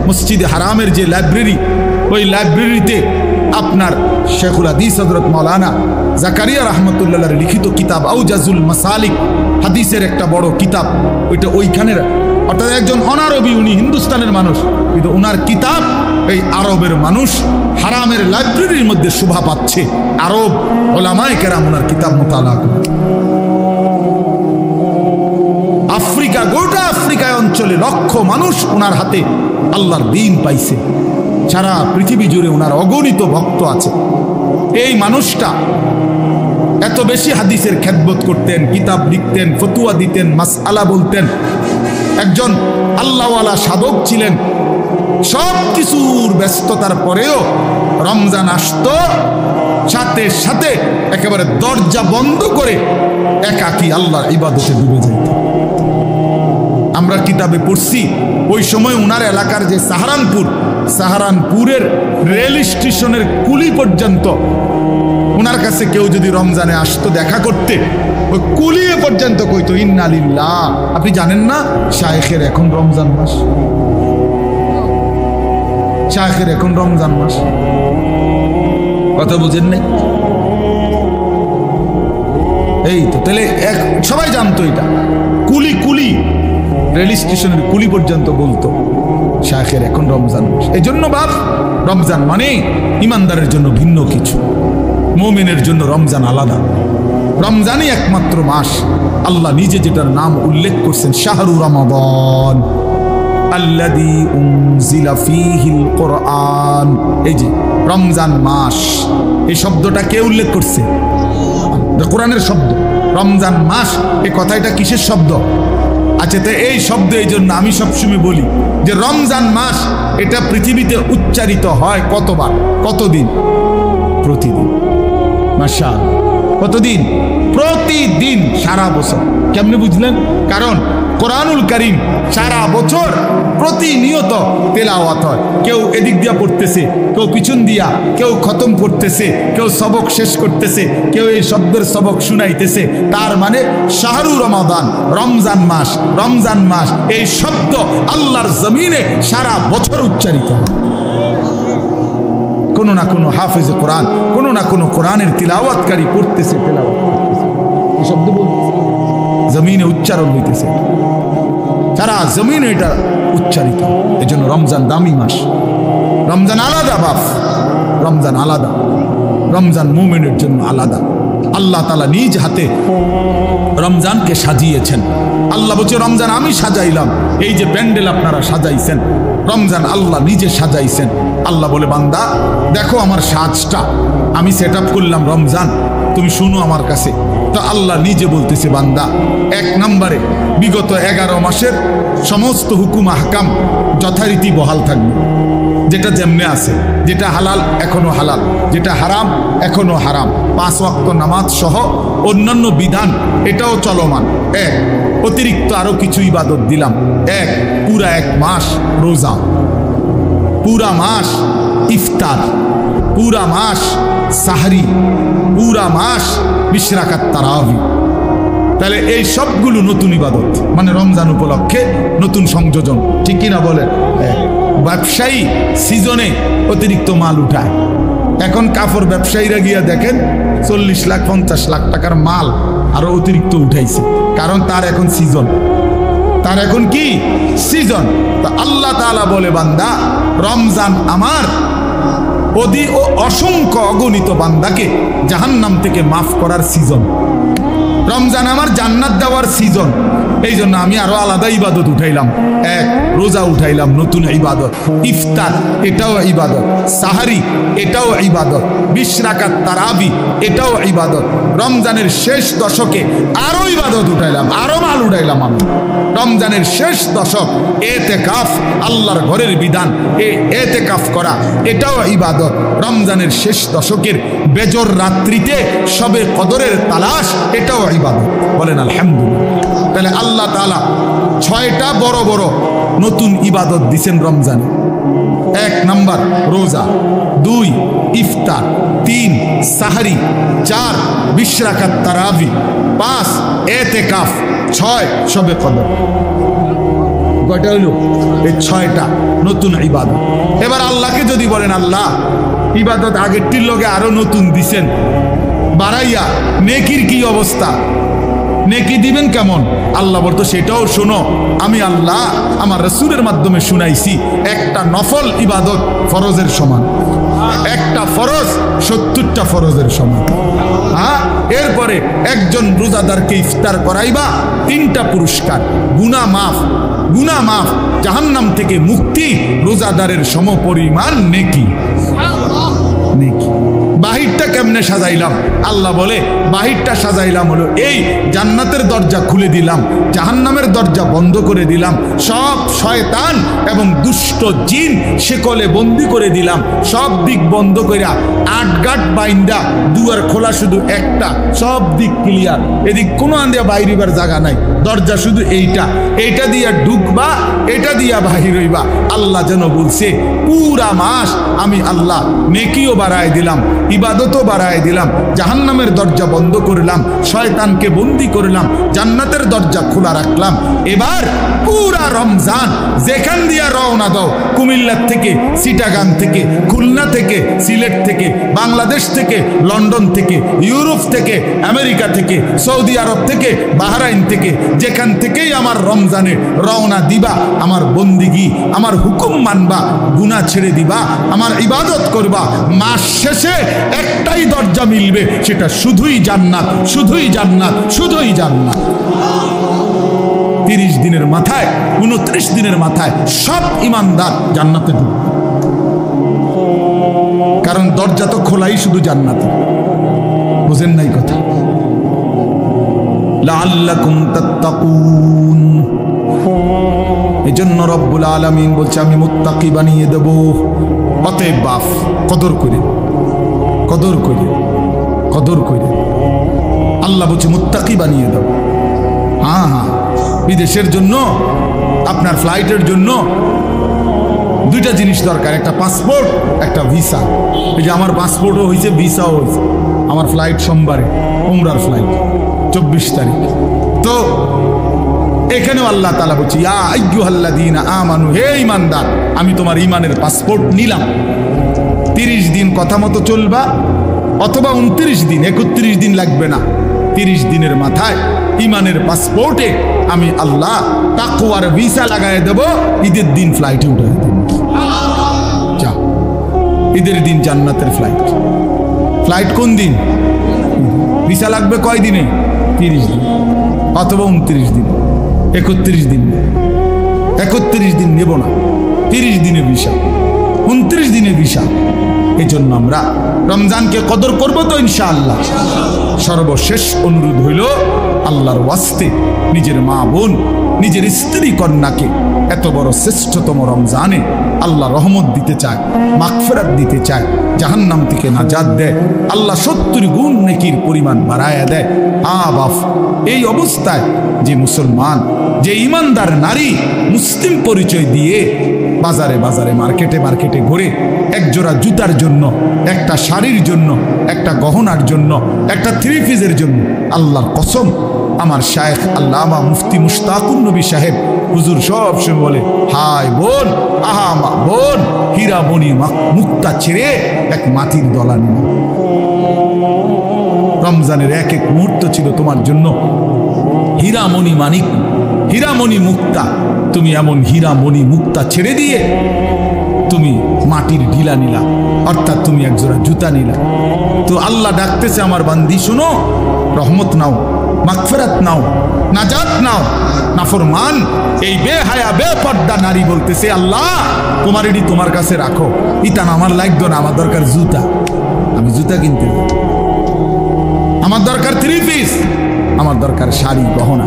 মসজিদে হারামের যে লাইব্রেরি, ওই লাইব্রেরিতে আপনার শেখুল হাদিস হযরত মাওলানা জাকারিয়া রাহমাতুল্লাহর লিখিত কিতাব আউজাজুল মাসালিক, হাদিসের একটা বড় কিতাব, ওইটা ওইখানে, অর্থাৎ একজন অনারবি, উনি হিন্দুস্তানের মানুষ, কিন্তু ওনার কিতাব এই আরবের মানুষ হারামের লাইব্রেরির মধ্যে শোভা পাচ্ছে। আরব ওলামায়ে কেরাম ওনার কিতাব মুতালা করে। আফ্রিকা, গোটা আফ্রিকা অঞ্চলে লক্ষ মানুষ ওনার হাতে আল্লাহর দ্বীন পাইছে। সারা পৃথিবী জুড়ে ওনার অগণিত ভক্ত আছে। এই মানুষটা এত বেশি হাদিসের খেদমত করতেন, কিতাব লিখতেন, ফতুয়া দিতেন, মাসআলা বলতেন, একজন আল্লাহওয়ালা সাধক ছিলেন। সব কিছুর ব্যস্ততার পরেও রমজান আসতো, সাথে সাথে একেবারে দরজা বন্ধ করে একাকী আল্লাহর ইবাদতে ডুবে যেত। আমরা কিতাবে পড়ছি ওই সময় উনার এলাকার যে সাহারানপুরের রেল স্টেশনের কুলি পর্যন্ত উনার কাছে কেউ যদি রমজানে আসতো দেখা করতে, ওই কুলিয়ে পর্যন্ত কইতো ইন্না লিল্লাহ। আপনি জানেন না শায়েখের এখন রমজান মাস, শায়েখের এখন রমজান মাস, কথা বুঝেন নাই? এই তো তাহলে সবাই জানতো এটা। কুলি রেল স্টেশনের কুলি পর্যন্ত বলতো শায়েখের এখন রমজান মাস। এই জন্য বাপ, রমজান মানে ইমানদারের জন্য ভিন্ন কিছু, মুমিনের জন্য রমজান আলাদা। রমজানই একমাত্র মাস আল্লাহ নিজে যেটার নাম উল্লেখ করছেন, শাহরু রমাদান আল্লাযী উনজিলা ফীহিল কুরআন। এই যে রমজান মাস, এই শব্দটা কে উল্লেখ করছে? কোরআনের শব্দ। রমজান মাস, এই কথাটা কিসের শব্দ? আচ্ছা, তো এই শব্দ এই জন্য আমি সবসময় বলি যে রমজান মাস এটা পৃথিবীতে উচ্চারিত হয় কতবার, কতদিন? প্রতিদিন। মাশাআল্লাহ, কতদিন? প্রতিদিন, সারা বছর। কেমনে বুঝলেন? কারণ কোরআনুল কারীম সারা বছর প্রতিনিয়ত তেলাওয়াত হয়। কেউ এদিক দিয়া পড়তেছে, কেউ পিছন দিয়া, কেউ খতম করতেছে, কেউ সবক শেষ করতেছে, কেউ এই শব্দের সবক শুনাইতেছে। তার মানে শাহরু রমাদান, রমজান মাস, রমজান মাস, এই শব্দ আল্লাহর জমিনে সারা বছর উচ্চারিত হয়। কোনো না কোনো হাফেজে কোরআন, কোনো না কোনো কোরআনের তিলাওয়াতকারী পড়তেছে, তেলাওয়াত করতেছে, এই শব্দ বলতেছে, জমিনে উচ্চারণ হইতেছে, সারা জমিনে এটা উচ্চারিত। এই জন্য রমজান দামি মাস। রমজান আলাদা বাপ, রমজান আলাদা, রমজান মুমিনের জন্য আলাদা। আল্লাহ তাআলা নিজ হাতে রমজানকে সাজিয়েছেন। আল্লাহ বলছে রমজান আমি সাজাইলাম। এই যে প্যান্ডেল আপনারা সাজাইছেন, রমজান আল্লাহ নিজে সাজাইছেন। আল্লাহ বলে বান্দা দেখো আমার সাজটা আমি সেট আপ করলাম, রমজান তুমি শুনো আমার কাছে। তো আল্লাহ নিজে বলতেছে বান্দা, 1 নম্বরে বিগত 11 মাসের সমস্ত হুকুম আহকাম যথারীতি বহাল থাকবে। যেটা যেমনে আছে, যেটা হালাল এখনো হালাল, যেটা হারাম এখনো হারাম, 5 ওয়াক্ত নামাজ সহ অন্যান্য বিধান এটাও চলমান। অতিরিক্ত আরো কিছু ইবাদত দিলাম। পুরা 1 মাস রোজা, পুরা মাস ইফতার, পুরা মাস সাহরি, পুরা মাস 20 রাকাত তারাবি। তাহলে এই সবগুলো নতুন ইবাদত, মানে রমজান উপলক্ষে নতুন সংযোজন, ঠিক কিনা বলেন? ব্যবসায়ী সিজনে অতিরিক্ত মাল উঠায়। এখন কাপড় ব্যবসায়ীরা গিয়া দেখেন 40 লাখ 50 লাখ টাকার মাল আরো অতিরিক্ত উঠাইছে, কারণ তার এখন সিজন, তার এখন কি সিজন। তা আল্লাহ তাআলা বলে বান্দা রমজান আমার অসংখ্য অগণিত বান্দাকে জাহান্নাম থেকে মাফ করার সিজন। রমজান আমার জান্নাত দেওয়ার সিজন। এই জন্য আমি আরো আলাদা ইবাদত উঠাইলাম। রোজা উঠাইলাম, নতুন ইবাদত। ইফতার এটাও ইবাদত, সাহারি এটাও ইবাদত, 20 রাকাত তারাবি এটাও ইবাদত। রমজানের শেষ দশকে আরো ইবাদত উঠাইলাম, আরো মাল উঠাইলাম আমি। রমজানের শেষ দশক এতেকাফ, আল্লাহর ঘরের বিধান, এতেকাফ করা এটাও ইবাদত। রমজানের শেষ দশকের বেজর রাত্রিতে সবে কদরের তালাশ এটাও ইবাদত। বলেন আলহামদুলিল্লাহ। তাহলে আল্লাহ তাআলা 6টা বড় বড় নতুন ইবাদত দিছেন রমজানে। 1 নাম্বার রোজা, 2 ইফতার, 3 সাহরি, 4 20 রাকাত তারাবি, 5 এতেকাফ, 6 শবে কদর। কয়টা হইল? এই 6টা নতুন ইবাদত। এবার আল্লাহকে যদি বলেন আল্লাহ ইবাদত আগেরটির লগে আরো নতুন দিছেন বাড়াইয়া, নেকির কি অবস্থা, নেকি দিবেন কেমন? আল্লাহ বলতো সেটাও শোনো, আমি আল্লাহ আমার রাসূলের মাধ্যমে শুনাইছি একটা নফল ইবাদত ফরজের সমান, একটা ফরজ 70টা ফরজের সমান। হ্যাঁ, এরপরে একজন রোজাদারকে ইফতার করাইবা 3টা পুরস্কার, গুনাহ মাফ, গুনাহ মাফ, জাহান্নাম থেকে মুক্তি, রোজাদারের সমপরিমাণ নেকি। নেকি বাহিরটা কেমনে সাজাইলাম? আল্লাহ বলে বাহিরটা সাজাইলাম হলো এই, জান্নাতের দরজা খুলে দিলাম, জাহান্নামের দরজা বন্ধ করে দিলাম, সব শয়তান এবং দুষ্ট জিন শেকলে বন্দি করে দিলাম, সব দিক বন্ধ কইরা 8 গাট বাইন্দা, দুয়ার খোলা শুধু একটা, সব দিক ক্লিয়ার, এদিক কোনো আন্দিয়া বাইরিবার জায়গা নাই, দরজা শুধু এইটা, এইটা দিয়া ঢুকবা, এটা দিয়া বাহির হইবা। আল্লাহ যেন বলছে পুরা মাস আমি আল্লাহ নেকিও বাড়ায় দিলাম, ইবাদতও বাড়ায় দিলাম, জাহান্নামের দরজা বন্ধ করলাম, শয়তানকে বন্দি করলাম, জান্নাতের দরজা খোলা রাখলাম। এবার পুরা রমজান যেখান দিয়া রওনা দাও, কুমিল্লার থেকে, চিটাগাং থেকে, খুলনা থেকে, সিলেট থেকে, বাংলাদেশ থেকে, লন্ডন থেকে, ইউরোপ থেকে, আমেরিকা থেকে, সৌদি আরব থেকে, বাহরাইন থেকে, যেখান থেকেই আমার রমজানে রওনা দিবা, আমার বন্দিগি, আমার হুকুম মানবা, গুনাহ ছেড়ে দিবা, আমার ইবাদত করবা, মাস শেষে একটাই দরজা মিলবে, সেটা শুধুই জান্নাত, শুধুই জান্নাত, শুধুই জান্নাত। 30 দিনের মাথায়, 29 দিনের মাথায় সব ইমানদার জান্নাতে ঢুকবে, কারণ দরজা তো খোলাই শুধু জান্নাতে। বুঝেন নাই কথা? লাআল্লাকুম তাত্তাকুন, এজন্য রব্বুল আলামিন বলছে আমি মুত্তাকি বানিয়ে দেব। অতএব বাপ কদর করে, কদর করে, কদর করে, আল্লাহ বলছে মুত্তাকি বানিয়ে দেব। হ্যাঁ হ্যাঁ, বিদেশের জন্য আপনার ফ্লাইটের জন্য 2টা জিনিস দরকার, একটা পাসপোর্ট, একটা ভিসা। এই যে আমার পাসপোর্টও হয়েছে, ভিসাও হয়েছে, আমার ফ্লাইট সোমবারে, উমরার ফ্লাইট 24 তারিখ। তো এখানেও আল্লাহ তাআলা বলছে ইয়া আইয়ুহাল্লাযীনা আমানু, হে ঈমানদার, আমি তোমার ঈমানের পাসপোর্ট নিলাম। 30 দিন কথা মতো চলবা, অথবা 29 দিন, 31 দিন লাগবে না, 30 দিনের মাথায় ঈমানের পাসপোর্টে আমি আল্লাহ তাকওয়ার ভিসা লাগায় দেব, ঈদের দিন ফ্লাইটে উঠে দেব। যা, ঈদের দিন জান্নাতের ফ্লাইট। ফ্লাইট কোন দিন? ভিসা লাগবে কয় দিনে? 30 দিন, অথবা 29 দিন, 31 দিন, 31 দিন নেব না, 30 দিনে ভিসা, 29 দিনে ভিসা। এই জন্য আমরা রমজানকে কদর করবো তো ইনশাআল্লাহ। সর্বশেষ অনুরোধ হইল আল্লাহর ওয়াস্তে নিজের মা বোন, নিজের স্ত্রী কন্যাকে এত বড় শ্রেষ্ঠতম রমজানে আল্লাহ রহমত দিতে চায়, মাগফিরাত দিতে চায়, জাহান্নাম থেকে নাজাত দেয়, আল্লাহ 70 গুণ নেকির পরিমাণ বাড়ায়া দেয়। বাপ, এই অবস্থায় যে মুসলমান, যে ইমানদার নারী মুসলিম পরিচয় দিয়ে বাজারে বাজারে, মার্কেটে মার্কেটে ঘুরে একজোড়া জুতার জন্য, একটা শাড়ির জন্য, একটা গহনার জন্য, একটা 3 পিসের জন্য, আল্লাহর কসম আমার শায়েখ আল্লামা মুফতি মুশতাকুন নবী সাহেব হুজুর সব সময় বলে, হায় বোন, আহা মা বোন, হীরা মণি মুক্তা ছেড়ে এক মাটির দলা নিল। রমজানের এক এক মুহূর্ত ছিল তোমার জন্য হীরামণি মানিক, হীরামণি মুক্তা। তুমি এমন হীরামণি মুক্তা ছেড়ে দিয়ে তুমি মাটির ঢিলা নিলা, অর্থাৎ তুমি একজোড়া জুতা নিলা। তো আল্লাহ ডাকতেছে আমার বান্দি, শোনো, রহমত নাও, মাগফিরাত নাও, নাজাত নাও। নাফরমান এই বেহায়া বেপর্দা নারী বলতেছে, আল্লাহ তোমার এটি তোমার কাছে রাখো, ইতান আমার লাগতো না, আমার দরকার জুতা, আমি জুতা কিনতে যাই, আমার দরকার 3 পিস, আমার দরকার শাড়ি গহনা।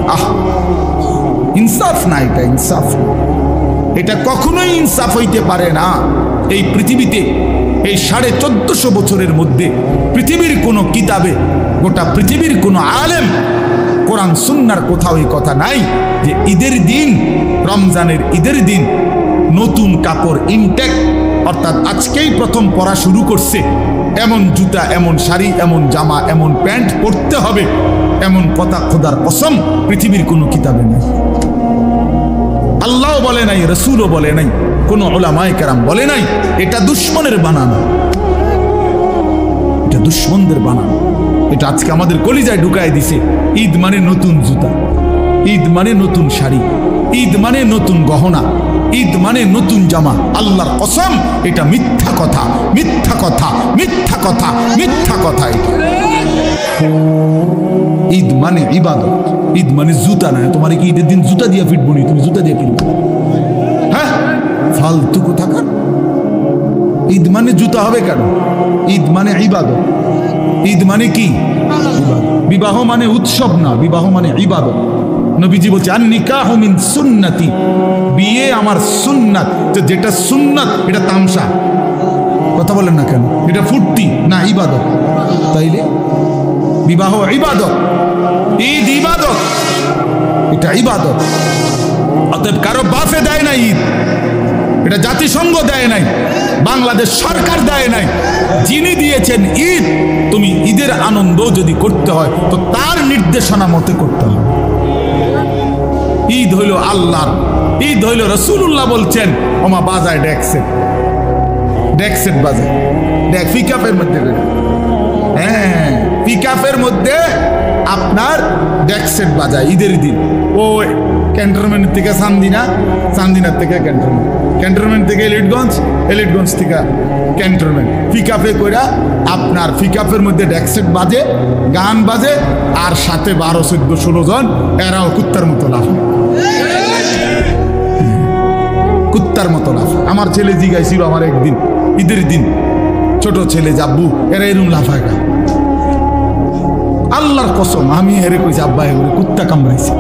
ইনসাফ না, এটা ইনসাফ, এটা কখনোই ইনসাফ হইতে পারে না। এই পৃথিবীতে এই 1450 বছরের মধ্যে পৃথিবীর কোনো কিতাবে, গোটা পৃথিবীর কোনো আলেম, কোরআন সুন্নাহর কোথাও এই কথা নাই যে ঈদের দিন, রমজানের ঈদের দিন নতুন কাপড় ইনটেক অর্থাৎ আজকেই প্রথম পরা শুরু করছে, এমন জুতা, এমন শাড়ি, এমন জামা, এমন প্যান্ট পরতে হবে, এমন কথা খোদার কসম পৃথিবীর কোনো কিতাবে নেই। আল্লাহও বলে নাই, রসুলও বলে নাই, কোনো উলামায়ে কেরাম বলে নাই। এটা দুশ্মনের বানানো, এটা দুশ্মনদের বানানো। এটা আজকে আমাদের কলিজায় ঢুকায় দিছে। ঈদ মানে নতুন জুতা, ঈদ মানে নতুন শাড়ি, ঈদ মানে নতুন গহনা, ঈদ মানে নতুন জামা। আল্লাহর কসম এটা মিথ্যা কথা, মিথ্যা কথা, মিথ্যা কথা, মিথ্যা কথা। ঈদ মানে ইবাদত, ঈদ মানে জুতা না। তোমার কি ঈদের দিন জুতা দিয়ে ফিটবো নি? তুমি জুতা দিয়ে ফিটবো? হ্যাঁ, ফালতু কোথাকার। ঈদ মানে জুতা হবে কেন? ঈদ মানে ইবাদত। ঈদ মানে কি? বিবাহ মানে উৎসব না, বিবাহ মানে ইবাদত। নবীজি বলছে আন নিকাহু মিন সুন্নতি, বিয়ে আমার সুন্নাত। তো যেটা সুন্নাত এটা তামসা, কথা বলেন না কেন? এটা ফুর্তি না, ইবাদত। তাইলে বিবাহ ইবাদত, ঈদ ইবাদত, এটা ইবাদত। অতএব কারো বাফে দেয় না ঈদ, এটা জাতিসংঘ দেয় নাই, বাংলাদেশ সরকার দেয় নাই। যিনি দিয়েছেন ঈদ, তুমি ঈদের আনন্দ যদি করতে হয় তো তার নির্দেশনা মতে করতে হবে। ঈদ হইল আল্লাহর, ঈদ হইল রাসূলুল্লাহ বলছেন ওমা বাজায় ডেকসেট, ডেকসেট বাজায়, দেখ পিকআপের মধ্যে, হ্যাঁ পিকআপের মধ্যে আপনার ডেকসেট বাজায় ঈদের দিন। ও ক্যান্টনমেন্ট থেকে চান্দিনা, চান্দিনার থেকে ক্যান্টনমেন্ট, ক্যান্টনমেন্ট থেকে এলিটগঞ্জ, এলিটগঞ্জ থেকে ক্যান্টনমেন্ট, পিকআপে কইরা আপনার পিকআপের মধ্যে ডেকসেট বাজে, গান বাজে, আর সাথে 12, 14, 16 জন এরাও কুত্তার মতো লাফায়, কুত্তার মতো লাফায়। আমার ছেলে জিগাইছিল আমার একদিন ঈদের দিন, ছোট ছেলে জাব্বু এরা এরম লাফায় গা। আল্লাহর কসম আমি হেরে কইছি আব্বা এগুলো কুত্তা কামড়াইছে।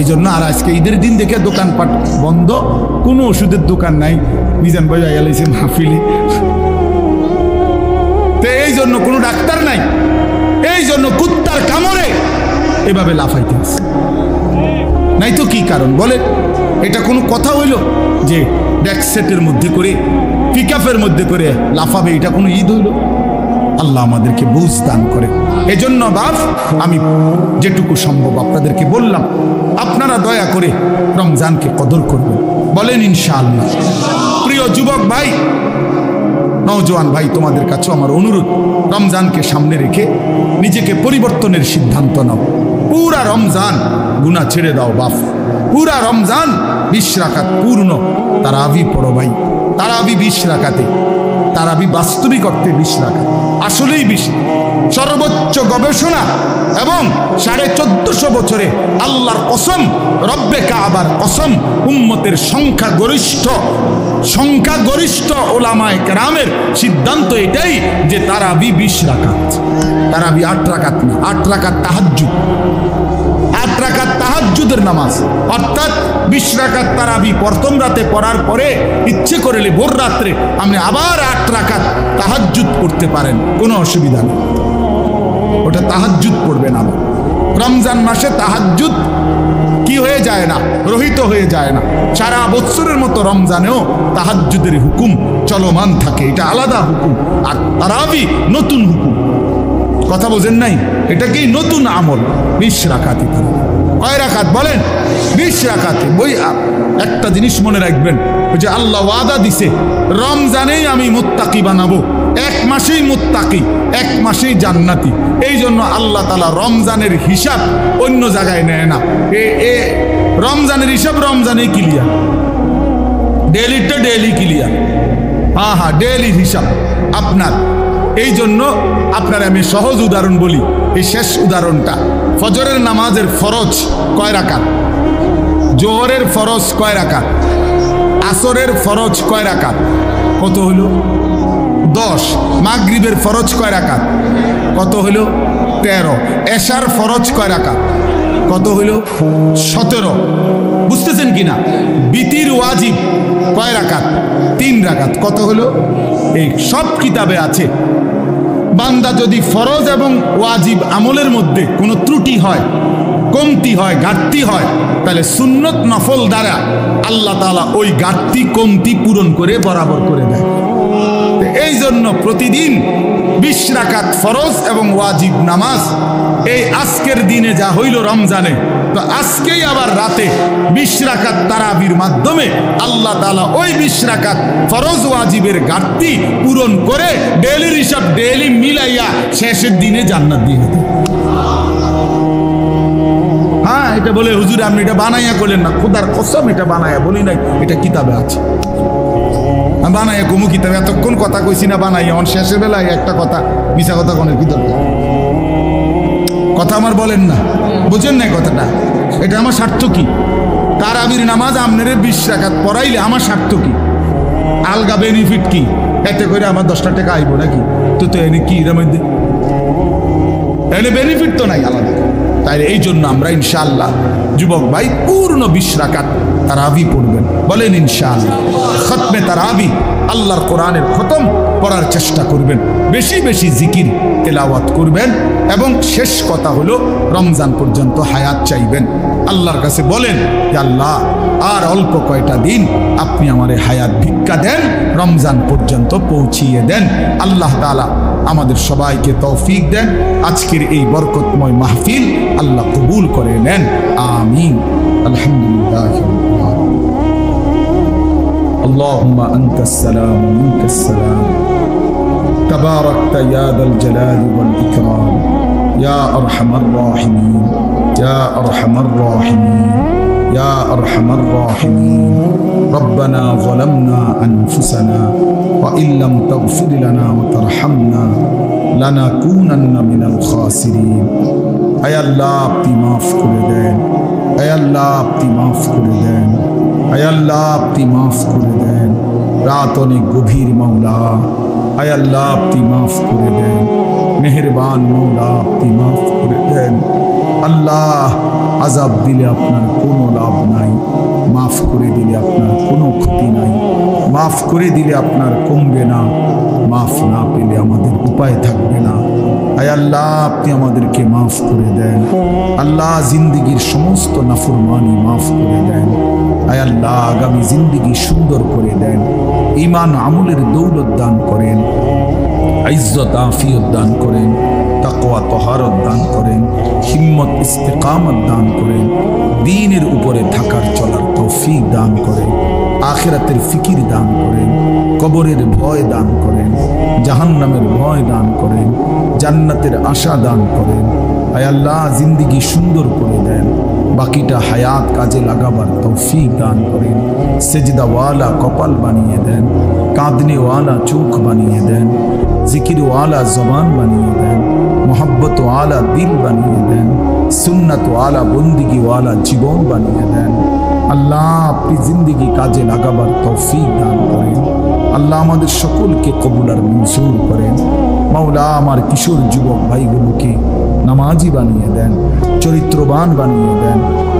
এই জন্য আর আজকে ঈদের দিন দেখে দোকানপাট বন্ধ, কোনো ওষুধের দোকান নাই, মিজান ভাই এলাইছে মাহফিলে। তো এই জন্য কোনো ডাক্তার নাই, এই জন্য কুত্তার কামড়ে এভাবে লাফাইতে আছে। নাই তো কি কারণ বলে? এটা কোনো কথা হইল যে ডেকসেটের মধ্যে করে, পিকআপের মধ্যে করে লাফাবে? এটা কোনো ঈদ হইল? আল্লাহ আমাদেরকে বুঝ দান করে। এজন্য বাপ আমি যেটুকু সম্ভব আপনাদেরকে বললাম, আপনারা দয়া করে রমজানকে কদর করবেন, বলেন ইনশাআল্লাহ। প্রিয় যুবক ভাই, নওজোয়ান ভাই, তোমাদের কাছে আমার অনুরোধ, রমজানকে সামনে রেখে নিজেকে পরিবর্তনের সিদ্ধান্ত নাও। পুরা রমজান গুনাহ ছেড়ে দাও বাপ, পুরা রমজান 20 রাকাত পূর্ণ তারাবি পড়ো ভাই। তারাবি 20 রাকাতে, তারাবি বাস্তবিক অর্থে 20 রাকাত, আসলেই 20। সর্বোচ্চ গবেষণা এবং 1450 বছরে আল্লাহর কসম, রব্বে কাবার কসম, উম্মতের সংখ্যাগরিষ্ঠ ওলামায়ে কেরামের সিদ্ধান্ত এটাই যে তারাবি 20 রাকাত। তারাবি 8 রাকাত না, 8 রাকাত তাহাজ্জুদ, 8 রাকাত তাহাজ্জুদের নামাজ, অর্থাৎ 20 রাকাত তারাবি প্রথম রাতে পড়ার পরে ইচ্ছে করলে ভোর রাত্রে আপনি আবার 8 রাকাত তাহাজ্জুদ পড়তে পারেন, কোনো অসুবিধা নেই। ওটা তাহাজ্জুদ পড়বেন। আবার রমজান মাসে তাহাজ্জুদ কি হয়ে যায় না, রহিত হয়ে যায় না। সারা বছরের মতো রমজানেও তাহাজ্জুদের হুকুম চলমান থাকে, এটা আলাদা হুকুম। আর তারাবি নতুন হুকুম, কথা বোঝেন নাই? এটা কি নতুন আমল। 20 রাকাতই তারাবি। কয় রাকাত বলেন? 20 রাকাতে। বই একটা জিনিস মনে রাখবেন, ওই যে আল্লাহ ওয়াদা দিছে রমজানেই আমি মুত্তাকি বানাবো, 1 মাসেই মুত্তাকি, 1 মাসেই জান্নাতি। এই জন্য আল্লাহ তাআলা রমজানের হিসাব অন্য জায়গায় নেয় না। রমজানের হিসাব রমজানেই ক্লিয়ার, ডেলিটা ডেলি ক্লিয়ার। হ্যাঁ, ডেলির হিসাব আপনার। এই জন্য আপনার আমি সহজ উদাহরণ বলি, এই শেষ উদাহরণটা। ফজরের নামাজের ফরজ কয় রাকাত? জোহরের ফরজ কয় রাকাত? আসরের ফরজ কয় রাকাত? কত হইল? 10। মাগরিবের ফরজ কয় রাকাত? কত হইল? 13। এশার ফরজ কয় রাকাত? কত হইল? 17। বুঝতেছেন কিনা? বিতির ওয়াজিব কয় রাকাত? 3 রাকাত। কত হলো? এই সব কিতাবে আছে। বান্দা যদি ফরজ এবং ওয়াজিব আমলের মধ্যে কোনো ত্রুটি হয়, কমতি হয়, ঘাটতি হয়, তাহলে সুন্নত নফল দ্বারা আল্লাহ তাআলা ওই ঘাটতি কমতি পূরণ করে বরাবর করে দেয়। এই জন্য প্রতিদিন 20 রাকাত ফরজ এবং ওয়াজিব নামাজ, এই আজকের দিনে যা হইল রমজানে, তো আজকেই আবার রাতে 20 রাকাত তারাবির মাধ্যমে আল্লাহ তাআলা ওই 20 রাকাত ফরজ ওয়াজিবের ঘাটতি পূরণ করে ডেইলির হিসাব ডেইলি মিলাইয়া শেষের দিনে জান্নাত দিয়ে দেয়। হ্যাঁ, এটা বলে হুজুর আপনি এটা বানাইয়া করলেন না, খোদার কসম এটা বানাইয়া বলি নাই, এটা কিতাবে আছে। বানাইয়া কমু কিতাবে, এতক্ষণ কথা কইছি না বানাইয়া, অন শেষের বেলায় একটা কথা মিশা কথা কোনের কি দরকার? কথা আমার বলেন না, বুঝেন নাই কথাটা? এটা আমার স্বার্থ কি? তারাবির নামাজ আপনার 20 রাকাত পড়াইলে আমার স্বার্থ কি? আলগা বেনিফিট কি? এতে করে আমার 10টা টাকা আইব নাকি? তো এনে কি এর মধ্যে এনে বেনিফিট তো নাই আলাদা। তাই এই জন্য আমরা ইনশাআল্লাহ যুবক ভাই পূর্ণ 20 রাকাত তারাবি পড়বেন, বলেন ইনশাআল্লাহ। খতমে তারাবি, আল্লাহর কোরআনের খতম পড়ার চেষ্টা করবেন, বেশি বেশি জিকির তেলাওয়াত করবেন, এবং শেষ কথা হলো রমজান পর্যন্ত হায়াত চাইবেন। আল্লাহর কাছে বলেন যে আল্লাহ আর অল্প কয়টা দিন আপনি আমারে হায়াত ভিক্ষা দেন, রমজান পর্যন্ত পৌঁছিয়ে দেন। আল্লাহ তাআলা আমাদের সবাইকে তৌফিক দেন। আজকের এই বরকতময় মাহফিল আল্লাহ কবুল করে নেন, আমিন। আলহামদুলিল্লাহ। আল্লাহুম্মা আনতাস সালাম ওয়া মিনকাস সালাম, তাবারাকতা ইয়া যাল জালালি ওয়াল ইকরাম, ইয়া আরহামার রাহিমিন, ইয়া আরহামার রাহিমিন, ইয়া আরহামার রাহিমিন। রব্বানা যালামনা আনফুসানা ওয়া ইল্লাম তাগফির লানা ওয়া তারহামনা লানাকুনান্না মিনাল খাসিরিন। আয় আল্লাহ আপনি মাফ করে দেন, আয় আল্লাহ আপনি মাফ করে দেন, আয় আল্লাহ আপনি মাফ করে দেন। রাত অনেক গভীর মাওলা, আয় আল্লাহ আপনি মাফ করে দেন, মেহেরবান মাওলা আপনি মাফ করে দেন। আল্লাহ আযাব দিলে আপনার কোনো লাভ নাই, মাফ করে দিলে আপনার কোনো ক্ষতি নাই, মাফ করে দিলে আপনার কমবে না, মাফ না পেলে আমাদের উপায় থাকবে না। আয় আল্লাহ আপনি আমাদেরকে মাফ করে দেন। আল্লাহ জিন্দিগির সমস্ত নাফরমানি মাফ করে দেন। আয় আল্লাহ আগামী জিন্দিগি সুন্দর করে দেন, ঈমান আমলের দৌলত দান করেন, ইজ্জত আফিয়ত দান করেন, তাকওয়া তহারত দান করেন, হিম্মত ইস্তেকামত দান করেন, দ্বীনের উপরে থাকার চলার তৌফিক দান করেন, আখিরাতের ফিকির দান করেন, কবরের ভয় দান করেন, জাহান্নামের ভয় দান করেন, জান্নাতের আশা দান করেন। আয় আল্লাহ জিন্দিগি সুন্দর করে দেন, বাকিটা হায়াত কাজে লাগাবার তৌফিক দান করেন। সেজদাওয়ালা কপাল বানিয়ে দেন, কাঁদনেওয়ালা চোখ বানিয়ে দেন, জিকিরওয়ালা জবান বানিয়ে দেন, মোহাব্বতওয়ালা দিল বানিয়ে দেন, সুন্নাতওয়ালা বন্দিগিওয়ালা জীবন বানিয়ে দেন। আল্লাহ আপনি জিন্দিগি কাজে লাগাবার তৌফিক দান করেন। আল্লাহ আমাদের সকলকে কবুল আর মঞ্জুর করেন। মাওলা আমার কিশোর যুবক ভাইগুলোকে নামাজি বানিয়ে দেন, চরিত্রবান বানিয়ে দেন।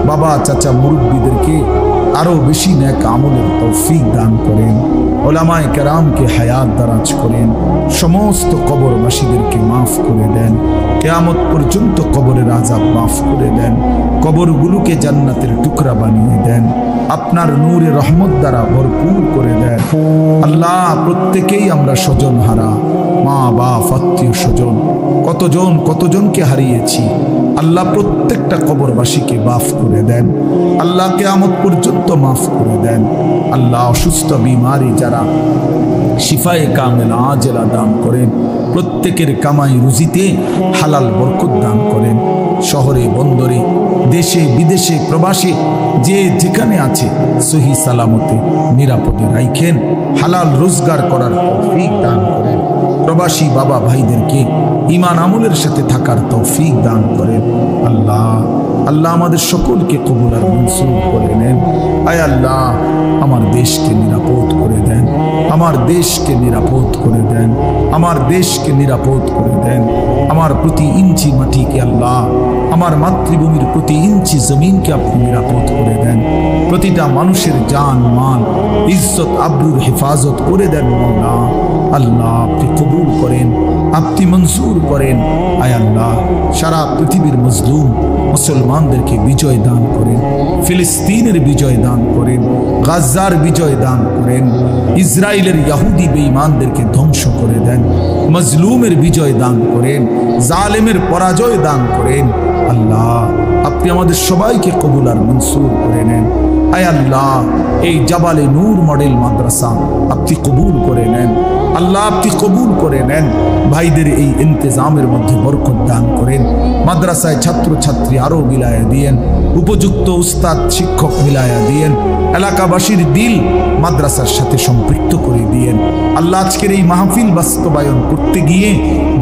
বাবা চাচা মুরব্বীদেরকে আরো বেশি নেক আমলের তৌফিক দান করেন। ওলামায়ে কেরামকে হায়াত দারাজ করেন। সমস্ত কবরবাসীদেরকে মাফ করে দেন। কিয়ামত পর্যন্ত কবরের আযাব মাফ করে দেন। কবরগুলোকে জান্নাতের টুকরা বানিয়ে দেন। আপনার নূরে রহমত দ্বারা ভরপুর করে দেন। আল্লাহ প্রত্যেকেই আমরা স্বজন হারা, মা বাপ আত্মীয় স্বজন কতজনকে হারিয়েছি। আল্লাহ প্রত্যেকটা কবরবাসীকে মাফ করে দেন। আল্লাহ কিয়ামত পর্যন্ত মাফ করে দেন। আল্লাহ অসুস্থ বিমারি যারা শিফায়ে কামেল আজেলা দান করেন। প্রত্যেকের কামাই রুজিতে হালাল বরকত দান করেন। শহরে বন্দরে দেশে বিদেশে প্রবাসে যে যেখানে আছে সহি সালামতে নিরাপদে রাখেন। হালাল রোজগার করার তৌফিক দান করেন। প্রবাসী বাবা ভাইদেরকে ঈমান আমলের সাথে থাকার তৌফিক দান করেন। আল্লাহ আমাদের সকলকে কবুল আর মঞ্জুর করে নেন। আয় আল্লাহ আমার দেশকে নিরাপদ করে দেন। আমার দেশকে নিরাপদ করে দেন। আমার দেশকে নিরাপদ করে দেন। আমার প্রতি ইঞ্চি মাটিকে আল্লাহ, আমার মাতৃভূমির প্রতি ইঞ্চি জমিনকে আপনি নিরাপদ করে দেন। প্রতিটা মানুষের জান মাল ইজ্জত আবরুর হেফাজত করে দেন। মাওলা আল্লাহ আপনি কবুল করেন, আপনি মঞ্জুর করেন। আয় আল্লাহ সারা পৃথিবীর মজলুম মুসলমানদেরকে বিজয় দান করেন, ফিলিস্তিনের বিজয় দান করেন, গাজার বিজয় দান করেন, ইসরায়েলের ইহুদি বেঈমানদেরকে ধ্বংস করে দেন, মজলুমের বিজয় দান করেন, জালেমের পরাজয় দান করেন। আল্লাহ আপনি আমাদের সবাইকে কবুল আর মনসুর করে নেন। আয় আল্লাহ এই জাবালে নূর মডেল মাদ্রাসা আপনি কবুল করে নেন। আল্লাহ আপনি কবুল করে নেন। ভাইদের এই ইন্তজামের মধ্যে বরকত দান করেন। মাদ্রাসায় ছাত্র ছাত্রী আরো মিলায়া দিয়েন, উপযুক্ত উস্তাদ শিক্ষক মিলায়া দিয়েন, এলাকাবাসীর দিল মাদ্রাসার সাথে সম্পৃক্ত করে দিয়েন। আল্লাহ আজকের এই মাহফিল বাস্তবায়ন করতে গিয়ে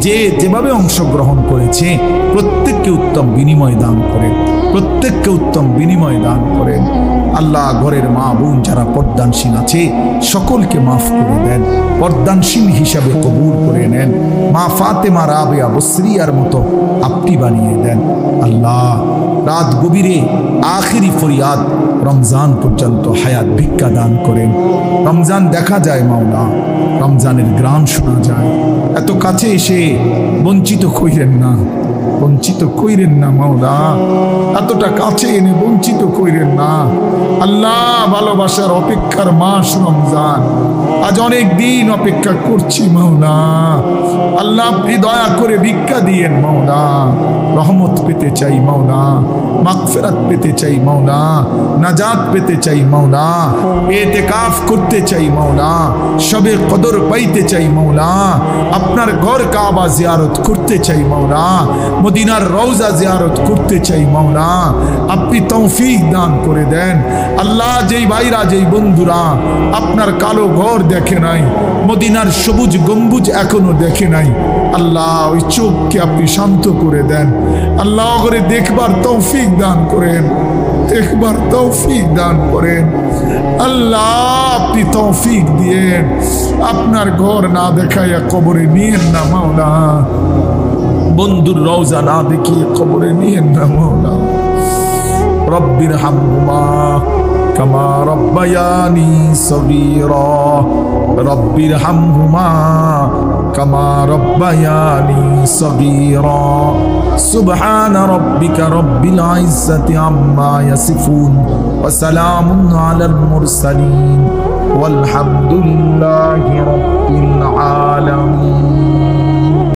যে যেভাবে অংশগ্রহণ করেছে প্রত্যেককে উত্তম বিনিময় দান করেন, প্রত্যেককে উত্তম বিনিময় দান করেন। আল্লাহ ঘরের মা বোন যারা পর্দানসীন আছে সকলকে মাফ করে দেন, পর্দানসীন হিসাবে কবুল করে নেন। মা ফাতেমা রাবেয়া বসরিয়ার মতো আপনি বানিয়ে দেন। আল্লাহ রাত গভীরে আখিরি ফরিয়াদ রমজান পর্যন্ত হায়াত ভিক্ষা দান করেন। রমজান দেখা যায় মাওলা, রমজানের গ্রাম শোনা যায়, এত কাছে এসে বঞ্চিত কইরেন না, বঞ্চিত কইরেন না মাওলা, এতটা কাছে এনে বঞ্চিত কইরেন না। আল্লাহ ভালোবাসার অপেক্ষার মাস রমজান, আজ অনেক দিন অপেক্ষা করছি মাওলা। আল্লাহ আপনি দয়া করে ভিক্ষা দিয়েন মাওলা, রহমত পেতে চাই মাওলা, মাগফিরাত পেতে চাই মাওলা, নাজাত পেতে চাই মাওলা, ইতিকাফ করতে চাই মাওলা, শবে কদর পাইতে চাই মাওলা, আপনার ঘর কাবা জিয়ারত করতে চাই মাওলা, মদিনার রওজা জিয়ারত করতে চাই মাওলা। আপনি তৌফিক দান করে দেন। আল্লাহ যেই ভাইরা যেই বন্ধুরা আপনার কালো ঘর দেখে নাই, মদিনার সবুজ গম্বুজ এখনো দেখে নাই, আল্লাহ ওই চোখকে আপনি শান্ত করে দেন। আল্লাহ করে দেখবার তৌফিক দান করেন, দেখবার তৌফিক দান করেন। আল্লাহ আপনি তৌফিক দিয়েন, আপনার ঘর না দেখাইয়া কবরে নিয়েন না মাওলা, বন্ধুর রওজা না দেখিয়ে কবরে নিয়েন না মাওলা। রব্বির হামহুমা কামা রব্বায়ানি সগীরা, রব্বির হামহুমা কামা রব্বায়ানি সগীরা। সুবহানা রাব্বিকা রব্বিল ইজ্জাতি আম্মা ইয়াসিফুন ওয়া সালামুন আলাল মুরসালিন ওয়ালহামদুলিল্লাহি রাব্বিল আলামিন।